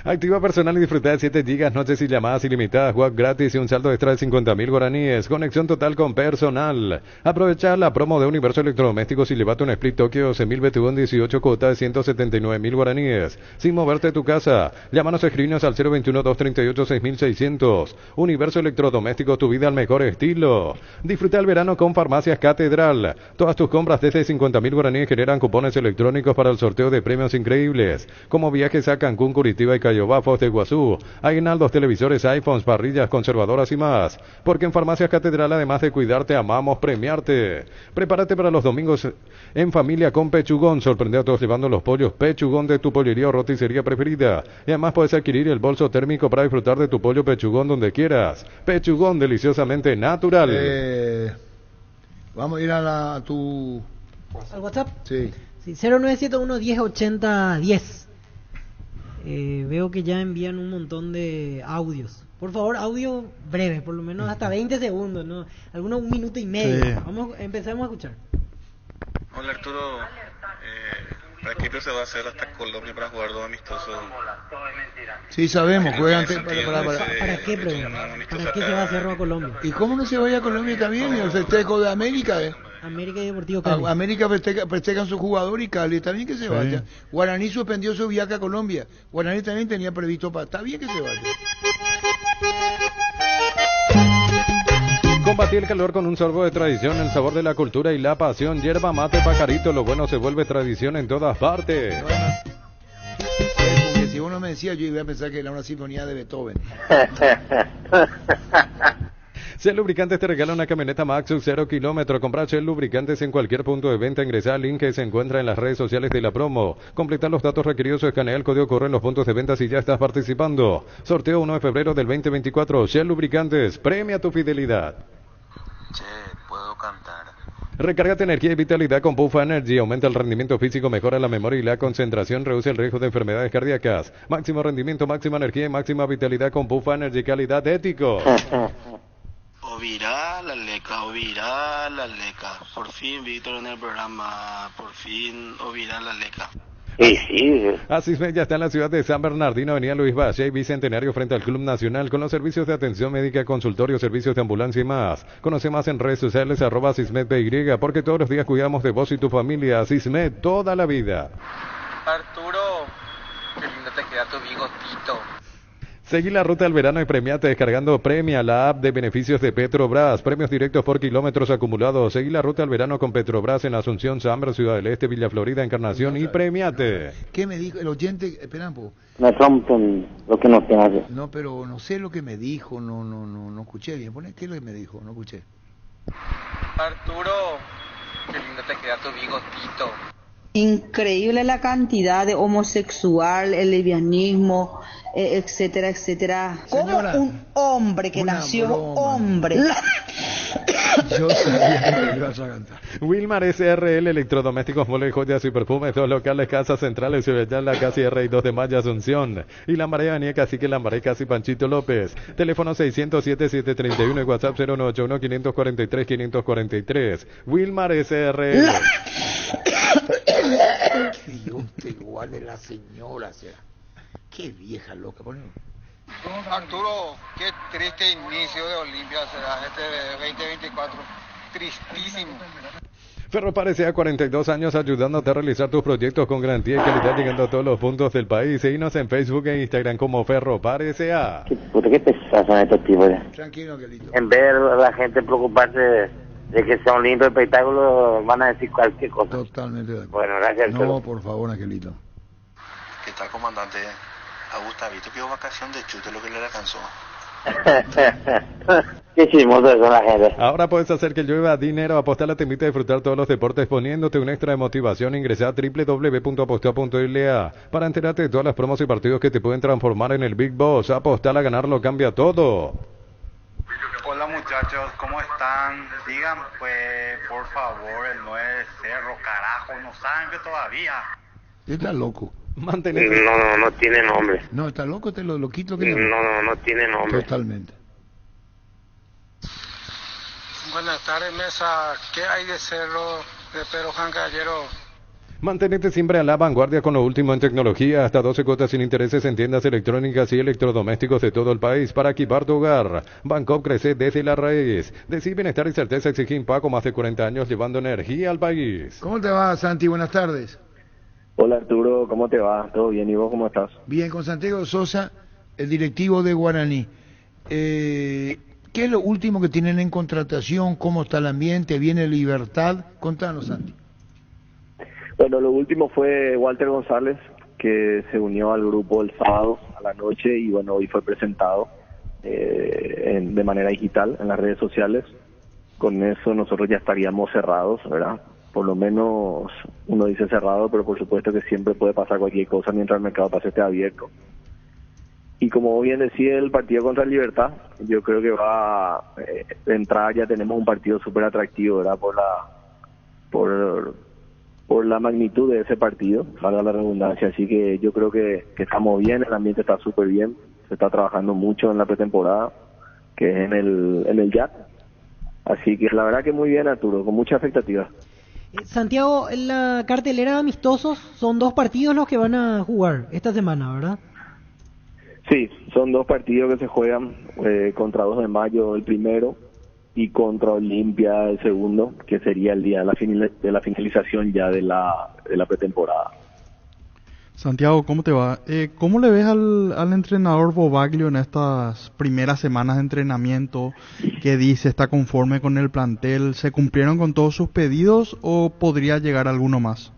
S8: Activa personal y disfruta de 7 gigas, noches y llamadas ilimitadas, WhatsApp gratis y un saldo extra de 50.000 guaraníes. Conexión total con personal. Aprovecha la promo de Universo Electrodomésticos y llévate un Split Tokio 11.000 BTU en 18 cuotas de 179.000 guaraníes. Sin moverte de tu casa. Llámanos a escribinos al 021-238-6600. Universo Electrodomésticos, tu vida al mejor estilo. Disfruta el verano con Farmacias Catedral. Todas tus compras desde 50.000 guaraníes generan cupones electrónicos para el sorteo de premios increíbles, como viajes a Cancún, Curitiba y Cayobá, Foz de Iguazú, aguinaldos, televisores, iPhones, parrillas, conservadoras y más. Porque en Farmacias Catedral, además de cuidarte, amamos premiarte. Prepárate para los domingos en familia con Pechugón. Sorprende a todos llevando los pollos Pechugón de tu pollería o roticería preferida. Y además puedes adquirir el bolso térmico para disfrutar de tu pollo Pechugón donde quieras. Pechugón, deliciosamente natural.
S4: Vamos a ir a tu...
S5: ¿Al WhatsApp?
S4: Sí.
S5: 0971 108010. Veo que ya envían un montón de audios. Por favor, audio breve, por lo menos hasta 20 segundos, ¿no? Algunos 1 minuto y medio.
S7: Sí.
S5: Empecemos a escuchar.
S22: Hola Arturo, Raquito se va a hacer hasta Colombia para jugar 2 amistosos.
S4: Sí, sabemos, juegan...
S5: ¿Para qué, pregunta? ¿Para qué se va a hacer a Colombia?
S4: ¿Y cómo no se vaya a Colombia también? El festejo de América,
S5: América y Deportivo Cali.
S4: América festejan su jugador y Cali, está bien que se vaya. Guaraní suspendió su viaje a Colombia. Guaraní también tenía previsto está bien que se vaya.
S8: Combatir el calor con un sorbo de tradición, el sabor de la cultura y la pasión. Yerba mate Pajarito, lo bueno se vuelve tradición en todas partes.
S4: Porque si uno me decía, yo iba a pensar que era una sinfonía de Beethoven.
S8: Shell Lubricantes te regala una camioneta Maxus 0 kilómetro. Comprar Shell Lubricantes en cualquier punto de venta. Ingresa al link que se encuentra en las redes sociales de la promo. Completa los datos requeridos o escanea el código correo en los puntos de venta si ya estás participando. Sorteo 1 de febrero del 2024. Shell Lubricantes, premia tu fidelidad.
S22: Che, puedo cantar.
S8: Recárgate energía y vitalidad con Puff Energy. Aumenta el rendimiento físico, mejora la memoria y la concentración, reduce el riesgo de enfermedades cardíacas. Máximo rendimiento, máxima energía y máxima vitalidad con Puff Energy. Calidad ético.
S22: Ovirá la leca. Por fin Víctor en el programa, por fin ovirá la leca.
S8: Sí. Asismed ya está en la ciudad de San Bernardino, avenida Luis Valle, Bicentenario frente al Club Nacional, con los servicios de atención médica, consultorio, servicios de ambulancia y más. Conoce más en redes sociales @AsismedPY, porque todos los días cuidamos de vos y tu familia. Asismed, toda la vida.
S22: Arturo, qué lindo te queda tu bigotito.
S8: Seguí la ruta del verano y premiate descargando Premia, la app de beneficios de Petrobras. Premios directos por kilómetros acumulados. Seguí la ruta del verano con Petrobras en Asunción, Samber, Ciudad del Este, Villa Florida, Encarnación y premiate.
S4: ¿Qué me dijo el oyente? Espera un poco.
S1: No rompen lo que nos hace.
S4: No, pero no sé lo que me dijo, no escuché bien. ¿Qué es lo que me dijo? No escuché.
S22: Arturo, qué lindo te queda tu bigotito.
S23: Increíble la cantidad de homosexual, el lesbianismo, etcétera, etcétera. ¿Cómo un hombre que nació hombre
S4: Yo sabía que ibas a cantar.
S8: Wilmar SRL, electrodomésticos, muebles, joyas y perfumes, dos locales, casas centrales, la Casi R y 2 de Mayo, Asunción. Y Lambaré, Avenida Cacique, Lambaré, Casi Panchito López. Teléfono 607-731 y WhatsApp 0981-543-543. Wilmar SRL.
S4: Que Dios te guarde la señora, será. Qué vieja loca, ponemos.
S2: Arturo, qué triste inicio de Olimpia será este 2024. Tristísimo.
S8: Ferropar S.A. 42 años ayudándote a realizar tus proyectos con garantía y calidad, llegando a todos los puntos del país. Seguinos en Facebook e Instagram como Ferropar S.A.
S1: Qué pesados son estos tipos.
S4: Tranquilo, Angelito.
S1: En vez de la gente preocuparse de que sea un lindo espectáculo, van a decir cualquier cosa.
S4: Totalmente de acuerdo.
S1: Bueno, gracias.
S4: No, por favor, Angelito.
S22: ¿Qué tal, comandante? A Gustavito pidió vacación de chute, lo que le alcanzó.
S1: Qué chismoso son la gente.
S8: Ahora puedes hacer que llueva dinero. Apostala te invita a disfrutar todos los deportes poniéndote un extra de motivación. Ingresa a www.apostar.la para enterarte de todas las promos y partidos que te pueden transformar en el Big Boss. Apostar a ganar lo cambia todo.
S22: Hola muchachos, ¿cómo están? Digan pues, por favor, el 9 de Cerro, carajo, no saben que todavía.
S4: Está loco.
S8: Mantenete.
S1: No tiene nombre.
S4: No, está loco, te lo quito que
S1: No tiene nombre.
S4: Totalmente.
S22: Buenas tardes, mesa. ¿Qué hay de Cerro de Pedro Juan Gallero?
S8: Mantenete siempre a la vanguardia con lo último en tecnología. Hasta 12 cuotas sin intereses en tiendas electrónicas y electrodomésticos de todo el país para equipar tu hogar. Bancopp crece desde la raíz. Decir bienestar y certeza exige Impaco, más de 40 años llevando energía al país.
S4: ¿Cómo te va, Santi? Buenas tardes.
S9: Hola Arturo, ¿cómo te va? ¿Todo bien? ¿Y vos cómo estás?
S4: Bien, con Santiago Sosa, el directivo de Guaraní. ¿Qué es lo último que tienen en contratación? ¿Cómo está el ambiente? ¿Viene Libertad? Contanos, Santi.
S9: Bueno, lo último fue Walter González, que se unió al grupo el sábado a la noche y bueno, hoy fue presentado de manera digital en las redes sociales. Con eso nosotros ya estaríamos cerrados, ¿verdad? Por lo menos uno dice cerrado, pero por supuesto que siempre puede pasar cualquier cosa mientras el mercado pase esté abierto. Y como bien decía el partido contra el Libertad, yo creo que va de entrada ya tenemos un partido súper atractivo, ¿verdad? Por la magnitud de ese partido, valga la redundancia. Así que yo creo que estamos bien, el ambiente está súper bien, se está trabajando mucho en la pretemporada, que es en el JAC. Así que la verdad que muy bien, Arturo, con mucha expectativa.
S5: Santiago, en la cartelera de amistosos son 2 partidos los que van a jugar esta semana, ¿verdad?
S9: Sí, son 2 partidos que se juegan contra 2 de Mayo el primero y contra Olimpia el segundo, que sería el día de la finalización ya de la pretemporada.
S7: Santiago, ¿cómo te va? ¿Cómo le ves al entrenador Bobaglio en estas primeras semanas de entrenamiento? ¿Qué dice? ¿Está conforme con el plantel? ¿Se cumplieron con todos sus pedidos o podría llegar alguno más?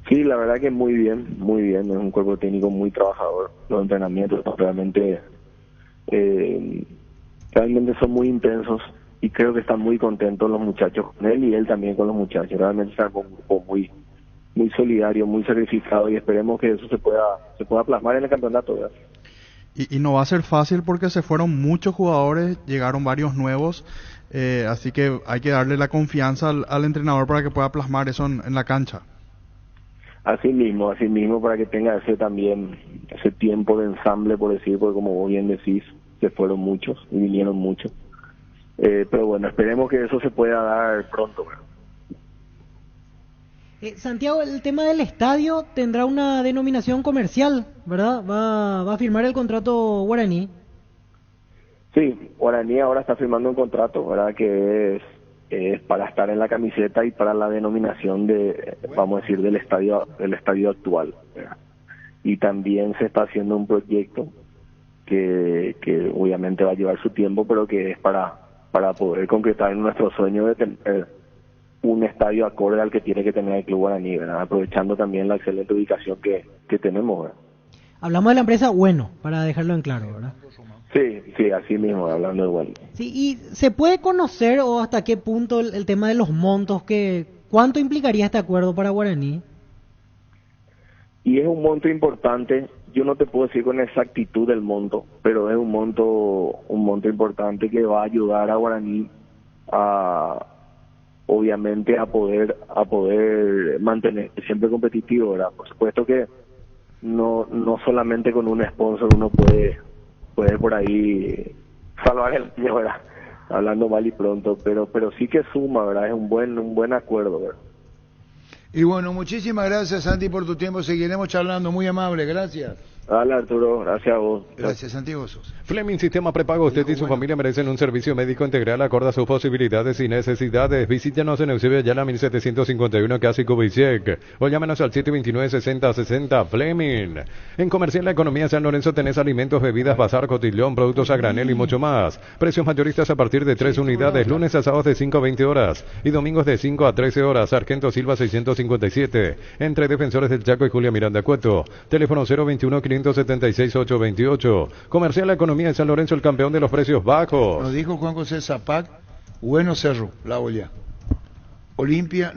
S9: Sí, la verdad que muy bien, muy bien. Es un cuerpo técnico muy trabajador. Los entrenamientos realmente son muy intensos y creo que están muy contentos los muchachos con él y él también con los muchachos. Realmente está con un grupo muy solidario, muy sacrificado y esperemos que eso se pueda plasmar en el campeonato, ¿verdad?
S7: Y no va a ser fácil porque se fueron muchos jugadores, llegaron varios nuevos, así que hay que darle la confianza al entrenador para que pueda plasmar eso en la cancha.
S9: Así mismo, para que tenga ese tiempo de ensamble, por decir, porque como vos bien decís, se fueron muchos y vinieron muchos. Pero bueno, esperemos que eso se pueda dar pronto, ¿verdad?
S5: Santiago, el tema del estadio tendrá una denominación comercial, ¿verdad? Va a firmar el contrato Guaraní.
S9: Sí, Guaraní ahora está firmando un contrato, ¿verdad? Que es para estar en la camiseta y para la denominación vamos a decir, del estadio actual, ¿verdad? Y también se está haciendo un proyecto que obviamente va a llevar su tiempo, pero que es para poder concretar nuestro sueño de tener un estadio acorde al que tiene que tener el Club Guaraní, ¿verdad? Aprovechando también la excelente ubicación que tenemos, ¿verdad?
S5: Hablamos de la empresa Bueno, para dejarlo en claro, ¿verdad?
S9: Sí, así mismo, hablando de Bueno.
S5: Sí, y ¿se puede conocer o hasta qué punto el tema de los montos, cuánto implicaría este acuerdo para Guaraní?
S9: Y es un monto importante, yo no te puedo decir con exactitud el monto, pero es un monto importante que va a ayudar a Guaraní obviamente a poder mantener siempre competitivo, ¿verdad? Por supuesto que no solamente con un sponsor uno puede por ahí salvar el año, ¿verdad? Hablando mal y pronto, pero sí que suma, ¿verdad? Es un buen acuerdo, ¿verdad?
S4: Y bueno, muchísimas gracias, Santi, por tu tiempo. Seguiremos charlando. Muy amable, gracias.
S9: Dale, Arturo, gracias a vos.
S4: Gracias, Santiago Sos.
S8: Fleming Sistema Prepago. Usted y su familia merecen un servicio médico integral acorde a sus posibilidades y necesidades. Visítenos en Eusebio Ayala 1751, casi Cubisec. O llámenos al 729-6060. Fleming. En Comercial La Economía San Lorenzo tenés alimentos, bebidas, bazar, cotillón, productos a granel y mucho más. Precios mayoristas a partir de 3 unidades. Lunes a sábados de 5 a 20 horas. Y domingos de 5 a 13 horas. Sargento Silva 657. Entre Defensores del Chaco y Julia Miranda Cueto. Teléfono 021-576-828. Comercial La Economía de San Lorenzo, el campeón de los precios bajos.
S4: Nos dijo Juan José Zapac, bueno Cerro, la olla. Olimpia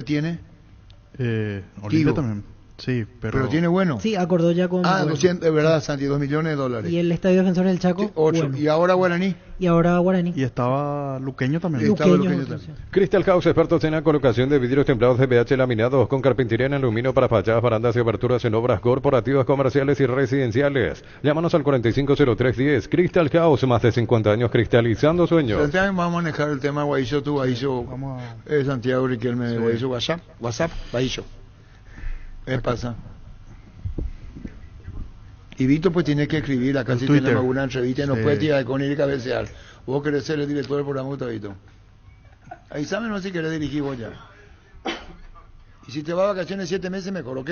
S4: tiene.
S7: Olimpia también. Sí, pero
S4: tiene bueno.
S5: Sí, acordó ya con...
S4: 200, de verdad, Santi, $2 millones.
S5: Y el Estadio Defensores del Chaco,
S4: 8. Bueno. Y ahora Guaraní.
S5: Y
S7: estaba Luqueño también.
S5: Luqueño.
S8: Crystal House, expertos en la colocación de vidrios templados de PH laminados con carpintería en aluminio para fachadas, barandas y aberturas en obras corporativas, comerciales y residenciales. Llámanos al 450310. Crystal House, más de 50 años cristalizando sueños.
S4: Vamos a manejar el tema Guaillo, Santiago Riquelme, Guaillo, WhatsApp, Guaillo. ¿Qué pasa? Y Vito pues tiene que escribir, acá si tenemos alguna entrevista, no puede tirar con ir y cabecear. Vos querés ser el director del programa, Vito. Avísame si querés dirigir vos ya. Y si te vas a vacaciones 7 meses, mejor, ¿ok?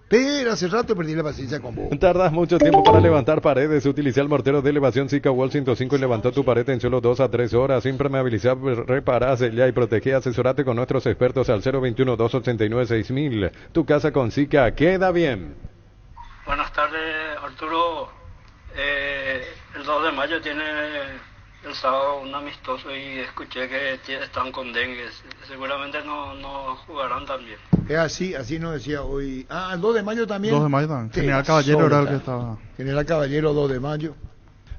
S4: Pero hace rato perdí la paciencia con vos.
S8: Tardas mucho tiempo para levantar paredes. Utiliza el mortero de elevación Zika Wall 105 y levantó tu pared en solo 2 a 3 horas. Impermeabilizar, repará, sella y protege. Asesorate con nuestros expertos al 021-289-6000. Tu casa con Zika queda bien.
S3: Buenas tardes, Arturo. El 2 de mayo tiene el sábado un amistoso y escuché que están con dengue. Seguramente no jugarán también.
S4: Es así nos decía hoy. El 2 de mayo también.
S7: 2 de mayo también. General Caballero era el que estaba.
S4: General Caballero, 2 de mayo.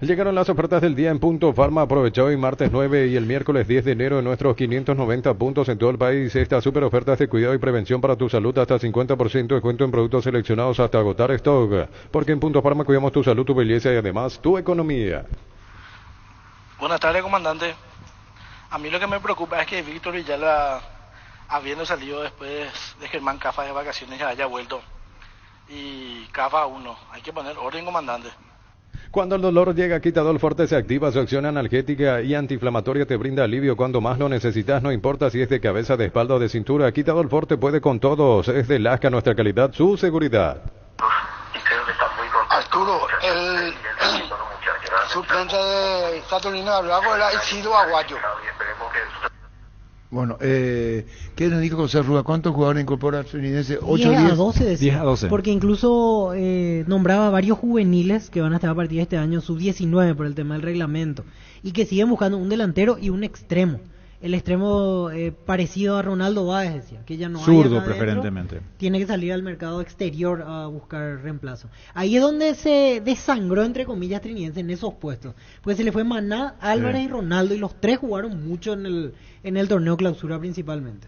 S8: Llegaron las ofertas del día en Punto Farma. Aprovecha hoy martes 9 y el miércoles 10 de enero en nuestros 590 puntos en todo el país. Estas super ofertas de cuidado y prevención para tu salud, hasta 50% de descuento en productos seleccionados hasta agotar stock. Porque en Punto Farma cuidamos tu salud, tu belleza y además tu economía.
S12: Buenas tardes, comandante. A mí lo que me preocupa es que Víctor Villalba, habiendo salido después de Germán Cafa de vacaciones, ya haya vuelto. Y Cafa aún no. Hay que poner orden, comandante.
S8: Cuando el dolor llega, Quitadol Forte se activa. Su acción analgésica y antiinflamatoria te brinda alivio cuando más lo necesitas. No importa si es de cabeza, de espalda o de cintura. Quitadol Forte puede con todos. Es de Lasca, nuestra calidad, su seguridad.
S2: Arturo, el suplente de Saturnino Abrago era Isidro Aguayo.
S4: Bueno, ¿qué nos dijo José Rúa? ¿Cuántos jugadores incorpora Trinidad? 8
S5: 10 a 12 decía.
S6: 10 a 12.
S5: Porque incluso nombraba varios juveniles que van a estar a partir de este año, sub-19 por el tema del reglamento. Y que siguen buscando un delantero y un extremo. El extremo parecido a Ronaldo Báez, decía, que ya no hay.
S6: Zurdo preferentemente.
S5: Tiene que salir al mercado exterior a buscar reemplazo. Ahí es donde se desangró, entre comillas, Trinidense en esos puestos. Pues se le fue Maná, Álvarez y Ronaldo, y los tres jugaron mucho en el torneo clausura principalmente.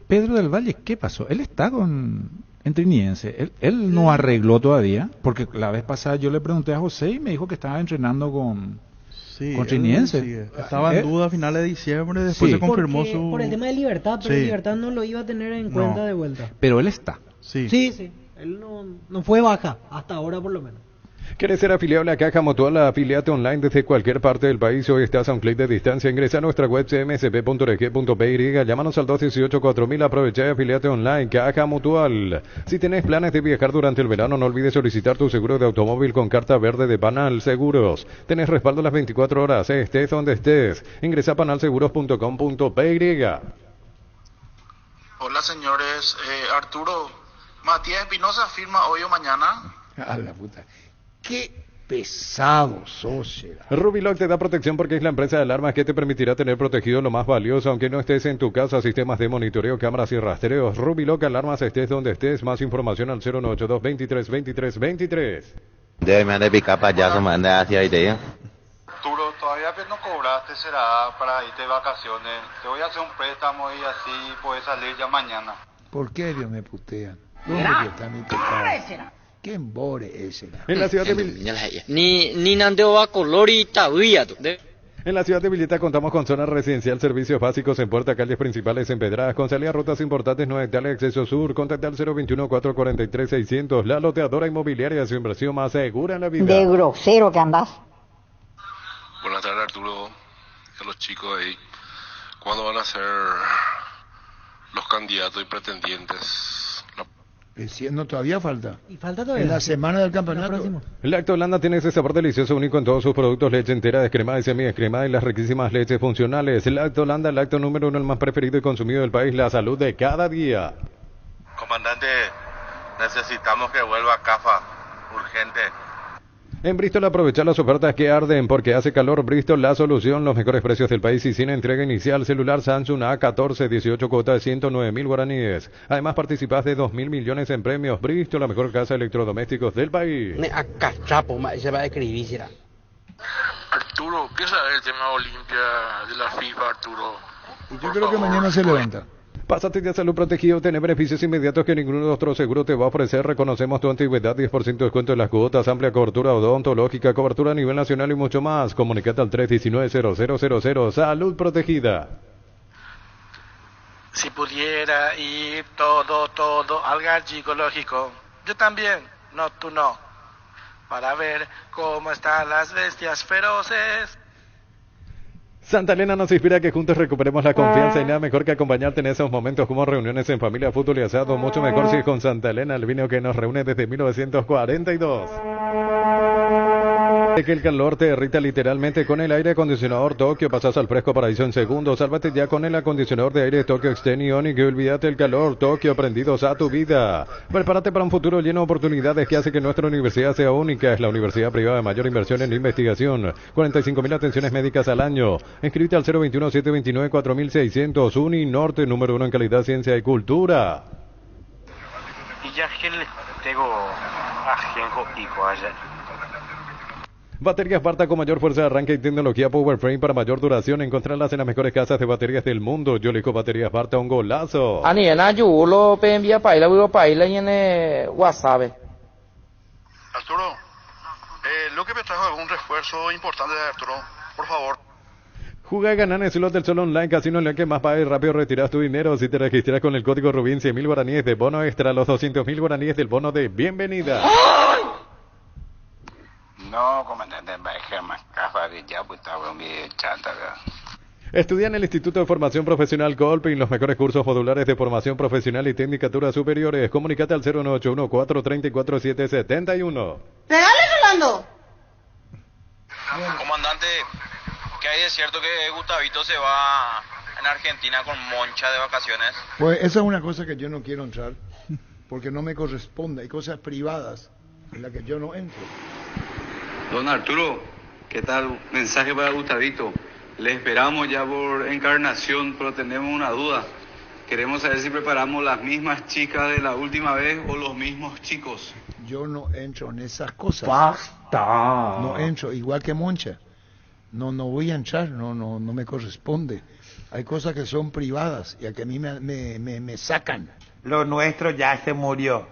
S6: Pedro del Valle, ¿qué pasó? Él está en Trinidense. Él no arregló todavía, porque la vez pasada yo le pregunté a José y me dijo que estaba entrenando con Trinidense.
S7: Estaba en duda a finales de diciembre, después se confirmó
S5: por el tema de Libertad, pero Libertad no lo iba a tener en cuenta de vuelta.
S6: Pero él está.
S5: Sí. Él no fue baja, hasta ahora por lo menos.
S8: ¿Quieres ser afiliado a la Caja Mutual? Afiliate online desde cualquier parte del país. Hoy estás a un clic de distancia. Ingresa a nuestra web cmsp.org.py. Llámanos al 218-4000. Aprovecha y afiliate online. Caja Mutual. Si tenés planes de viajar durante el verano, no olvides solicitar tu seguro de automóvil con carta verde de Panal Seguros. Tenés respaldo las 24 horas. Estés donde estés. Ingresa a panalseguros.com.py.
S22: Hola, señores. Arturo, Matías Espinosa firma hoy o mañana.
S4: A la puta. ¡Qué pesado sos!
S8: Rubiloc te da protección porque es la empresa de alarmas que te permitirá tener protegido lo más valioso, aunque no estés en tu casa. Sistemas de monitoreo, cámaras y rastreos. Rubiloc Alarmas, estés donde estés. Más información al 0982-23-23-23.
S1: Debe me de picar payaso, me anda hacia ahí,
S22: Arturo, todavía no cobraste, será para irte de vacaciones. Te voy a hacer un préstamo y así puedes salir ya mañana.
S4: ¿Por qué Dios me putean? ¿Dónde está mi pecado? ¿Qué embore ese?
S8: En la ciudad de En la ciudad de Villeta contamos con zona residencial, servicios básicos en puerta, calles principales empedradas, con salida a rutas importantes, no detales, acceso sur. Contacta al 021-443-600. La loteadora inmobiliaria, su inversión más segura en la vida.
S10: De grosero que andás.
S13: Buenas tardes, Arturo, a los chicos ahí. ¿Cuándo van a ser los candidatos y pretendientes?
S4: No, todavía falta.
S5: Y falta todavía.
S4: En la semana del campeonato.
S8: El Lacto Holanda tiene ese sabor delicioso único en todos sus productos: leche entera, descremada y semidescremada y las riquísimas leches funcionales. El Lacto Holanda, el lacto número 1, el más preferido y consumido del país, la salud de cada día.
S22: Comandante, necesitamos que vuelva CAFA, urgente.
S8: En Bristol aprovecha las ofertas que arden porque hace calor. Bristol, la solución, los mejores precios del país y sin entrega inicial. Celular Samsung A14, 18 cuotas de 109.000 guaraníes. Además participás de 2.000 millones en premios. Bristol, la mejor casa de electrodomésticos del país.
S22: Se va a escribir, será.
S13: Arturo, ¿qué sabe el tema Olimpia de la FIFA, Arturo?
S4: Y yo creo que mañana se levanta.
S8: Pásate de Salud Protegido, tiene beneficios inmediatos que ninguno de otros seguros te va a ofrecer. Reconocemos tu antigüedad, 10% de descuento en las cuotas, amplia cobertura odontológica, cobertura a nivel nacional y mucho más. Comunicate al 319-0000. Salud Protegida.
S12: Si pudiera ir todo al ginecológico, yo también, no, tú no, para ver cómo están las bestias feroces.
S8: Santa Elena nos inspira a que juntos recuperemos la confianza y nada mejor que acompañarte en esos momentos como reuniones en familia, fútbol y asado. Mucho mejor si es con Santa Elena, el vino que nos reúne desde 1942. Que el calor te derrita literalmente con el aire acondicionador Tokio. Pasas al fresco paraíso en segundos. Sálvate ya con el acondicionador de aire Tokio Extend Ionic y olvídate el calor. Tokio, prendidos a tu vida. Prepárate para un futuro lleno de oportunidades que hace que nuestra universidad sea única. Es la universidad privada de mayor inversión en investigación. 45.000 atenciones médicas al año. Inscríbete al 021-729-4600. Uni Norte, número 1 en calidad, ciencia y cultura.
S22: Y ya que le tengo ajenjo y coalla.
S8: Baterías Barta con mayor fuerza de arranque y tecnología Powerframe para mayor duración. Encontrarlas en las mejores casas de baterías del mundo. Yo elijo Baterías Barta, un golazo.
S14: Ani en ayulo pe envía paila viro paila y en WhatsApp.
S22: Arturo, lo que me trajo algún refuerzo importante de Arturo, por favor.
S8: Juega y gana en el slot del Sol Online, casino en el que más pagues rápido retiras tu dinero. Si te registras con el código Rubín, 100.000 guaraníes de bono extra, los 200.000 guaraníes del bono de bienvenida.
S22: No, comandante, más CAFA que ya pues estaba un video chanta, ¿verdad?
S8: Estudia en el Instituto de Formación Profesional Colpin los mejores cursos modulares de formación profesional y tecnicaturas superiores. Comunicate al 01814-34-771.
S10: ¡Pegale, Rolando!
S22: Comandante, ¿qué hay de cierto que Gustavito se va en Argentina con Moncha de vacaciones?
S4: Pues esa es una cosa que yo no quiero entrar, porque no me corresponde. Hay cosas privadas en las que yo no entro.
S22: Don Arturo, ¿qué tal? Mensaje para Gustavito. Le esperamos ya por Encarnación, pero tenemos una duda. Queremos saber si preparamos las mismas chicas de la última vez o los mismos chicos.
S4: Yo no entro en esas cosas.
S22: ¡Basta!
S4: No entro, igual que Moncha. No voy a entrar, no me corresponde. Hay cosas que son privadas y a que a mí me sacan.
S22: Lo nuestro ya se murió.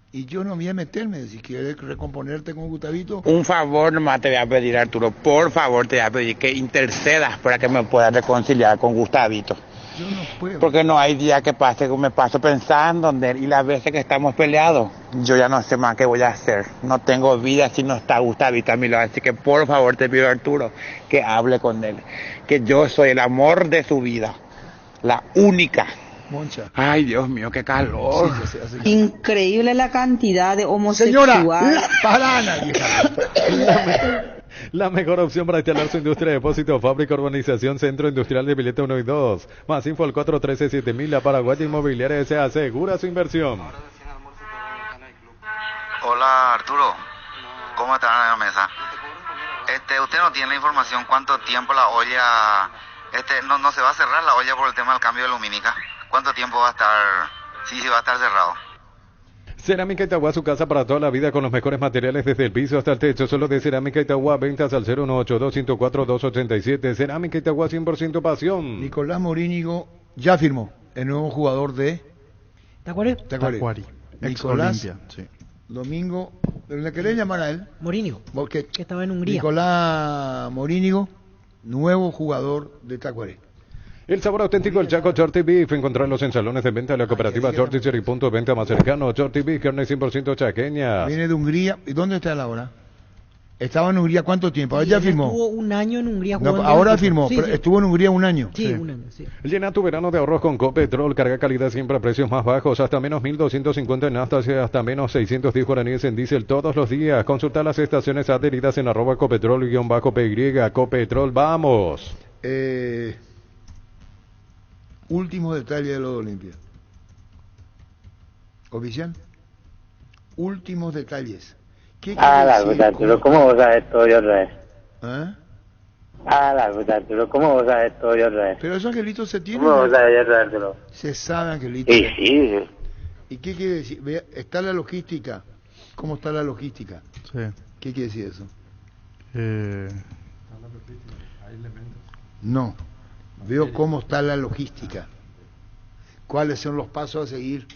S4: Y yo no voy a meterme, si quieres recomponerte con Gustavito.
S22: Un favor nomás te voy a pedir, Arturo, por favor te voy a pedir que intercedas para que me puedas reconciliar con Gustavito.
S4: Yo no puedo.
S22: Porque no hay día que pase que me paso pensando en él y las veces que estamos peleados, yo ya no sé más qué voy a hacer. No tengo vida si no está Gustavito a mi lado, así que por favor te pido, Arturo, que hable con él, que yo soy el amor de su vida, la única.
S4: Moncha.
S22: Ay, Dios mío, qué calor.
S4: Sí,
S23: Increíble la cantidad de homosexuales.
S4: Señora, para nadie.
S8: La mejor opción para instalar su industria de depósito, fábrica, urbanización, centro industrial de Villeta 1 y 2. Más info al 413-7000. La Paraguaya Inmobiliaria se asegura su inversión.
S22: Hola, Arturo. ¿Cómo están en la mesa? Usted no tiene la información cuánto tiempo la olla... no se va a cerrar la olla por el tema del cambio de lumínica. ¿Cuánto tiempo va a estar? Sí, va a estar cerrado.
S8: Cerámica Itagua, su casa para toda la vida con los mejores materiales desde el piso hasta el techo. Solo de Cerámica Itagua, ventas al 0182104-287. Cerámica Itagua, 100% pasión.
S4: Nicolás Morínigo ya firmó el nuevo jugador de
S5: Tacuary.
S4: Nicolás
S7: Olimpia, sí.
S4: Domingo, ¿le querés llamar a él?
S5: Morínigo,
S4: Porque
S5: que estaba en Hungría.
S4: Nicolás Morínigo, nuevo jugador de Tacuary.
S8: El sabor auténtico del Chaco Shorty Beef. Encontrarlos en salones de venta de la cooperativa Shorty Cherry. Punto de venta más cercano. Shorty Beef, carne 100% chaqueña.
S4: Viene de Hungría. ¿Y dónde está él ahora? Estaba en Hungría ¿cuánto tiempo? Ahora ya firmó.
S5: Estuvo un año en Hungría
S4: No,
S5: jugando.
S4: ahora firmó,
S5: Sí,
S4: pero
S5: sí.
S4: estuvo en Hungría un año.
S5: Sí, un año, sí.
S8: Llena tu verano de ahorros con Copetrol. Carga calidad siempre a precios más bajos. Hasta menos 1.250 en naftas y hasta menos 610 guaraníes en diésel todos los días. Consulta las estaciones adheridas en @copetrol_PY. Copetrol, vamos.
S4: Último detalle de lo de Olimpia. Oficial. Últimos detalles. ¿Qué
S1: La
S4: quiere
S1: verdad,
S4: decir?
S1: pero ¿cómo vos sabes todo y otra vez?
S4: ¿Ah?
S1: La verdad, pero ¿cómo vos sabes todo y otra vez?
S4: Pero eso, Angelito, se tiene.
S1: ¿Cómo vos sabes otra vez, Arturo?
S4: Se sabe, Angelito.
S1: Sí.
S4: ¿Y qué quiere decir? Vea, está la logística. ¿Cómo está la logística?
S7: Sí.
S4: ¿Qué quiere decir eso? No. Veo cómo está la logística. ¿Cuáles son los pasos a seguir?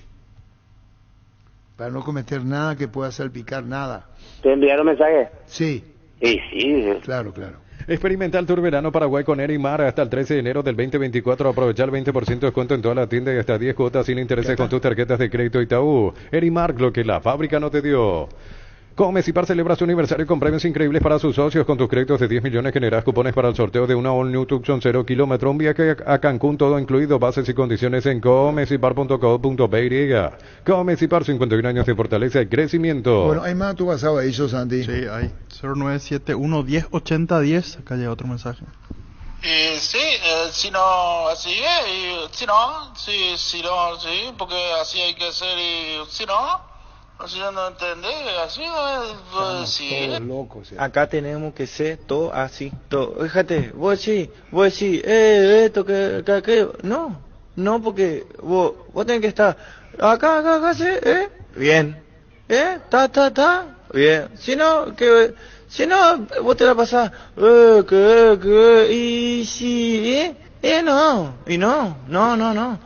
S4: Para no cometer nada que pueda salpicar nada.
S1: ¿Te enviaron mensaje?
S4: Sí.
S1: Sí.
S4: Claro.
S8: Experimental Tour Verano Paraguay con Erimar hasta el 13 de enero del 2024. Aprovechar el 20% de descuento en toda la tienda y hasta 10 cuotas sin intereses con tus tarjetas de crédito Itaú. Erimar, lo que la fábrica no te dio. Comecipar celebra su aniversario con premios increíbles para sus socios. Con tus créditos de 10 millones generas cupones para el sorteo de una All New Tucson 0 kilómetro. Un viaje a Cancún, todo incluido. Bases y condiciones en comecipar.co.py. Comecipar, 51 años de fortaleza y crecimiento.
S4: Bueno, hay más tu WhatsApp ahí, Santi.
S7: Sí, hay. 0971108010. Acá llega otro mensaje.
S12: Si no, así es. Si no, porque así hay que hacer. Y si no, así no entendés, así no es. Sí.
S14: Acá tenemos que ser todo así, todo. Fíjate, vos decís, esto, que aquello. No, porque vos tenés que estar acá, sí, bien, bien. Si no, vos te la pasás, y si, no.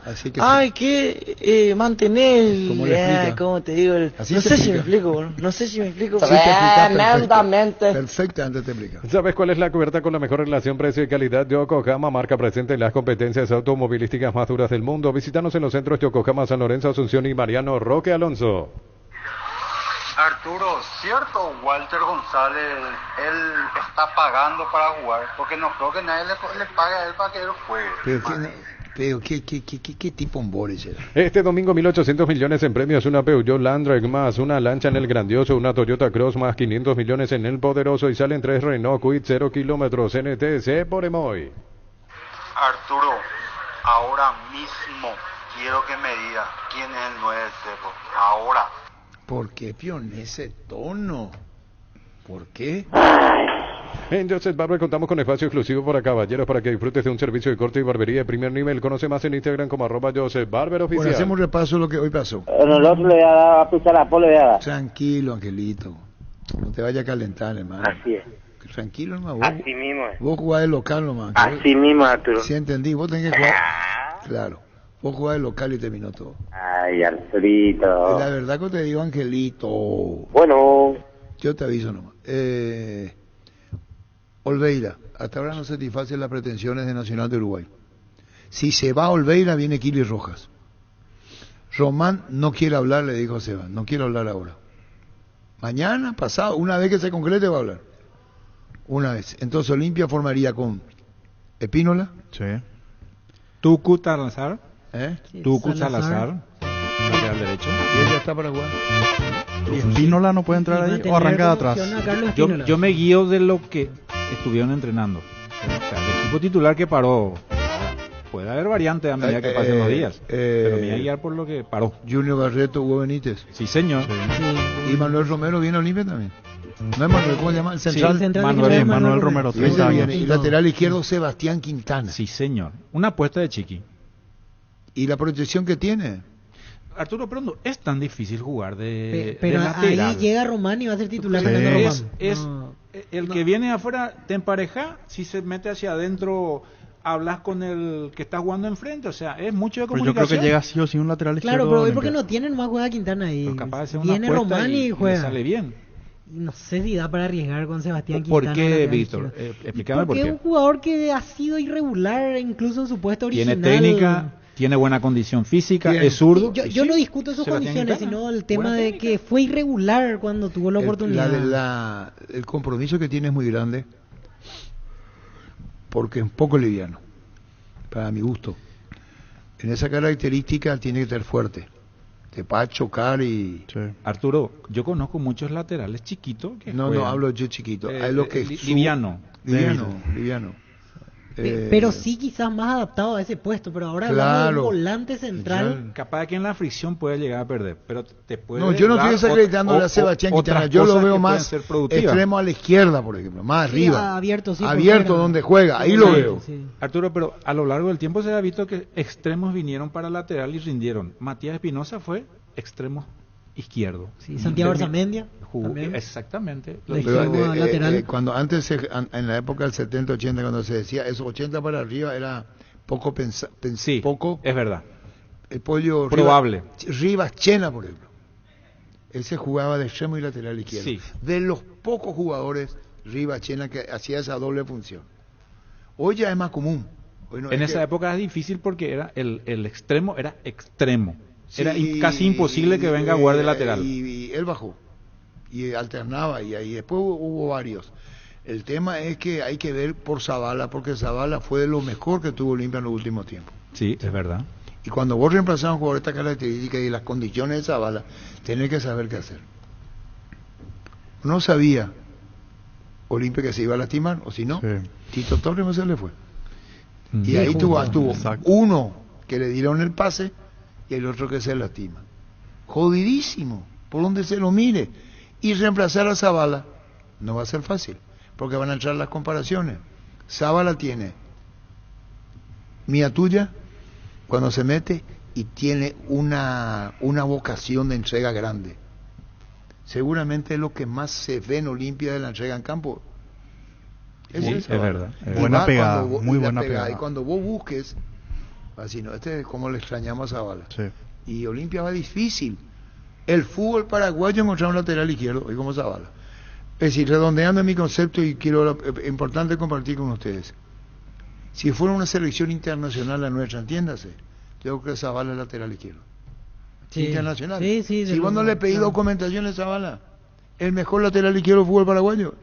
S4: Así que
S14: hay que mantener, ¿cómo te digo?
S4: Así
S14: No
S4: se
S14: sé si
S4: explica.
S14: me explico.
S4: Tremendamente. Perfectamente te explica.
S8: ¿Sabes cuál es la cubierta con la mejor relación precio y calidad? Yokohama, marca presente en las competencias automovilísticas más duras del mundo. Visítanos en los centros Yokohama, San Lorenzo, Asunción y Mariano Roque Alonso.
S3: Arturo, ¿cierto? Walter González, él está pagando para jugar, porque no creo que nadie le pague a él para que él juegue.
S4: Pero ¿qué tipo en Boris era?
S8: Este domingo 1.800 millones en premios, una Peugeot Landtrek más, una lancha en el grandioso, una Toyota Cross más 500 millones en el poderoso y salen 3 Renault Kwid 0 kilómetros NTC por Emoy.
S3: Arturo, ahora mismo quiero que me diga quién es el 9 del Cerro, ahora.
S4: ¿Por qué, Pion, ese tono? ¿Por qué?
S8: En Joseph Barber contamos con espacio exclusivo para caballeros para que disfrutes de un servicio de corte y barbería de primer nivel. Conoce más en Instagram como @Joseph Barber Oficial.
S4: Bueno, hacemos un repaso de lo que hoy pasó.
S1: El otro le voy a dar a pisar a Polo, le voy a dar.
S4: Tranquilo, Angelito. No te vayas a calentar, hermano.
S1: Así es.
S4: Tranquilo, nomás.
S1: Así mismo es.
S4: Vos jugás de local nomás.
S1: Así mismo, Arturo.
S4: Sí, entendí. Vos tenés que jugar. Claro. Vos jugás de local y terminó todo.
S1: Ay, Arturito.
S4: La verdad que te digo, Angelito.
S1: Bueno.
S4: Yo te aviso nomás. Olveira, hasta ahora no satisface las pretensiones de Nacional de Uruguay. Si se va a Olveira, viene Kili Rojas. Román no quiere hablar, le dijo a Seba. No quiere hablar ahora. Mañana, pasado, una vez que se concrete va a hablar. Una vez. Entonces Olimpia formaría con Espínola.
S7: Sí.
S6: Tucu Salazar. Tucu
S5: Salazar.
S6: Lateral derecho.
S4: Y él ya está para jugar.
S7: ¿Y Espínola no puede entrar ahí o arranca de atrás?
S6: Yo me guío de lo que estuvieron entrenando. O sea, el equipo titular que paró. Puede haber variantes a medida que pasen los días. Pero me voy a guiar por lo que paró.
S4: Junior Barreto, Hugo Benítez.
S6: Sí, señor.
S4: Sí. Y Manuel Romero viene a Olimpia también. No es Manuel, ¿cómo se llama? El central.
S6: Sí,
S7: Manuel Romero. 30 años.
S4: Y lateral izquierdo, Sebastián Quintana.
S6: Sí, señor. Una apuesta de Chiqui.
S4: ¿Y la proyección que tiene?
S6: Arturo, pero no es tan difícil jugar de
S5: pero
S6: lateral.
S5: ahí llega Román y va a ser titular.
S6: El que viene afuera, te empareja, si se mete hacia adentro, hablas con el que está jugando enfrente, o sea, es mucho de comunicación.
S7: Pero yo creo que llega sí o sí un lateral izquierdo.
S5: Claro, pero hoy porque no tienen más juega Quintana ahí.
S6: Capaz de ser
S5: viene
S6: una
S5: Román y juega.
S6: sale bien.
S5: No sé si da para arriesgar con Sebastián Quintana.
S6: ¿Por qué, Víctor? Explícame por qué.
S5: Porque es un jugador que ha sido irregular incluso en su puesto original.
S6: Tiene técnica, tiene buena condición física, es zurdo.
S5: Yo no discuto sus condiciones, sino el tema de que fue irregular cuando tuvo la oportunidad.
S4: El compromiso que tiene es muy grande, porque es un poco liviano, para mi gusto. En esa característica tiene que ser fuerte. Te va a chocar y...
S6: Sí. Arturo, yo conozco muchos laterales chiquitos que
S4: No,
S6: juegan.
S4: no hablo yo chiquito. Hay lo que
S6: liviano.
S5: Pero sí quizás más adaptado a ese puesto, pero ahora hablamos de un volante central.
S6: Capaz que en la fricción puede llegar a perder, pero te puede...
S4: No, yo no estoy desacreditándole a Sebastián Quintana, yo lo veo más extremo a la izquierda, por ejemplo, más arriba. Abierto donde juega, ahí lo veo.
S6: Sí. Arturo, pero a lo largo del tiempo se ha visto que extremos vinieron para lateral y rindieron. Matías Espinosa fue extremo izquierdo.
S5: Sí, Santiago Arzamendia.
S6: Exactamente.
S4: Cuando antes, en la época del 70-80, cuando se decía esos 80 para arriba, era poco
S6: sí, poco. Es verdad.
S4: El pollo
S6: probable.
S4: Rivas Chena, por ejemplo. Él se jugaba de extremo y lateral izquierdo. Sí. De los pocos jugadores, Rivas Chena, que hacía esa doble función. Hoy ya es más común.
S6: En esa época era difícil porque era el extremo era extremo. Sí, era casi imposible que venga a jugar de lateral.
S4: Y él bajó y alternaba y ahí después hubo varios. El tema es que hay que ver por Zavala, porque Zavala fue de lo mejor que tuvo Olimpia en los últimos tiempos.
S6: Sí, es verdad.
S4: Y cuando vos reemplazás a un jugador de esta característica y las condiciones de Zavala, tenés que saber qué hacer. No sabía Olimpia que se iba a lastimar, o si no, Tito Torres no se le fue. Y ahí tuvo uno que le dieron el pase y el otro que se lastima. Jodidísimo, por donde se lo mire. Y reemplazar a Zavala no va a ser fácil, porque van a entrar las comparaciones. Zavala tiene mía tuya cuando se mete y tiene una vocación de entrega grande. Seguramente es lo que más se ve en Olimpia de la entrega en campo.
S6: Es verdad.
S7: Buena pegada, muy buena pegada.
S4: Y cuando vos busques, así no, este es como le extrañamos a Zavala.
S7: Sí.
S4: Y Olimpia va difícil. El fútbol paraguayo encontró un lateral izquierdo, y como Zavala. Es decir, redondeando mi concepto, y quiero, importante compartir con ustedes. Si fuera una selección internacional la nuestra, entiéndase, tengo que Zavala es lateral izquierdo. Sí. Internacional.
S5: Sí,
S4: si vos no le pedís documentación a Zavala, el mejor lateral izquierdo del fútbol paraguayo.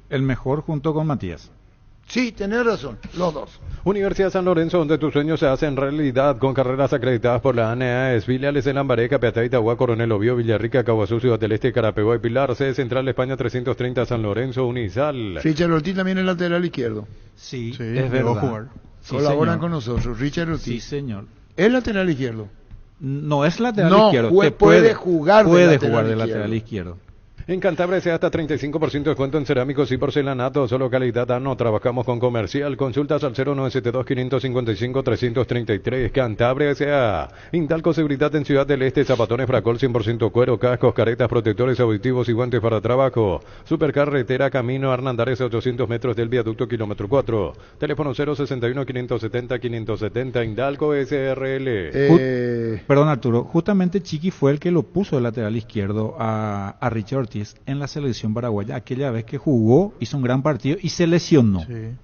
S6: El mejor junto con Matías.
S4: Sí, tenés razón, los dos.
S8: Universidad San Lorenzo, donde tus sueños se hacen realidad con carreras acreditadas por la ANEAES, filiales en Lambaré, Capiatá, Itagua, Coronel Obío, Villarrica, Caguazú, Ciudad del Este, Carapeguá y Pilar, sede central España 330, San Lorenzo, Unisal.
S4: Richard Ortiz también es lateral izquierdo.
S6: Sí, es verdad.
S4: Jugar. Sí, colaboran con nosotros, Richard Ortiz.
S6: Sí, señor.
S4: ¿Es lateral izquierdo?
S6: No es lateral izquierdo.
S4: Puede jugar
S6: de lateral izquierdo.
S8: En Cantabria se hasta 35% de descuento en cerámicos y porcelanato, solo calidad ANO. Trabajamos con comercial. Consultas al 0972-555-333. Cantabria S.A. Indalco Seguridad en Ciudad del Este. Zapatones Fracol 100% cuero, cascos, caretas, protectores auditivos y guantes para trabajo. Supercarretera Camino Hernandares a 800 metros del viaducto kilómetro 4. Teléfono 061-570-570. Indalco SRL.
S6: Perdón, Arturo. Justamente Chiqui fue el que lo puso de lateral izquierdo a Richard Ortiz en la selección paraguaya, aquella vez que jugó, hizo un gran partido y se lesionó.
S7: Sí.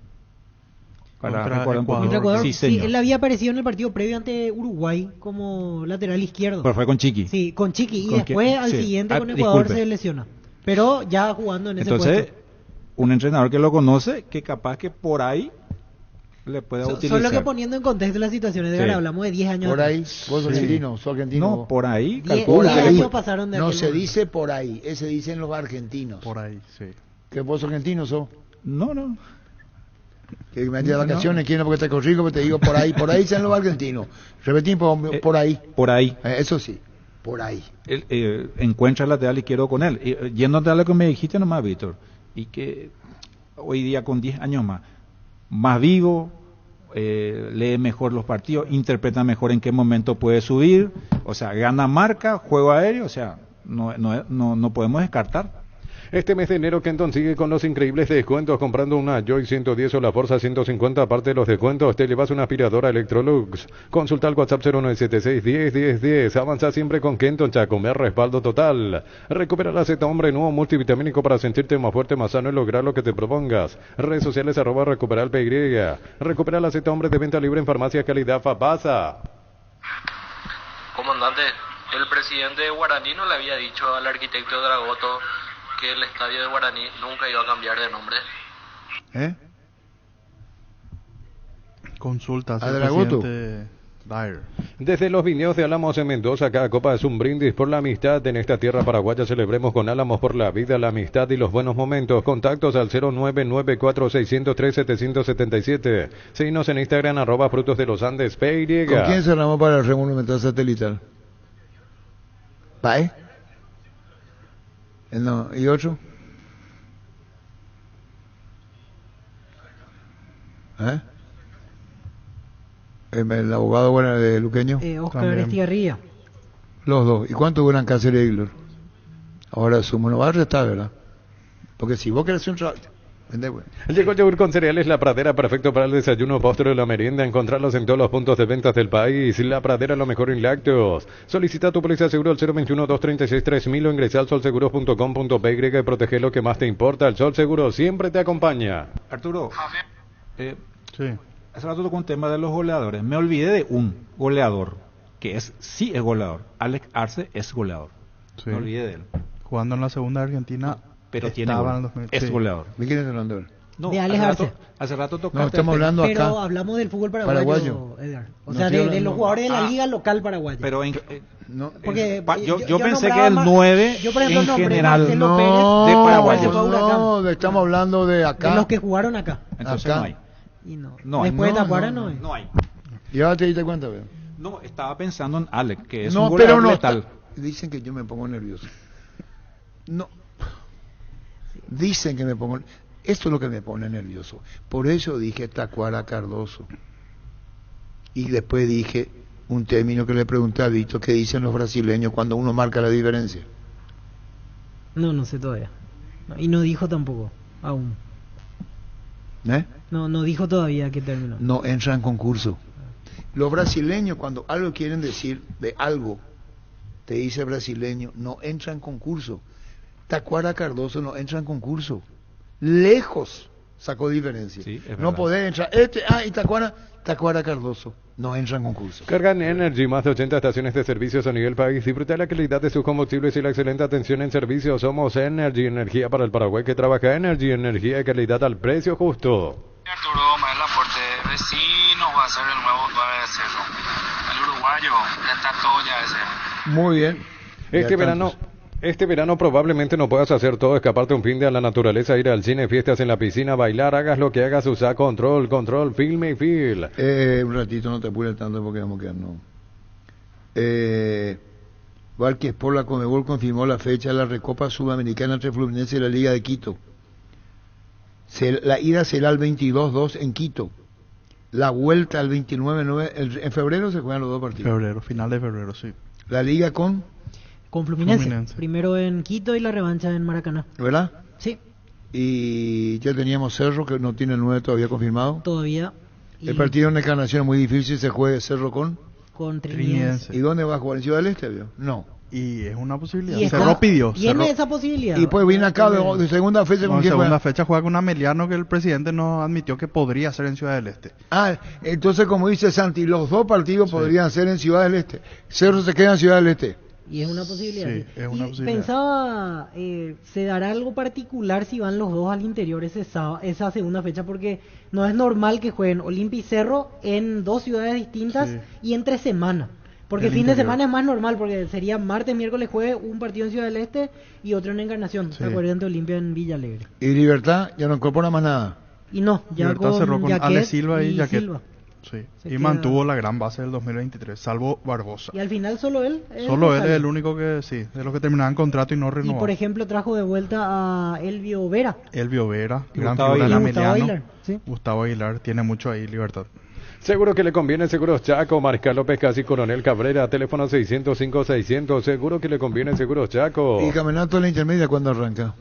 S6: Para
S5: recordar un poquito. Sí, él había aparecido en el partido previo ante Uruguay como lateral izquierdo.
S6: Pero fue con Chiqui.
S5: Sí, con Chiqui. Y después al siguiente con Ecuador se lesiona. Pero ya jugando en ese puesto.
S6: Entonces, un entrenador que lo conoce, que capaz que por ahí le pueda utilizar.
S5: Solo que poniendo en contexto las situaciones de hablamos de 10 años.
S4: Por ahí, vos sos argentino, sos argentino.
S6: No, por ahí.
S5: 10 años pasaron de
S4: no se dice por ahí, ese dicen los argentinos.
S7: Por ahí, sí.
S4: ¿Que vos sos argentino sos?
S6: No.
S4: Que me de vacaciones, quiero porque te corrijo, pero te digo por ahí dicen los argentinos. Repetí por ahí.
S6: Por ahí.
S4: Eso sí, por ahí.
S6: Encuentra el lateral izquierdo con él. Yéndote a lo que me dijiste nomás, Víctor, y que hoy día con 10 años más vivo, lee mejor los partidos, interpreta mejor en qué momento puede subir, o sea, gana marca, juego aéreo, o sea, no podemos descartar.
S8: Este mes de enero Kenton sigue con los increíbles descuentos. Comprando una Joy 110 o la Forza 150, aparte de los descuentos, te llevas una aspiradora Electrolux. Consulta al WhatsApp 0976 101010. Avanza siempre con Kenton, Chacomer, respaldo total. Recupera la Z Hombre nuevo multivitamínico para sentirte más fuerte, más sano y lograr lo que te propongas. Redes sociales @recuperar PY. Recupera la Z Hombre de venta libre en farmacia calidad Fapasa.
S15: Comandante, el presidente de Guaraní no le había dicho al arquitecto Dragoto que el estadio de Guaraní nunca iba a cambiar de nombre.
S7: Consultas al
S8: Dragoto.
S7: presidente Dyer.
S8: Desde los viñedos de Álamos en Mendoza, cada copa es un brindis por la amistad. En esta tierra paraguaya celebremos con Álamos por la vida, la amistad y los buenos momentos. Contactos al 0994-603-777. Síguenos en Instagram @frutos de los Andes PY.
S4: ¿Con quién cerramos para el remonumental satelital? ¿Pae? No, ¿y otro? El abogado bueno de Luqueño.
S5: Oscar Estigarrilla.
S4: Los dos. ¿Y cuánto duran Cáceres y Iglor? Ahora sumo, no va a restar, ¿verdad? Porque si vos querés un trabajo...
S8: Llegó yogur con cereales La Pradera, perfecto para el desayuno, postre o la merienda. Encontrarlos en todos los puntos de ventas del país. La Pradera, lo mejor en lácteos. Solicita tu póliza de seguro al 021-236-3000 o ingresa al solseguros.com.py y protege lo que más te importa. El Sol Seguro siempre te acompaña.
S6: Arturo, sí. Hace rato tocó un tema de los goleadores. Me olvidé de un goleador que sí es goleador. Alex Arce es goleador.
S7: Sí.
S6: Me olvidé de él.
S7: Jugando en la segunda de Argentina.
S6: Pero tiene gol. Es goleador.
S4: ¿De quién está hablando?
S6: No,
S5: de Alex Arce.
S6: Hace rato tocó.
S4: No, estamos hablando acá.
S5: Pero hablamos del fútbol paraguayo. Edgar. O sea, de los jugadores de la liga local paraguaya.
S6: Pero
S5: porque
S6: yo pensé que el 9 en general
S5: de
S4: Paraguay. No, estamos hablando de acá.
S5: De los que jugaron acá.
S6: Entonces
S4: acá.
S6: no hay.
S5: Y no. Después de Tacuara no hay.
S6: No hay.
S4: ¿Y ahora te diste cuenta, veo?
S6: No, estaba pensando en Alex, que es un goleador letal.
S4: Dicen que yo me pongo nervioso. No. Dicen que me pongo... Esto es lo que me pone nervioso. Por eso dije Tacuara Cardoso. Y después dije un término que le pregunté a Víctor, ¿qué dicen los brasileños cuando uno marca la diferencia?
S5: No sé todavía. Y no dijo tampoco, aún. No dijo todavía qué término.
S4: No entra en concurso. Los brasileños cuando algo quieren decir de algo, te dice brasileño, no entra en concurso. Tacuara Cardoso no entra en concurso. Lejos sacó diferencia.
S6: Sí,
S4: no podés entrar. Y Tacuara Cardoso no entra en concurso.
S8: Cargan Energy, más de 80 estaciones de servicios a nivel país. Disfruta la calidad de sus combustibles y la excelente atención en servicio. Somos Energy, energía para el Paraguay que trabaja. Energy, energía y calidad al precio justo.
S15: Arturo, más el aporte de vecinos va a ser el nuevo 9 de Cerro. El uruguayo, ya está todo ya ese.
S4: Muy bien.
S8: Este verano probablemente no puedas hacer todo, escaparte un fin de a la naturaleza, ir al cine, fiestas en la piscina, bailar, hagas lo que hagas, usa control, filme y feel.
S4: Un ratito, no te apures tanto porque vamos a quedar, no. Valques por la Conmebol confirmó la fecha de la Recopa Sudamericana entre Fluminense y la Liga de Quito. La ida será el 22-2 en Quito. La vuelta el 29-9. En febrero se juegan los dos partidos.
S7: Final de febrero, sí.
S4: La Liga con
S5: Fluminense. Primero en Quito y la revancha en Maracaná.
S4: ¿Verdad?
S5: Sí.
S4: Y ya teníamos Cerro, que no tiene el 9 todavía confirmado.
S5: Todavía.
S4: El partido en Encarnación es muy difícil, se juega Cerro con
S5: Trinidense.
S4: ¿Y dónde va a jugar? ¿En Ciudad del Este? ¿Vio? No.
S7: Y es una posibilidad.
S5: Cerro pidió. Tiene esa posibilidad.
S4: Y pues viene acá de segunda fecha.
S7: ¿Con quién segunda fecha juega con Ameliano, que el presidente nos admitió que podría ser en Ciudad del Este.
S4: Entonces, como dice Santi, los dos partidos podrían ser en Ciudad del Este. Cerro se queda en Ciudad del Este.
S5: Y es una posibilidad.
S7: Sí, es una posibilidad.
S5: Pensaba, se dará algo particular si van los dos al interior esa segunda fecha, porque no es normal que jueguen Olimpia y Cerro en dos ciudades distintas y entre semana. Porque el fin de semana es más normal, porque sería martes, miércoles, jueves, un partido en Ciudad del Este y otro en Encarnación. ¿Se acuerdan de Olimpia en Villa Alegre?
S4: Y Libertad ya no incorpora más nada.
S5: Y no, ya
S7: Libertad cerró con Ale Silva y Jaquet.
S5: Silva.
S7: Sí. Y mantuvo la gran base del 2023, salvo Barbosa.
S5: Y al final solo él.
S7: Solo él es el único que, de los que terminaban contrato y no renovó.
S5: Y por ejemplo trajo de vuelta a Elvio Vera.
S7: Gran
S5: figura
S7: de Ameliano.
S5: Gustavo Aguilar. ¿Sí?
S7: Gustavo Aguilar tiene mucho ahí, Libertad.
S8: Seguro que le conviene Seguros Chaco, Mariscal López Casi, Coronel Cabrera, teléfono 605-600. Seguro que le conviene Seguros Chaco.
S4: ¿Y el campeonato de la intermedia cuándo arranca?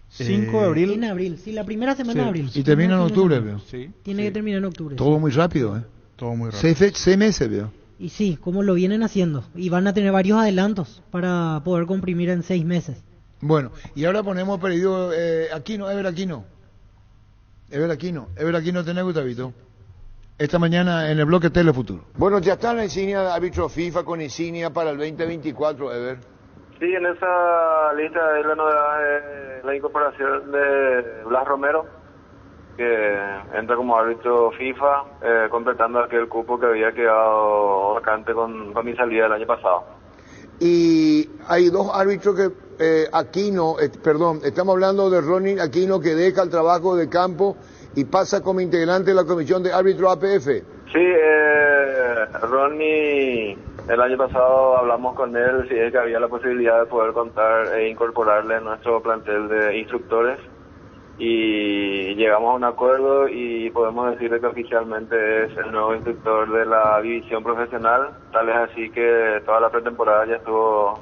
S6: 5 de abril.
S5: En abril, sí, la primera semana de abril.
S4: Y termina en octubre, veo.
S6: Sí.
S5: Tiene que terminar en octubre.
S4: Todo muy rápido, ¿eh?
S7: Todo muy rápido.
S4: 6 meses, veo.
S5: Y sí, como lo vienen haciendo. Y van a tener varios adelantos para poder comprimir en 6 meses.
S4: Bueno, y ahora ponemos pedido Aquino, Ever Aquino. Ever Aquino, ¿tenés, Gustavito? Esta mañana en el bloque Telefuturo. Bueno, ya está la insignia de árbitro FIFA con insignia para el 2024, Ever.
S16: Sí, en esa lista es la novedad la incorporación de Blas Romero, que entra como árbitro FIFA, completando aquel cupo que había quedado vacante con mi salida el año pasado.
S4: Y hay dos árbitros que Aquino, estamos hablando de Ronnie Aquino, que deja el trabajo de campo y pasa como integrante de la comisión de árbitro APF.
S16: Sí, Ronnie, el año pasado hablamos con él si es que había la posibilidad de poder contar e incorporarle en nuestro plantel de instructores, y llegamos a un acuerdo y podemos decirle que oficialmente es el nuevo instructor de la división profesional. Tal es así que toda la pretemporada ya estuvo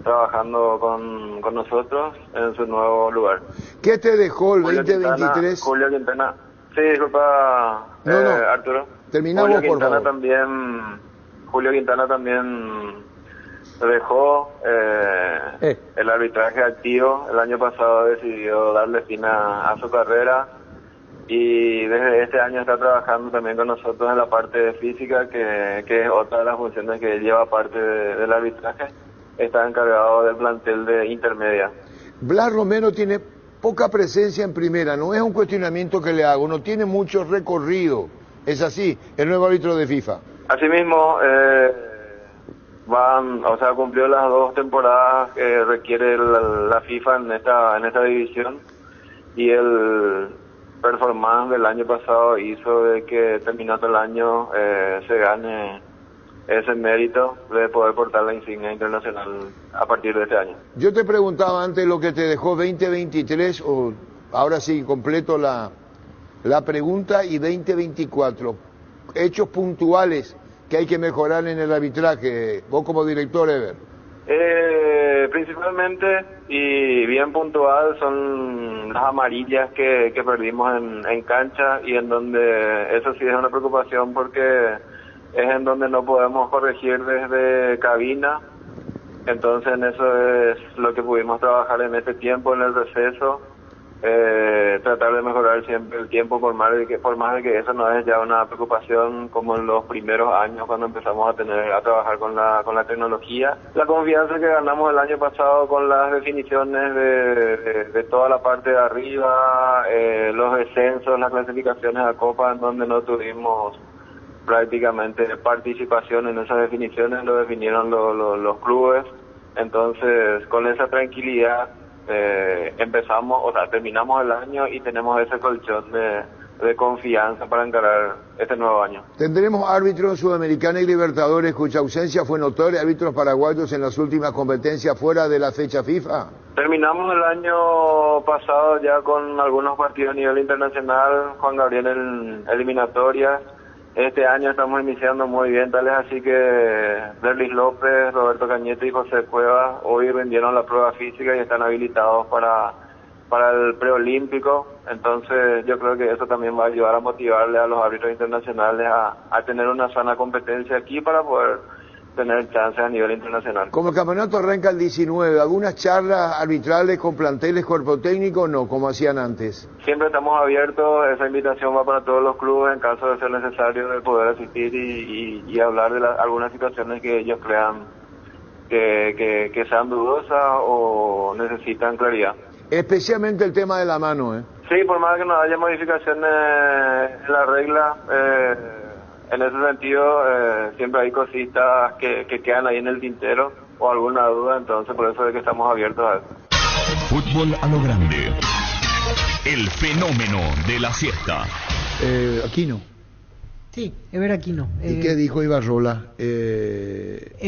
S16: trabajando con nosotros en su nuevo lugar.
S4: ¿Qué te dejó el 2023?
S16: Julio Quintana. Sí, disculpa, Arturo.
S4: Terminamos, por favor.
S16: Julio Quintana también dejó el arbitraje activo. El año pasado decidió darle fin a su carrera y desde este año está trabajando también con nosotros en la parte de física, que es otra de las funciones que él lleva aparte del arbitraje. Está encargado del plantel de intermedia.
S4: Blas Romero tiene poca presencia en primera, no es un cuestionamiento que le hago, no tiene mucho recorrido, es así, el nuevo árbitro de FIFA.
S16: Asimismo, cumplió las 2 temporadas que requiere la FIFA en esta división, y el performance del año pasado hizo de que terminando el año se gane ese mérito de poder portar la insignia internacional a partir de este año.
S4: Yo te preguntaba antes lo que te dejó 2023, o ahora sí completo la pregunta, y 2024, hechos puntuales que hay que mejorar en el arbitraje, vos como director, Ever.
S16: Principalmente y bien puntual son las amarillas que perdimos en cancha, y en donde eso sí es una preocupación porque es en donde no podemos corregir desde cabina. Entonces en eso es lo que pudimos trabajar en este tiempo, en el receso, tratar de mejorar siempre el tiempo, por más de que eso no es ya una preocupación como en los primeros años cuando empezamos a trabajar con la tecnología. La confianza que ganamos el año pasado con las definiciones de toda la parte de arriba, los descensos, las clasificaciones a Copa, en donde no tuvimos prácticamente participación en esas definiciones, lo definieron los clubes. Entonces con esa tranquilidad terminamos el año y tenemos ese colchón de confianza para encarar este nuevo año.
S4: Tendremos árbitros en Sudamericana y Libertadores cuya ausencia fue notoria, árbitros paraguayos en las últimas competencias fuera de la fecha FIFA.
S16: Terminamos el año pasado ya con algunos partidos a nivel internacional, Juan Gabriel en eliminatorias. Este año estamos iniciando muy bien, tal es así que Derlis López, Roberto Cañete y José Cuevas hoy rindieron la prueba física y están habilitados para el preolímpico. Entonces yo creo que eso también va a ayudar a motivarle a los árbitros internacionales a tener una sana competencia aquí para poder tener chances a nivel internacional.
S4: Como el campeonato arranca el 19, ¿algunas charlas arbitrales con planteles, cuerpo técnico, no, como hacían antes?
S16: Siempre estamos abiertos, esa invitación va para todos los clubes en caso de ser necesario de poder asistir y hablar de algunas situaciones que ellos crean que sean dudosas o necesitan claridad.
S4: Especialmente el tema de la mano, ¿eh?
S16: Sí, por más que no haya modificaciones en la regla, en ese sentido, siempre hay cositas que quedan ahí en el tintero o alguna duda, entonces por eso es que estamos abiertos a eso.
S17: Fútbol a lo grande. El fenómeno de la siesta.
S4: Aquino.
S5: Sí, Ever Aquino.
S4: ¿Y qué dijo Ibarrola?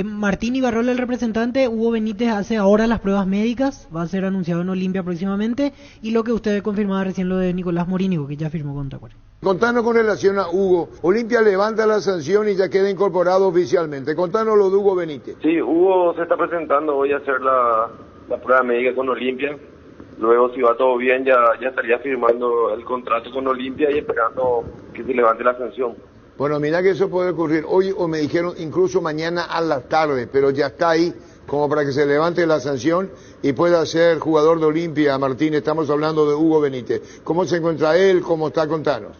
S5: Martín Ibarrola, el representante. Hugo Benítez hace ahora las pruebas médicas, va a ser anunciado en Olimpia próximamente, y lo que usted confirmaba recién, lo de Nicolás Morínigo, que ya firmó con Tacuary.
S4: Contanos con relación a Hugo. Olimpia levanta la sanción y ya queda incorporado oficialmente. Contanos lo de Hugo Benítez.
S16: Sí, Hugo se está presentando hoy a hacer la prueba médica con Olimpia. Luego, si va todo bien, ya estaría firmando el contrato con Olimpia y esperando que se levante la sanción.
S4: Bueno, mira que eso puede ocurrir hoy, o me dijeron incluso mañana a la tarde, pero ya está ahí como para que se levante la sanción y pueda ser jugador de Olimpia. Martín, estamos hablando de Hugo Benítez. ¿Cómo se encuentra él? ¿Cómo está? Contanos.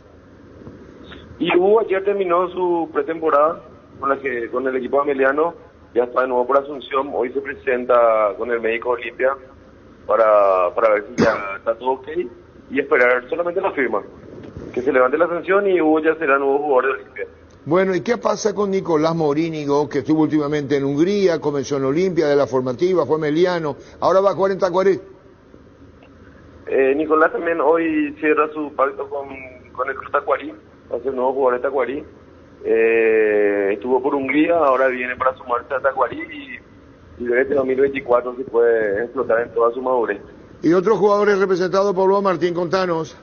S16: Y Hugo ayer terminó su pretemporada con el equipo ameliano, ya está de nuevo por Asunción. Hoy se presenta con el médico Olimpia para ver si ya está todo ok y esperar solamente la firma, que se levante la sanción y Hugo ya será nuevo jugador de Olimpia.
S4: Bueno, ¿y qué pasa con Nicolás Morínigo, que estuvo últimamente en Hungría, comenzó en Olimpia de la formativa, fue meliano, ahora va a jugar en Tacuary?
S16: Nicolás también hoy cierra su pacto con el Club Tacuary, va a ser nuevo jugador de Tacuary. Estuvo por Hungría, ahora viene para sumarse a Tacuary y desde este 2024 se puede explotar en toda su madurez.
S4: ¿Y otros jugadores representados por vos, Martín? Contanos.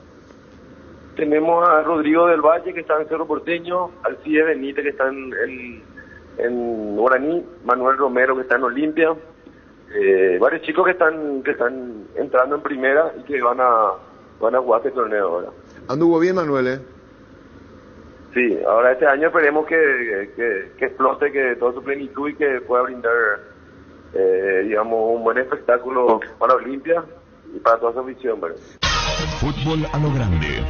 S16: Tenemos a Rodrigo del Valle, que está en Cerro Porteño, Alcide Benítez, que está en Guaraní, Manuel Romero, que está en Olimpia, varios chicos que están entrando en primera y que van a jugar este torneo ahora.
S4: Anduvo bien, Manuel,
S16: Sí, ahora este año esperemos que explote, que toda su plenitud y que pueda brindar, digamos, un buen espectáculo para Olimpia y para toda su afición, ¿verdad?
S17: Fútbol a lo grande.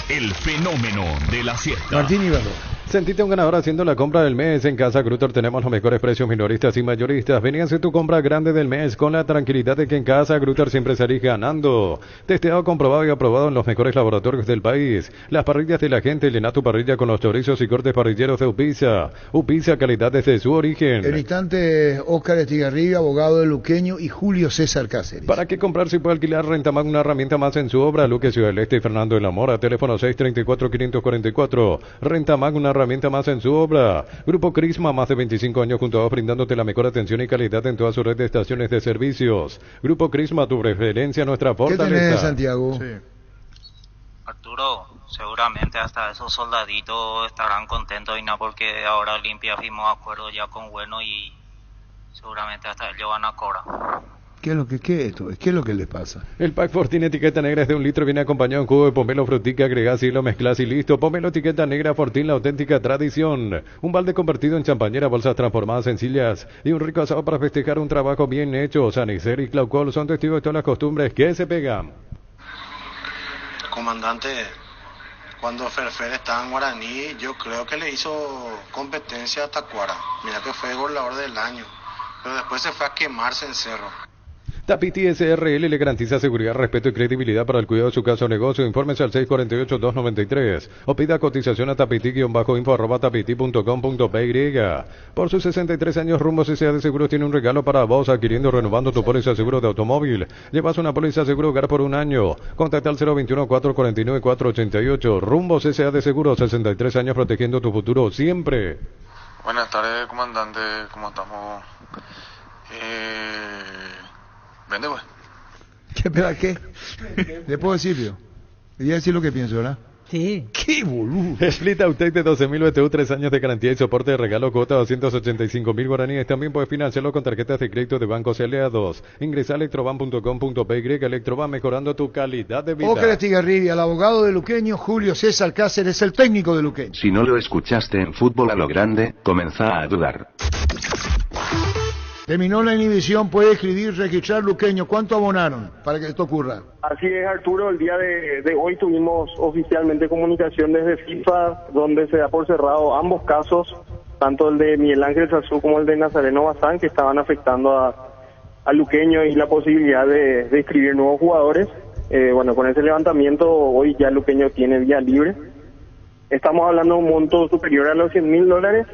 S17: El fenómeno de la siesta.
S4: Martín Ibarro.
S8: Sentite un ganador haciendo la compra del mes. En Casa Grutter tenemos los mejores precios minoristas y mayoristas. Vení a hacer tu compra grande del mes con la tranquilidad de que en Casa Grutter siempre salís ganando. Testeado, comprobado y aprobado en los mejores laboratorios del país. Las parrillas de la gente, llena tu parrilla con los chorizos y cortes parrilleros de Upisa. Upisa, calidad desde su origen.
S4: En instante, Óscar Estigarribia, abogado de Luqueño, y Julio César Cáceres.
S8: ¿Para qué comprar si puede alquilar Rentamag, una herramienta más en su obra? Luque Ciudad del Este y Fernando de la Mora. Teléfono 634-544. Rentamag, una herramienta más en su obra. Grupo Crisma, más de 25 años junto a vos, brindándote la mejor atención y calidad en toda su red de estaciones de servicios. Grupo Crisma, tu preferencia, nuestra fortaleza.
S4: ¿Qué tenés, Santiago?
S7: Sí.
S18: Arturo, seguramente hasta esos soldaditos estarán contentos, y no porque ahora Olimpia firmó acuerdo ya con Bueno y seguramente hasta ellos van a cobrar.
S4: ¿Qué es lo que les pasa?
S8: El pack Fortín etiqueta negra es de 1 litro, viene acompañado de un jugo de pomelo frutica, agregás y lo mezclas y listo. Pomelo etiqueta negra Fortín, la auténtica tradición. Un balde convertido en champañera, bolsas transformadas sencillas y un rico asado para festejar un trabajo bien hecho. Sanicer y Claucol son testigos de todas las costumbres que se pegan.
S2: Comandante, cuando Ferfer estaba en Guaraní, yo creo que le hizo competencia a Tacuara. Mira que fue goleador del año, pero después se fue a quemarse en Cerro.
S8: Tapiti SRL le garantiza seguridad, respeto y credibilidad para el cuidado de su casa o negocio. Infórmese al 648-293 o pida cotización a tapiti-info@tapiti.com.py. Por sus 63 años, Rumbo CCA de Seguros tiene un regalo para vos, adquiriendo o renovando tu póliza de seguro de automóvil. Llevas una póliza de seguro hogar por un año. Contacta al 021-449-488. Rumbo CCA de Seguros, 63 años protegiendo tu futuro siempre.
S19: Buenas tardes, comandante. ¿Cómo estamos? Vende, pues.
S4: ¿Qué? ¿Le puedo decir, Pio? Le voy a decir lo que pienso, ¿verdad?
S5: Sí.
S4: ¡Qué boludo!
S8: Split Autec de 12.000 BTU, 3 años de garantía y soporte de regalo, cuota 285.000 guaraníes. También puedes financiarlo con tarjetas de crédito de bancos aliados. Ingresa a electroban.com.py. Electroban, mejorando tu calidad de vida.
S4: Óscar Estigarribia, el abogado de Luqueño. Julio César Cáceres, el técnico de Luqueño.
S17: Si no lo escuchaste en Fútbol a lo grande, comenzá a dudar.
S4: Terminó la inhibición, puede escribir, registrar Luqueño. ¿Cuánto abonaron para que esto ocurra?
S9: Así es, Arturo, el día de hoy tuvimos oficialmente comunicación desde FIFA, donde se da por cerrado ambos casos, tanto el de Miguel Ángel Sazú como el de Nazareno Bazán, que estaban afectando a Luqueño y la posibilidad de inscribir nuevos jugadores. Bueno, con ese levantamiento hoy ya Luqueño tiene vía libre. Estamos hablando de un monto superior a los $100.000,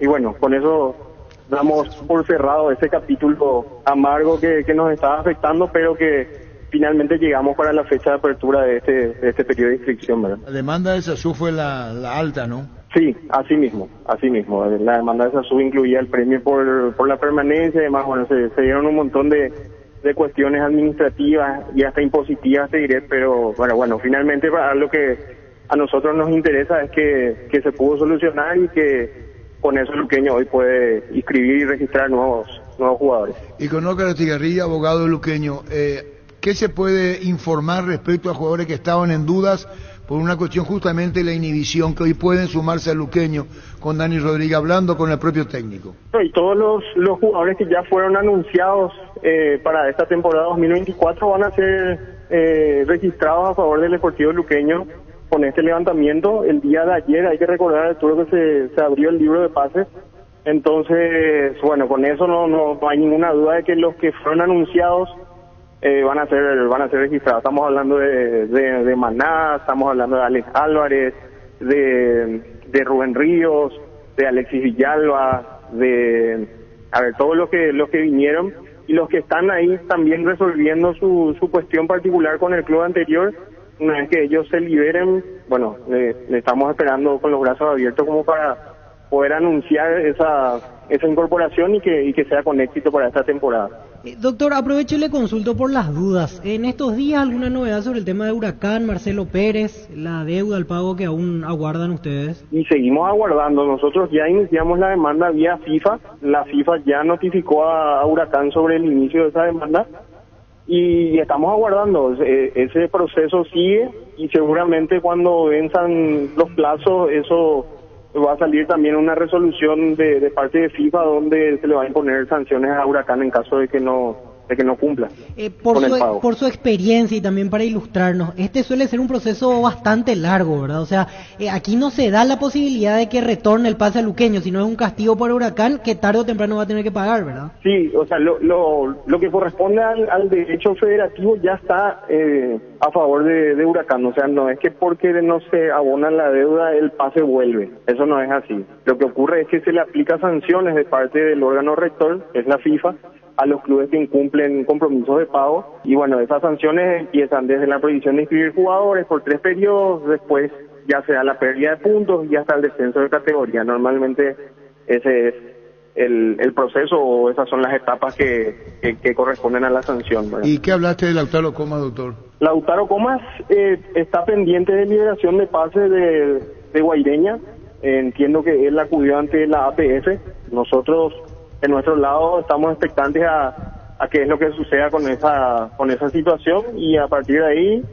S9: y bueno, con eso damos por cerrado ese capítulo amargo que nos estaba afectando, pero que finalmente llegamos para la fecha de apertura de este periodo de inscripción, ¿verdad?
S4: La demanda de SASU fue la alta, ¿no?
S9: Sí, así mismo. La demanda de SASU incluía el premio por la permanencia y demás. Bueno, se dieron un montón de cuestiones administrativas y hasta impositivas, te diré, pero bueno, finalmente para lo que a nosotros nos interesa es que se pudo solucionar y que con eso Luqueño hoy puede inscribir y registrar nuevos jugadores.
S4: Y con Óscar Estigarribia, abogado de Luqueño, ¿qué se puede informar respecto a jugadores que estaban en dudas por una cuestión justamente de la inhibición, que hoy pueden sumarse a Luqueño con Dani Rodríguez, hablando con el propio técnico?
S9: Y todos los jugadores que ya fueron anunciados para esta temporada 2024 van a ser registrados a favor del Deportivo Luqueño con este levantamiento. El día de ayer, hay que recordar, Arturo, que se abrió el libro de pases. Entonces, bueno, con eso no hay ninguna duda de que los que fueron anunciados van a ser registrados. Estamos hablando de Maná, estamos hablando de Alex Álvarez, de Rubén Ríos, de Alexis Villalba, todos los que vinieron y los que están ahí también resolviendo su cuestión particular con el club anterior. Una vez que ellos se liberen, bueno, le estamos esperando con los brazos abiertos como para poder anunciar esa incorporación y que sea con éxito para esta temporada.
S5: Doctor, aprovecho y le consulto por las dudas. En estos días, ¿alguna novedad sobre el tema de Huracán, Marcelo Pérez, la deuda, el pago que aún aguardan ustedes?
S9: Y seguimos aguardando. Nosotros ya iniciamos la demanda vía FIFA. La FIFA ya notificó a Huracán sobre el inicio de esa demanda y estamos aguardando. Ese proceso sigue y seguramente cuando venzan los plazos, eso va a salir también una resolución de parte de FIFA donde se le va a imponer sanciones a Huracán en caso de que no cumpla con el pago.
S5: Por su experiencia y también para ilustrarnos, este suele ser un proceso bastante largo, ¿verdad? O sea, aquí no se da la posibilidad de que retorne el pase a Luqueño, sino es un castigo para Huracán que tarde o temprano va a tener que pagar, ¿verdad?
S9: Sí, o sea, lo que corresponde al derecho federativo ya está a favor de Huracán. O sea, no es que porque no se abona la deuda el pase vuelve. Eso no es así. Lo que ocurre es que se le aplica sanciones de parte del órgano rector, que es la FIFA, a los clubes que incumplen compromisos de pago. Y bueno, esas sanciones empiezan desde la prohibición de inscribir jugadores por 3 periodos, después ya sea la pérdida de puntos y hasta el descenso de categoría. Normalmente ese es el proceso, o esas son las etapas que corresponden a la sanción, ¿verdad?
S4: ¿Y qué hablaste de Lautaro Comas, doctor?
S9: Lautaro Comas está pendiente de liberación de pase de Guaireña. Entiendo que él acudió ante la APF. Nosotros, en nuestro lado, estamos expectantes a qué es lo que suceda con esa situación, y a partir de ahí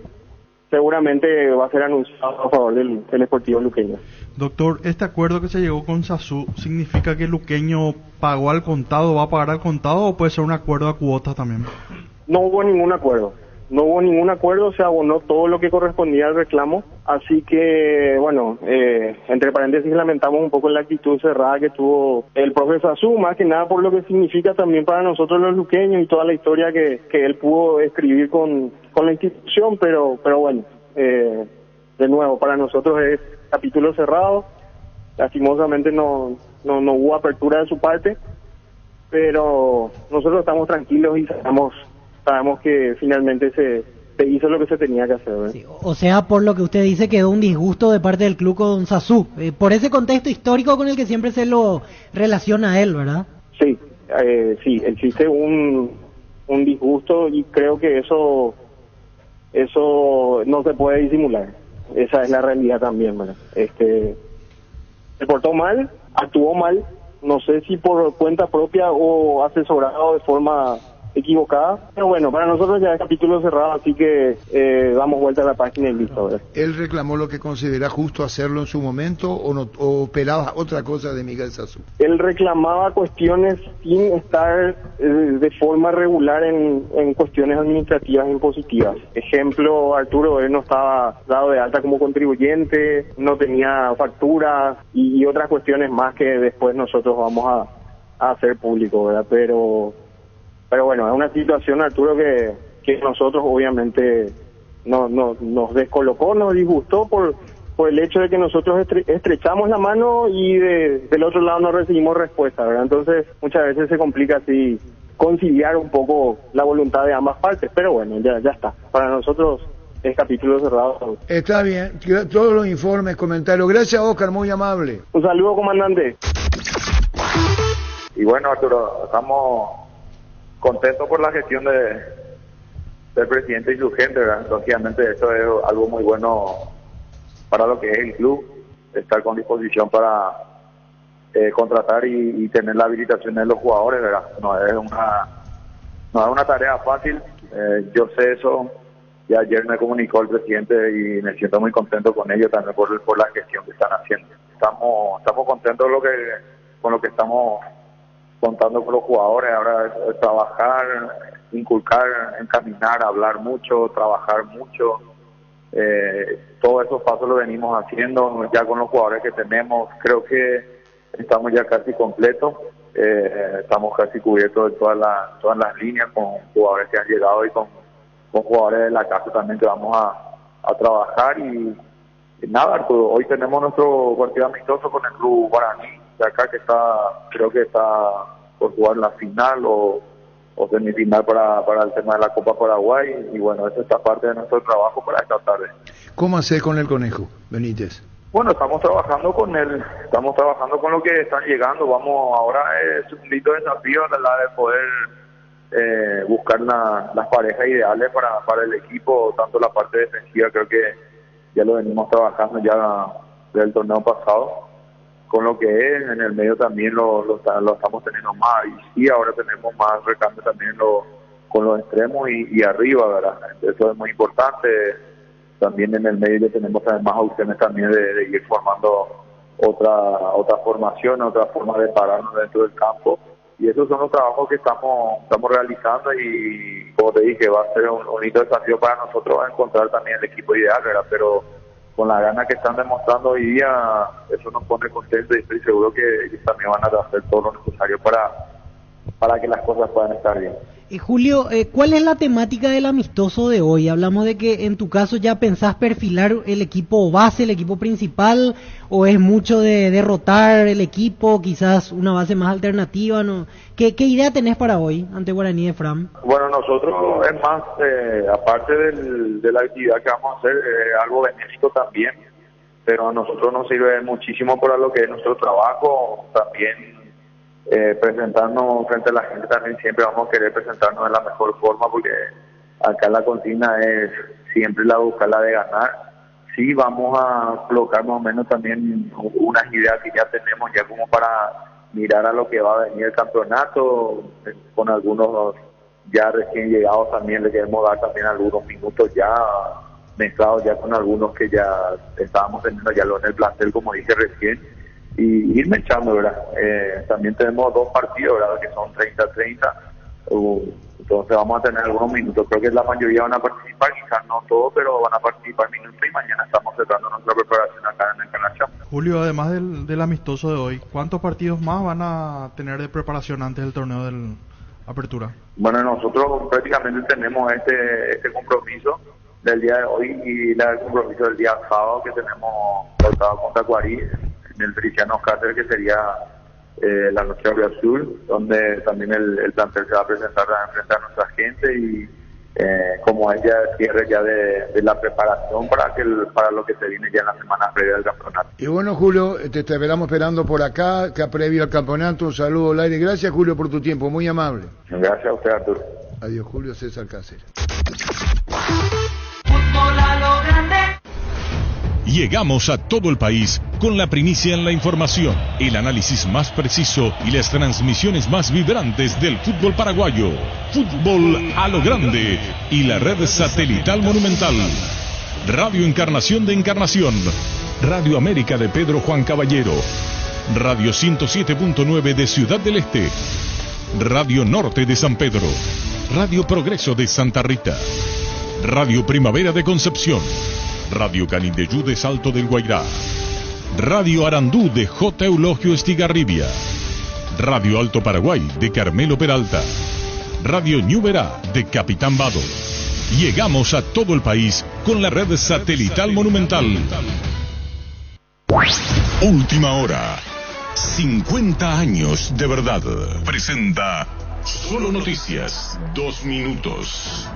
S9: seguramente va a ser anunciado a favor del Deportivo Luqueño.
S7: Doctor, ¿este acuerdo que se llegó con SASU significa que Luqueño pagó al contado, va a pagar al contado, o puede ser un acuerdo a cuotas también?
S9: No hubo ningún acuerdo. Se abonó todo lo que correspondía al reclamo, así que, bueno, entre paréntesis lamentamos un poco la actitud cerrada que tuvo el profe SASU, más que nada por lo que significa también para nosotros los luqueños y toda la historia que él pudo escribir con la institución, pero bueno, de nuevo, para nosotros es capítulo cerrado. Lastimosamente no hubo apertura de su parte, pero nosotros estamos tranquilos y sabemos que finalmente se hizo lo que se tenía que hacer, ¿verdad?
S5: Sí, o sea, por lo que usted dice, quedó un disgusto de parte del club con SASU, por ese contexto histórico con el que siempre se lo relaciona a él, ¿verdad?
S9: Sí, existe un disgusto, y creo que eso no se puede disimular. Esa es la realidad también, ¿verdad? Se portó mal, actuó mal, no sé si por cuenta propia o asesorado de forma equivocada, pero bueno, para nosotros ya es capítulo cerrado, así que damos vuelta a la página y listo, ¿verdad?
S4: ¿Él reclamó lo que considera justo hacerlo en su momento o esperaba otra cosa de Miguel SASU?
S9: Él reclamaba cuestiones sin estar de forma regular en cuestiones administrativas impositivas. Ejemplo, Arturo, él no estaba dado de alta como contribuyente, no tenía factura y otras cuestiones más que después nosotros vamos a hacer público, ¿verdad? Pero bueno, es una situación, Arturo, que nosotros obviamente nos descolocó, nos disgustó por el hecho de que nosotros estrechamos la mano y del otro lado no recibimos respuesta, ¿verdad? Entonces muchas veces se complica así conciliar un poco la voluntad de ambas partes, pero bueno, ya está. Para nosotros es capítulo cerrado.
S4: Está bien, todos los informes, comentarios. Gracias, Oscar, muy amable.
S9: Un saludo, comandante.
S11: Y bueno, Arturo, estamos contentos por la gestión del presidente y su gente, ¿verdad? Lógicamente eso es algo muy bueno para lo que es el club, estar con disposición para contratar y tener la habilitación de los jugadores, ¿verdad? No es una tarea fácil, yo sé eso, ya ayer me comunicó el presidente y me siento muy contento con ellos también por la gestión que están haciendo. Estamos contentos con lo que estamos contando con los jugadores. Ahora es trabajar, inculcar, encaminar, hablar mucho, trabajar mucho. Todos esos pasos los venimos haciendo ya con los jugadores que tenemos. Creo que estamos ya casi completos. Estamos casi cubiertos de todas las líneas con jugadores que han llegado y con jugadores de la casa también que vamos a trabajar. Y nada, Arturo, hoy tenemos nuestro partido amistoso con el club Guaraní de acá, que creo que está por jugar la final o semifinal para el tema de la Copa Paraguay, y bueno, esa está parte de nuestro trabajo para esta tarde.
S4: ¿Cómo haces con el Conejo Benítez?
S11: Bueno, estamos trabajando con lo que están llegando. Ahora es un lindo desafío la de poder buscar las parejas ideales para el equipo, tanto la parte defensiva, creo que ya lo venimos trabajando ya del torneo pasado, con lo que es en el medio también lo estamos teniendo más, y sí, ahora tenemos más recambio también con los extremos y arriba, ¿verdad? Eso es muy importante. También en el medio tenemos también más opciones también de ir formando otra formación, otra forma de pararnos dentro del campo, y esos son los trabajos que estamos realizando, y como te dije, va a ser un bonito desafío para nosotros encontrar también el equipo ideal, ¿verdad? Pero con la gana que están demostrando hoy día, eso nos pone contentos, y estoy seguro que ellos también van a hacer todo lo necesario para que las cosas puedan estar bien.
S5: Julio, ¿cuál es la temática del amistoso de hoy? Hablamos de que en tu caso ya pensás perfilar el equipo base, el equipo principal, o es mucho de derrotar el equipo, quizás una base más alternativa, ¿no? ¿Qué idea tenés para hoy ante Guaraní de Fram?
S11: Bueno, nosotros es más, aparte de la actividad que vamos a hacer, algo benéfico también, pero a nosotros nos sirve muchísimo para lo que es nuestro trabajo, también presentarnos frente a la gente. También siempre vamos a querer presentarnos de la mejor forma, porque acá la consigna es siempre buscarla de ganar. Sí, vamos a colocar más o menos también unas ideas que ya tenemos ya como para mirar a lo que va a venir el campeonato, con algunos ya recién llegados también le queremos dar también algunos minutos ya mezclados ya con algunos que ya estábamos teniendo ya en el plantel, como dije recién, y irme echando, ¿verdad? También tenemos 2 partidos, ¿verdad?, que son 30-30, entonces vamos a tener algunos minutos. Creo que la mayoría van a participar, quizás no todos, pero van a participar minutos, y mañana estamos cerrando nuestra preparación acá en Encarnación.
S7: Julio, además del amistoso de hoy, ¿cuántos partidos más van a tener de preparación antes del torneo del Apertura?
S11: Bueno, nosotros prácticamente tenemos este compromiso del día de hoy y el compromiso del día sábado, que tenemos pautado contra Cuarí en el Feliciano Cáceres, que sería la noche azul, donde también el plantel se va a presentar a enfrentar a nuestra gente, y como ella cierre ya de la preparación para lo que se viene ya en la semana previa del campeonato.
S4: Y bueno, Julio, te esperamos esperando por acá, que previo al campeonato. Un saludo al aire. Gracias, Julio, por tu tiempo, muy amable.
S11: Gracias a usted, Arturo.
S4: Adiós, Julio César Cáceres.
S17: Llegamos a todo el país con la primicia en la información, el análisis más preciso y las transmisiones más vibrantes del fútbol paraguayo. Fútbol a lo grande y la red satelital Monumental. Radio Encarnación de Encarnación, Radio América de Pedro Juan Caballero, Radio 107.9 de Ciudad del Este, Radio Norte de San Pedro, Radio Progreso de Santa Rita, Radio Primavera de Concepción, Radio Canindeyú de Salto del Guairá, Radio Arandú de J. Eulogio Estigarribia, Radio Alto Paraguay de Carmelo Peralta, Radio Ñuberá de Capitán Vado. Llegamos a todo el país con la red satelital Monumental. Última hora. 50 años de verdad. Presenta Solo Noticias, 2 minutos.